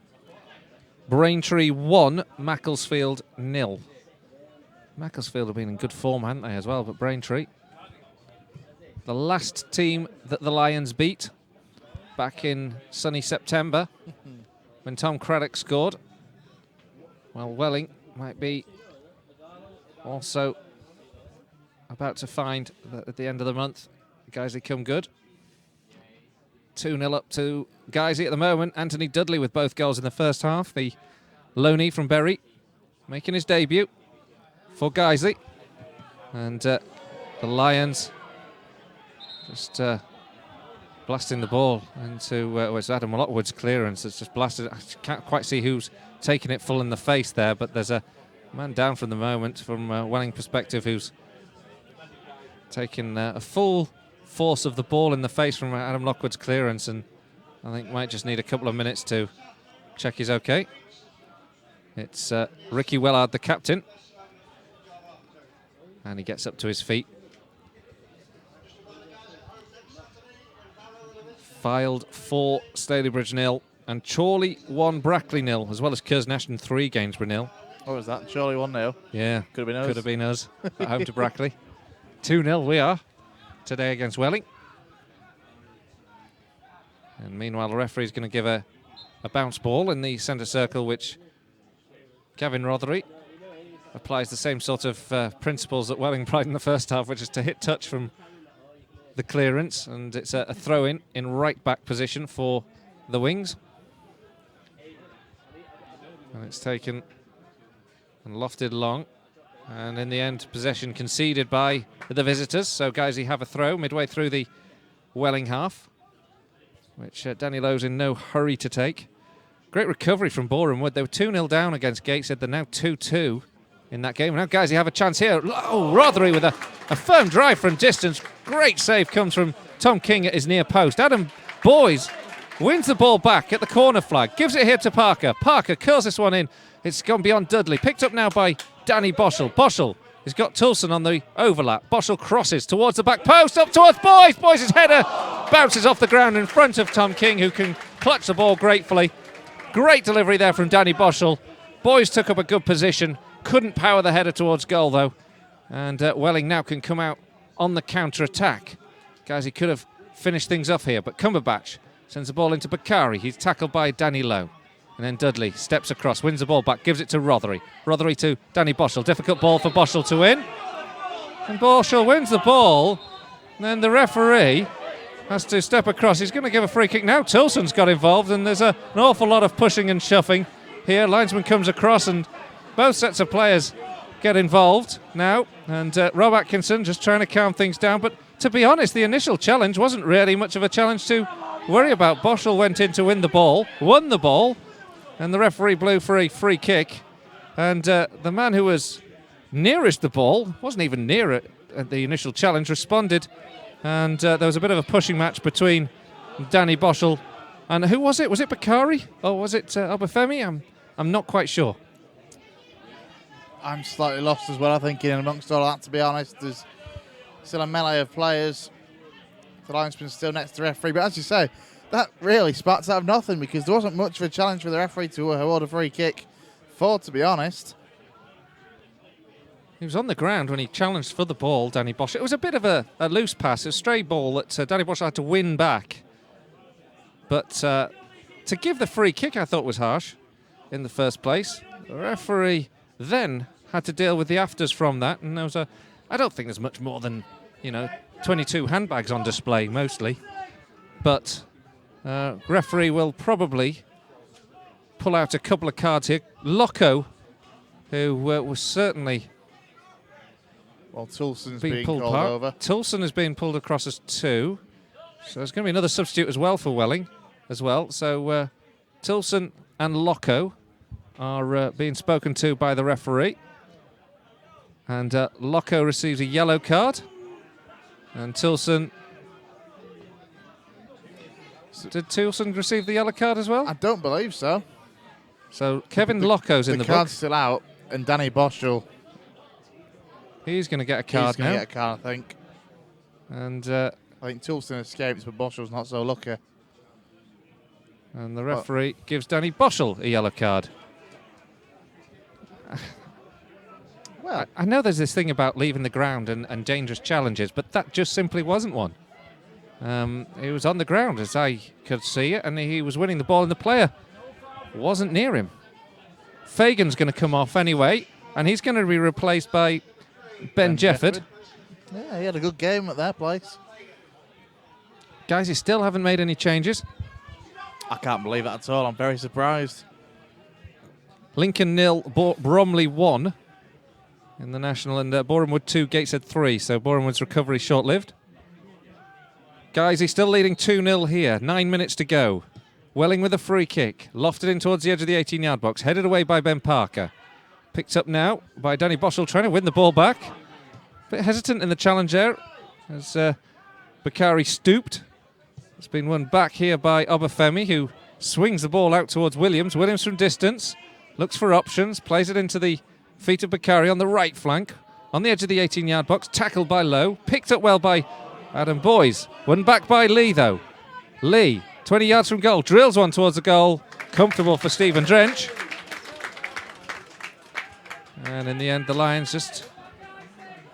Braintree 1, Macclesfield 0. Macclesfield have been in good form, haven't they, as well, but Braintree, the last team that the Lions beat back in sunny September when Tom Craddock scored. Well, Welling might be also about to find that at the end of the month, Guiseley come good. 2-0 up to Guiseley at the moment. Anthony Dudley with both goals in the first half. The loanee from Bury making his debut for Guiseley. And the Lions just blasting the ball into it's Adam Lockwood's clearance. It's just blasted. I can't quite see who's taking it full in the face there, but there's a man down from the moment from Welling perspective who's taken a full force of the ball in the face from Adam Lockwood's clearance, and I think might just need a couple of minutes to check he's okay. It's Ricky Wellard, the captain, and he gets up to his feet. Filed 4, Stalybridge 0, and Chorley 1, Brackley 0, as well as Curzon 3, Gainsborough 0. What was that? Surely 1-0. Yeah. Could have been us. Could have been us at home to Brackley. 2-0 we are today against Welling. And meanwhile, the referee's going to give a bounce ball in the centre circle, which Gavin Rothery applies the same sort of principles that Welling applied in the first half, which is to hit touch from the clearance, and it's a throw-in in right-back position for the Wings. And it's taken and lofted long. And in the end, possession conceded by the visitors. So Guiseley have a throw midway through the Welling half, which Danny Lowe's in no hurry to take. Great recovery from Boreham Wood. They were 2-0 down against Gateshead. They're now 2-2 in that game. Now Guiseley have a chance here. Oh, Rothery with a firm drive from distance. Great save comes from Tom King at his near post. Adam Boys wins the ball back at the corner flag. Gives it here to Parker. Parker curls this one in. It's gone beyond Dudley. Picked up now by Danny Boschel. Boschel has got Toulson on the overlap. Boschel crosses towards the back post. Up towards Boys. Boys' header bounces off the ground in front of Tom King, who can clutch the ball gratefully. Great delivery there from Danny Boschel. Boys took up a good position. Couldn't power the header towards goal, though. And Welling now can come out on the counter-attack. Guys, he could have finished things off here, but Cumberbatch sends the ball into Bakari. He's tackled by Danny Lowe. And then Dudley steps across, wins the ball back, gives it to Rothery. Rothery to Danny Boschel. Difficult ball for Boschel to win. And Boschel wins the ball. And then the referee has to step across. He's going to give a free kick now. Toulson's got involved, and there's an awful lot of pushing and shoving here. Linesman comes across, and both sets of players get involved now. And Rob Atkinson just trying to calm things down. But to be honest, the initial challenge wasn't really much of a challenge to worry about. Boschel went in to win the ball, won the ball, and the referee blew for a free kick. And the man who was nearest the ball, wasn't even near it at the initial challenge, responded. And there was a bit of a pushing match between Danny Boschel and who was it? Was it Bakari or was it Obafemi? I'm not quite sure. I'm slightly lost as well, I think, in amongst all that, to be honest. There's still a melee of players. The linesman's still next to the referee. But as you say, that really sparks out of nothing, because there wasn't much of a challenge for the referee to award a free kick for, to be honest. He was on the ground when he challenged for the ball, Danny Boschel. It was a bit of a loose pass, a stray ball that Danny Boschel had to win back. But to give the free kick, I thought was harsh in the first place. The referee then had to deal with the afters from that, and there was I don't think there's much more than 22 handbags on display mostly, but referee will probably pull out a couple of cards here. Loco, who was certainly Toulson's being pulled pulled over. Toulson is being pulled across as 2, so there's going to be another substitute as well for Welling as well. So Toulson and Loco are being spoken to by the referee. And Loco receives a yellow card. And Toulson... Did Toulson receive the yellow card as well? I don't believe so. So Kevin Loco's in the book. The card's still out, and Danny Boschel... He's going to get a card He's going now. to get a card, I think. And I think Toulson escapes, but Boschel's not so lucky. And the referee gives Danny Boschel a yellow card. Well, I know there's this thing about leaving the ground and dangerous challenges, but that just simply wasn't one. He was on the ground, as I could see it, and he was winning the ball, and the player wasn't near him. Fagan's going to come off anyway, and he's going to be replaced by Ben Jefford. Yeah, he had a good game at their place. Guys, he still haven't made any changes. I can't believe that at all. I'm very surprised. Lincoln 0, Bromley 1 in the National, and Boreham Wood 2, Gateshead 3. So Boreham Wood's recovery short-lived. Guys, he's still leading 2-0 here. 9 minutes to go. Welling with a free kick. Lofted in towards the edge of the 18-yard box. Headed away by Ben Parker. Picked up now by Danny Boschel, trying to win the ball back. Bit hesitant in the challenge there as Bakari stooped. It's been won back here by Obafemi, who swings the ball out towards Williams. Williams from distance. Looks for options. Plays it into the feet of Bakari on the right flank. On the edge of the 18-yard box. Tackled by Lowe. Picked up well by Adam Boys. Won back by Lee, though. Lee, 20 yards from goal. Drills one towards the goal. Comfortable for Stephen Drench. And in the end, the Lions just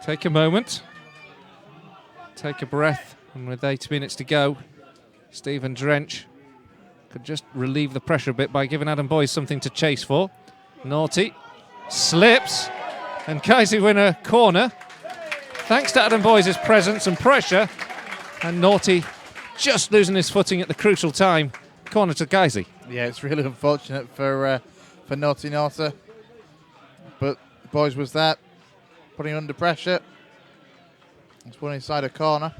take a moment. Take a breath. And with 8 minutes to go, Stephen Drench could just relieve the pressure a bit by giving Adam Boys something to chase for. Naughty slips, and Guiseley win a corner thanks to Adam Boys' presence and pressure, and Naughty just losing his footing at the crucial time. Corner to Guiseley. Yeah, it's really unfortunate for Naughty Naughty, but Boys was there, putting him under pressure. It's one inside a corner.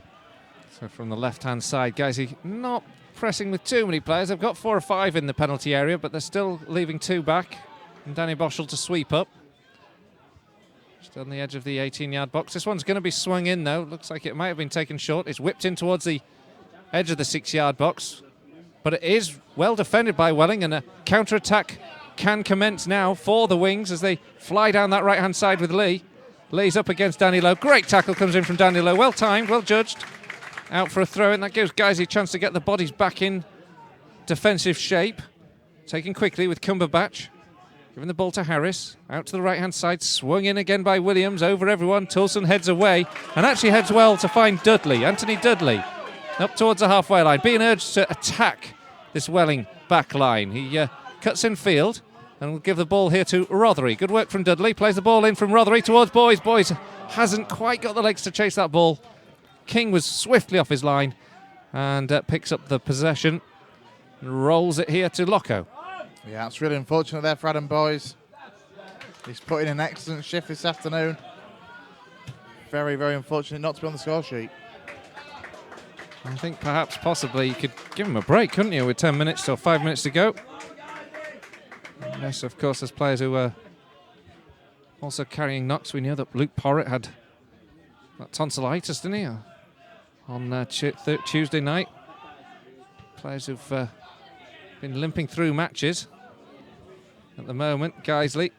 So from the left-hand side, Guiseley not pressing with too many players. They've got 4 or 5 in the penalty area, but they're still leaving 2 back. And Danny Boschel to sweep up. Just on the edge of the 18-yard box. This one's going to be swung in, though. Looks like it might have been taken short. It's whipped in towards the edge of the 6-yard box. But it is well defended by Welling, and a counter-attack can commence now for the Wings as they fly down that right-hand side with Lee. Lee's up against Danny Lowe. Great tackle comes in from Danny Lowe. Well timed, well judged. Out for a throw-in. That gives Guiseley a chance to get the bodies back in defensive shape. Taken quickly with Cumberbatch. Giving the ball to Harris. Out to the right-hand side. Swung in again by Williams. Over everyone. Toulson heads away. And actually heads well to find Dudley. Anthony Dudley. Up towards the halfway line. Being urged to attack this Welling back line. He cuts in field. And will give the ball here to Rothery. Good work from Dudley. Plays the ball in from Rothery towards Boys. Boys hasn't quite got the legs to chase that ball. King was swiftly off his line and picks up the possession and rolls it here to Loco. Yeah, it's really unfortunate there for Adam Boys. He's put in an excellent shift this afternoon. Very, very unfortunate not to be on the score sheet. I think perhaps possibly you could give him a break, couldn't you, with 10 minutes or 5 minutes to go. Yes, of course, there's players who are also carrying knocks. We know that Luke Porritt had that tonsillitis, didn't he, on Tuesday night. Players who've been limping through matches. At the moment, Guiseley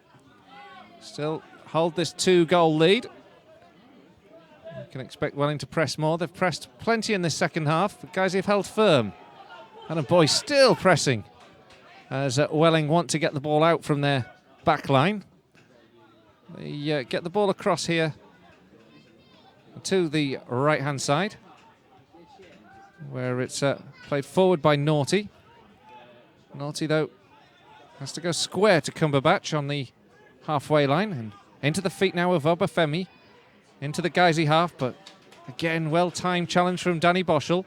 still hold this 2-goal lead. You can expect Welling to press more. They've pressed plenty in this second half, but Guiseley have held firm. Adam Boy still pressing as Welling want to get the ball out from their back line. They get the ball across here to the right-hand side, where it's played forward by Naughty. Naughty, though, has to go square to Cumberbatch on the halfway line, and into the feet now of Obafemi, into the Guiseley half, but again, well-timed challenge from Danny Boschel.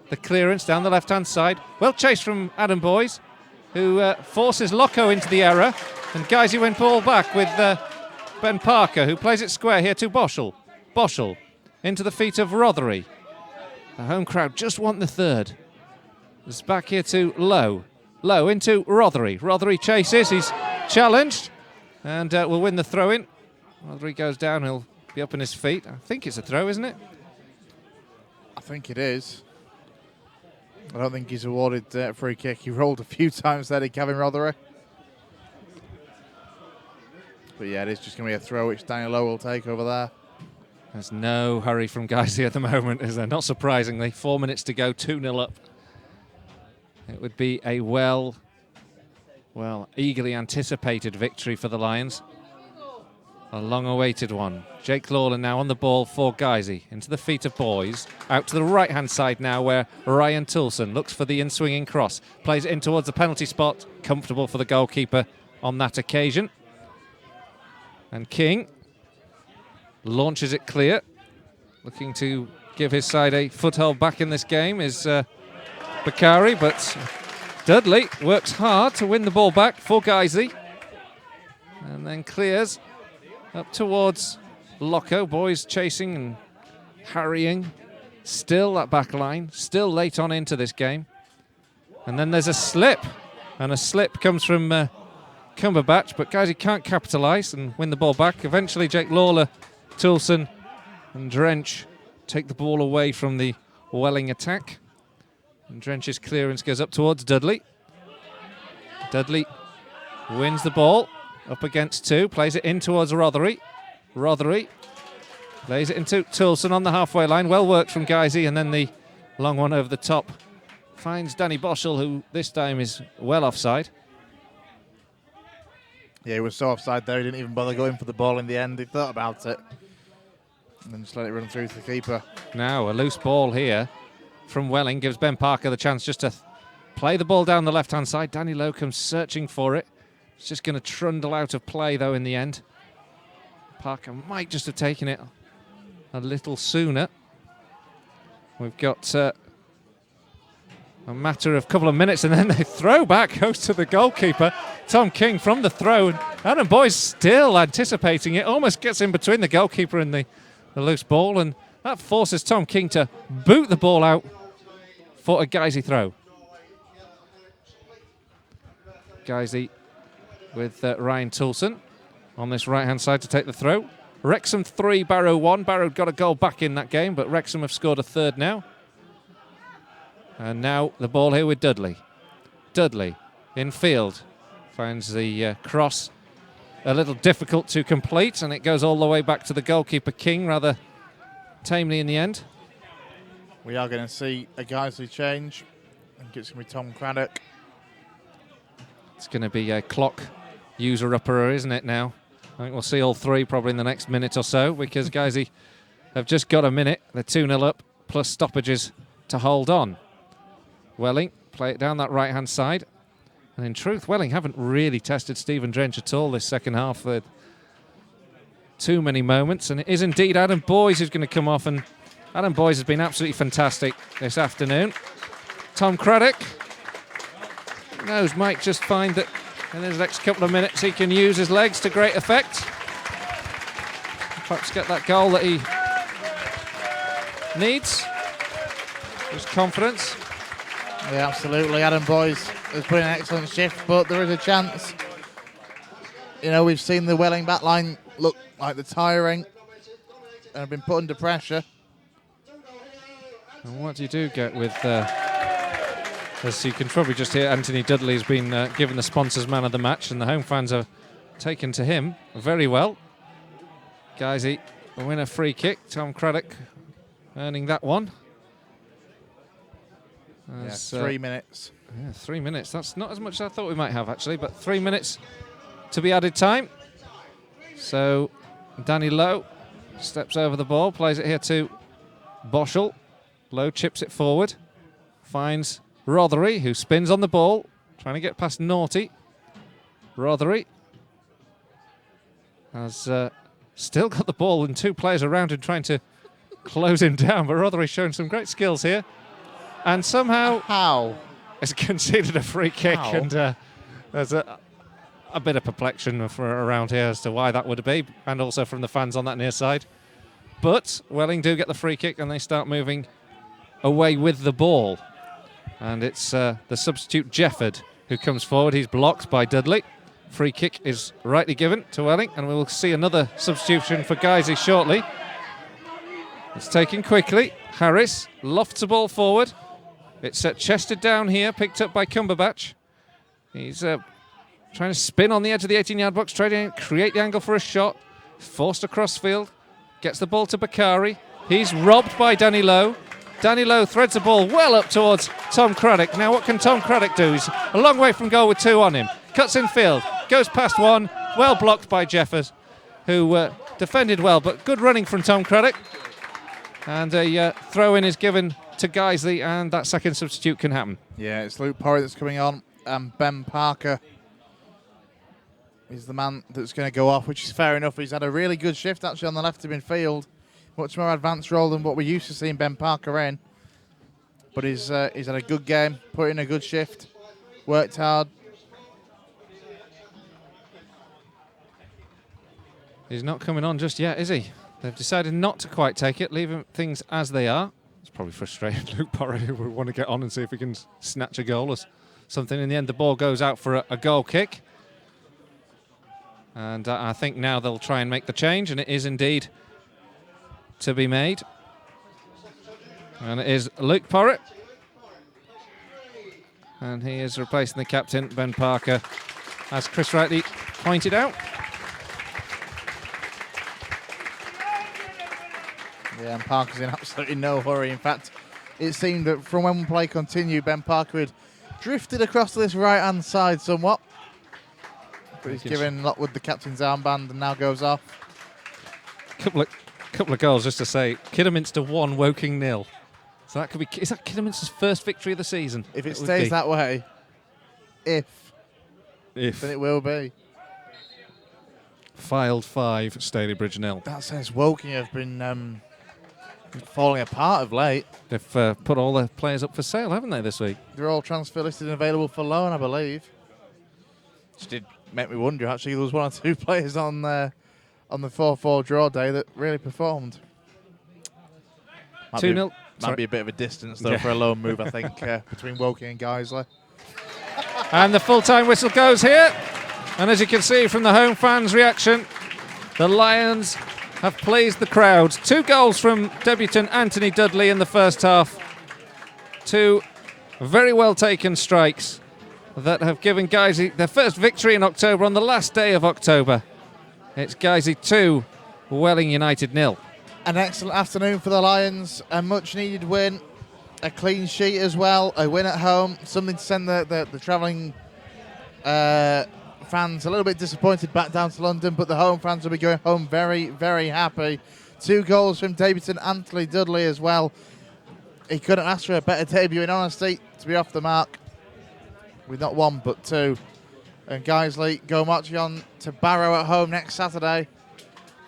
The clearance down the left-hand side, well chased from Adam Boys, who forces Loco into the error, and Guiseley went ball back with Ben Parker, who plays it square here to Boschel. Boschel into the feet of Rothery. The home crowd just want the third. It's back here to Lowe. Lowe into Rothery. Rothery chases, he's challenged, and will win the throw-in. Rothery goes down, he'll be up on his feet. I think it's a throw, isn't it? I think it is. I don't think he's awarded a free kick. He rolled a few times there to Kevin Rothery. But yeah, it is just going to be a throw which Daniel Lowe will take over there. There's no hurry from Guiseley at the moment, is there? Not surprisingly. 4 minutes to go, 2-0 up. It would be a well, eagerly anticipated victory for the Lions. A long-awaited one. Jake Lawler now on the ball for Guiseley. Into the feet of Boys. Out to the right-hand side now where Ryan Toulson looks for the in-swinging cross. Plays it in towards the penalty spot. Comfortable for the goalkeeper on that occasion. And King launches it clear. Looking to give his side a foothold back in this game is Bakari, but Dudley works hard to win the ball back for Guiseley. And then clears up towards Loco. Boys chasing and harrying. Still that back line. Still late on into this game. And then there's a slip. And a slip comes from Cumberbatch, but Guiseley can't capitalise and win the ball back. Eventually Jake Lawler, Toulson and Drench take the ball away from the Welling attack. And Drench's clearance goes up towards Dudley. Dudley wins the ball. Up against 2, plays it in towards Rothery. Rothery plays it into Toulson on the halfway line. Well worked from Guiseley, and then the long one over the top finds Danny Boschel, who this time is well offside. Yeah, he was so offside there, he didn't even bother going for the ball in the end. He thought about it and then just let it run through to the keeper. Now a loose ball here from Welling gives Ben Parker the chance just to play the ball down the left-hand side. Danny Lowe comes searching for it. It's just going to trundle out of play, though, in the end. Parker might just have taken it a little sooner. We've got a matter of a couple of minutes, and then the throw back goes to the goalkeeper. Tom King from the throw Adam Boy's still anticipating it, almost gets in between the goalkeeper and the loose ball, and that forces Tom King to boot the ball out for a Guiseley throw. Guiseley with Ryan Toulson on this right-hand side to take the throw. Wrexham 3, Barrow 1. Barrow got a goal back in that game, but Wrexham have scored a third now. And now the ball here with Dudley. Dudley in field finds the cross a little difficult to complete, and it goes all the way back to the goalkeeper King rather tamely in the end. We are going to see a Guiseley change. I think it's going to be Tom Craddock. It's going to be a clock user-upper, isn't it now? I think we'll see all three probably in the next minute or so, because Guiseley have just got a minute. They're 2-0 up, plus stoppages to hold on. Welling play it down that right-hand side. And in truth, Welling haven't really tested Stephen Drench at all this second half. Too many moments, and it is indeed Adam Boyes who's going to come off, and Adam Boyes has been absolutely fantastic this afternoon. Tom Craddock knows Mike just find that in his next couple of minutes he can use his legs to great effect. Perhaps get that goal that he needs. His confidence. Yeah, absolutely. Adam Boyes has put in an excellent shift, but there is a chance. You know, we've seen the Welling backline look like they're tiring and have been put under pressure. And what do you get with, as you can probably just hear, Anthony Dudley has been given the sponsors man of the match, and the home fans are taken to him very well. Guiseley win a free kick. Tom Craddock earning that one. As, 3 minutes. Yeah, 3 minutes. That's not as much as I thought we might have, actually, but 3 minutes to be added time. So Danny Lowe steps over the ball, plays it here to Boschel. Lowe chips it forward, finds Rothery, who spins on the ball, trying to get past Naughty. Rothery has still got the ball and two players around him trying to close him down, but Rothery's showing some great skills here. And somehow has conceded a free kick, and there's a bit of perplexion around here as to why that would be, and also from the fans on that near side. But Welling do get the free kick, and they start moving away with the ball. And it's the substitute Jefford who comes forward. He's blocked by Dudley. Free kick is rightly given to Welling, and we will see another substitution for Guiseley shortly. It's taken quickly. Harris lofts the ball forward. It's chested down here, picked up by Cumberbatch. He's trying to spin on the edge of the 18-yard box, trying to create the angle for a shot. Forced across field. Gets the ball to Bakari. He's robbed by Danny Lowe. Danny Lowe threads the ball well up towards Tom Craddock. Now what can Tom Craddock do? He's a long way from goal with two on him. Cuts in field. Goes past one. Well blocked by Jeffers, who defended well, but good running from Tom Craddock. And a throw-in is given to Guiseley, and that second substitute can happen. Yeah, it's Luke Porritt that's coming on, and Ben Parker is the man that's going to go off, which is fair enough. He's had a really good shift, actually, on the left of midfield. Much more advanced role than what we used to seeing Ben Parker in. But he's had a good game, put in a good shift, worked hard. He's not coming on just yet, is he? They've decided not to quite take it, leaving things as they are. It's probably frustrating Luke Porritt, who will want to get on and see if he can snatch a goal or something. In the end, the ball goes out for a goal kick. And I think now they'll try and make the change, and it is indeed to be made. And it is Luke Porritt. And he is replacing the captain, Ben Parker, as Chris rightly pointed out. Yeah, and Parker's in absolutely no hurry. In fact, it seemed that from when play continued, Ben Parker had drifted across to this right-hand side somewhat. But he's given Lockwood the captain's armband and now goes off. Couple of goals, just to say. Kidderminster 1, Woking 0. So that could be. Is that Kidderminster's first victory of the season? If it stays that way, then it will be. Filed 5, Stalybridge 0. That says Woking have been falling apart of late. They've put all their players up for sale, haven't they, this week? They're all transfer listed and available for loan, I believe. Which did make me wonder, actually, there was one or two players on the 4-4 draw day that really performed. 2-0. Might be a bit of a distance, though, for a lone move, I think, between Woking and Guiseley. And the full-time whistle goes here. And as you can see from the home fans' reaction, the Lions have pleased the crowd. 2 goals from debutant Anthony Dudley in the first half. 2 very well taken strikes that have given Guiseley their first victory in October on the last day of October. It's Guiseley 2, Welling United 0. An excellent afternoon for the Lions, a much needed win, a clean sheet as well, a win at home, something to send the travelling fans a little bit disappointed back down to London, but the home fans will be going home very, very happy. 2 goals from debutant Anthony Dudley as well. He couldn't ask for a better debut, in honesty, to be off the mark with not 1 but 2. And Guiseley go marching on to Barrow at home next Saturday,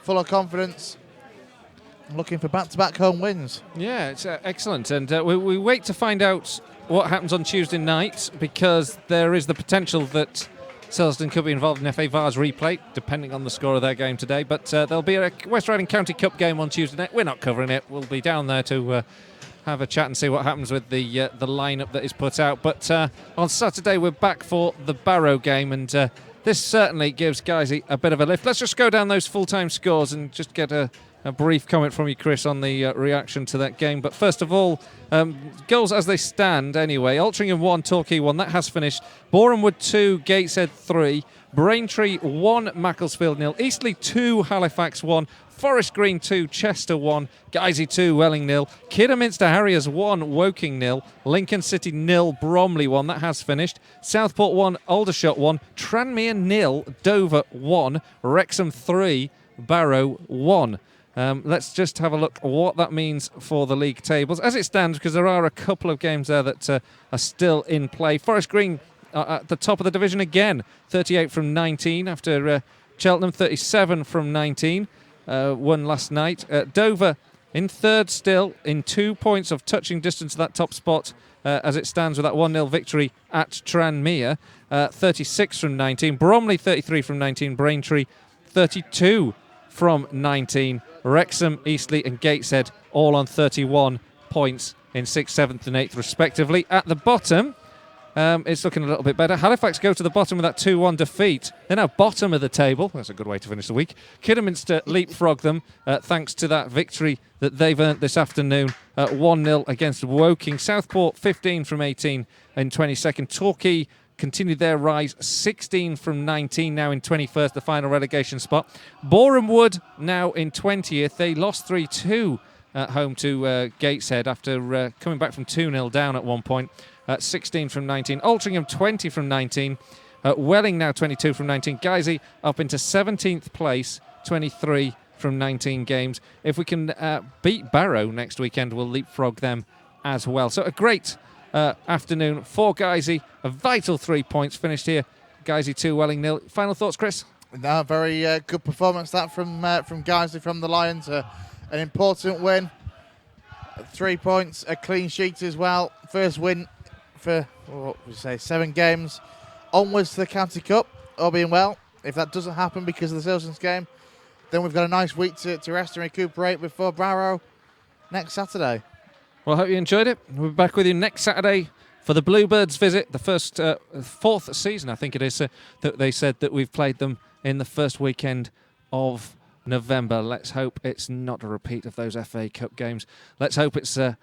full of confidence, looking for back-to-back home wins. Yeah, it's excellent. And we wait to find out what happens on Tuesday night, because there is the potential that Silverstone could be involved in FA Vars replay, depending on the score of their game today. But there'll be a West Riding County Cup game on Tuesday night. We're not covering it. We'll be down there to have a chat and see what happens with the lineup that is put out. But on Saturday, we're back for the Barrow game, and this certainly gives Guiseley a bit of a lift. Let's just go down those full-time scores and just get a brief comment from you, Chris, on the reaction to that game. But first of all, goals as they stand anyway. Altrincham 1, Torquay 1, that has finished. Borehamwood 2, Gateshead 3, Braintree 1, Macclesfield 0, Eastleigh 2, Halifax 1, Forest Green 2, Chester 1, Guiseley 2, Welling 0, Kidderminster Harriers 1, Woking 0, Lincoln City 0, Bromley 1, that has finished. Southport 1, Aldershot 1, Tranmere 0, Dover 1, Wrexham 3, Barrow 1. Let's just have a look at what that means for the league tables as it stands, because there are a couple of games there that are still in play. Forest Green at the top of the division again, 38 from 19 after Cheltenham 37 from 19, won last night. Dover in third still, in 2 points of touching distance of that top spot as it stands with that 1-0 victory at Tranmere, 36 from 19. Bromley 33 from 19, Braintree 32 from 19. Wrexham, Eastleigh and Gateshead all on 31 points in 6th, 7th and 8th respectively. At the bottom, it's looking a little bit better. Halifax go to the bottom with that 2-1 defeat. They're now bottom of the table. That's a good way to finish the week. Kidderminster leapfrog them thanks to that victory that they've earned this afternoon, 1-0 against Woking. Southport 15 from 18 in 22nd. Torquay continued their rise, 16 from 19, now in 21st, the final relegation spot. Borehamwood now in 20th. They lost 3-2 at home to Gateshead after coming back from 2-0 down at one point. 16 from 19. Altrincham 20 from 19. Welling now 22 from 19. Guiseley up into 17th place, 23 from 19 games. If we can beat Barrow next weekend, we'll leapfrog them as well. So a great afternoon for Guiseley. A vital 3 points finished here. Guiseley 2, Welling 0. Final thoughts, Chris? No, very good performance that from Guiseley, from the Lions. An important win. 3 points, a clean sheet as well. First win for, 7 games. Onwards to the County Cup, all being well. If that doesn't happen because of the Silverstones game, then we've got a nice week to rest and recuperate before Barrow next Saturday. Well, I hope you enjoyed it. We'll be back with you next Saturday for the Bluebirds visit, the first 4th season, I think it is, that they said that we've played them in the first weekend of November. Let's hope it's not a repeat of those FA Cup games. Let's hope it's a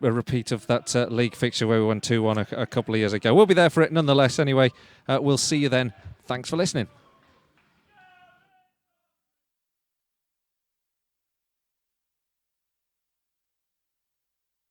repeat of that league fixture where we won 2-1 a couple of years ago. We'll be there for it nonetheless anyway. We'll see you then. Thanks for listening.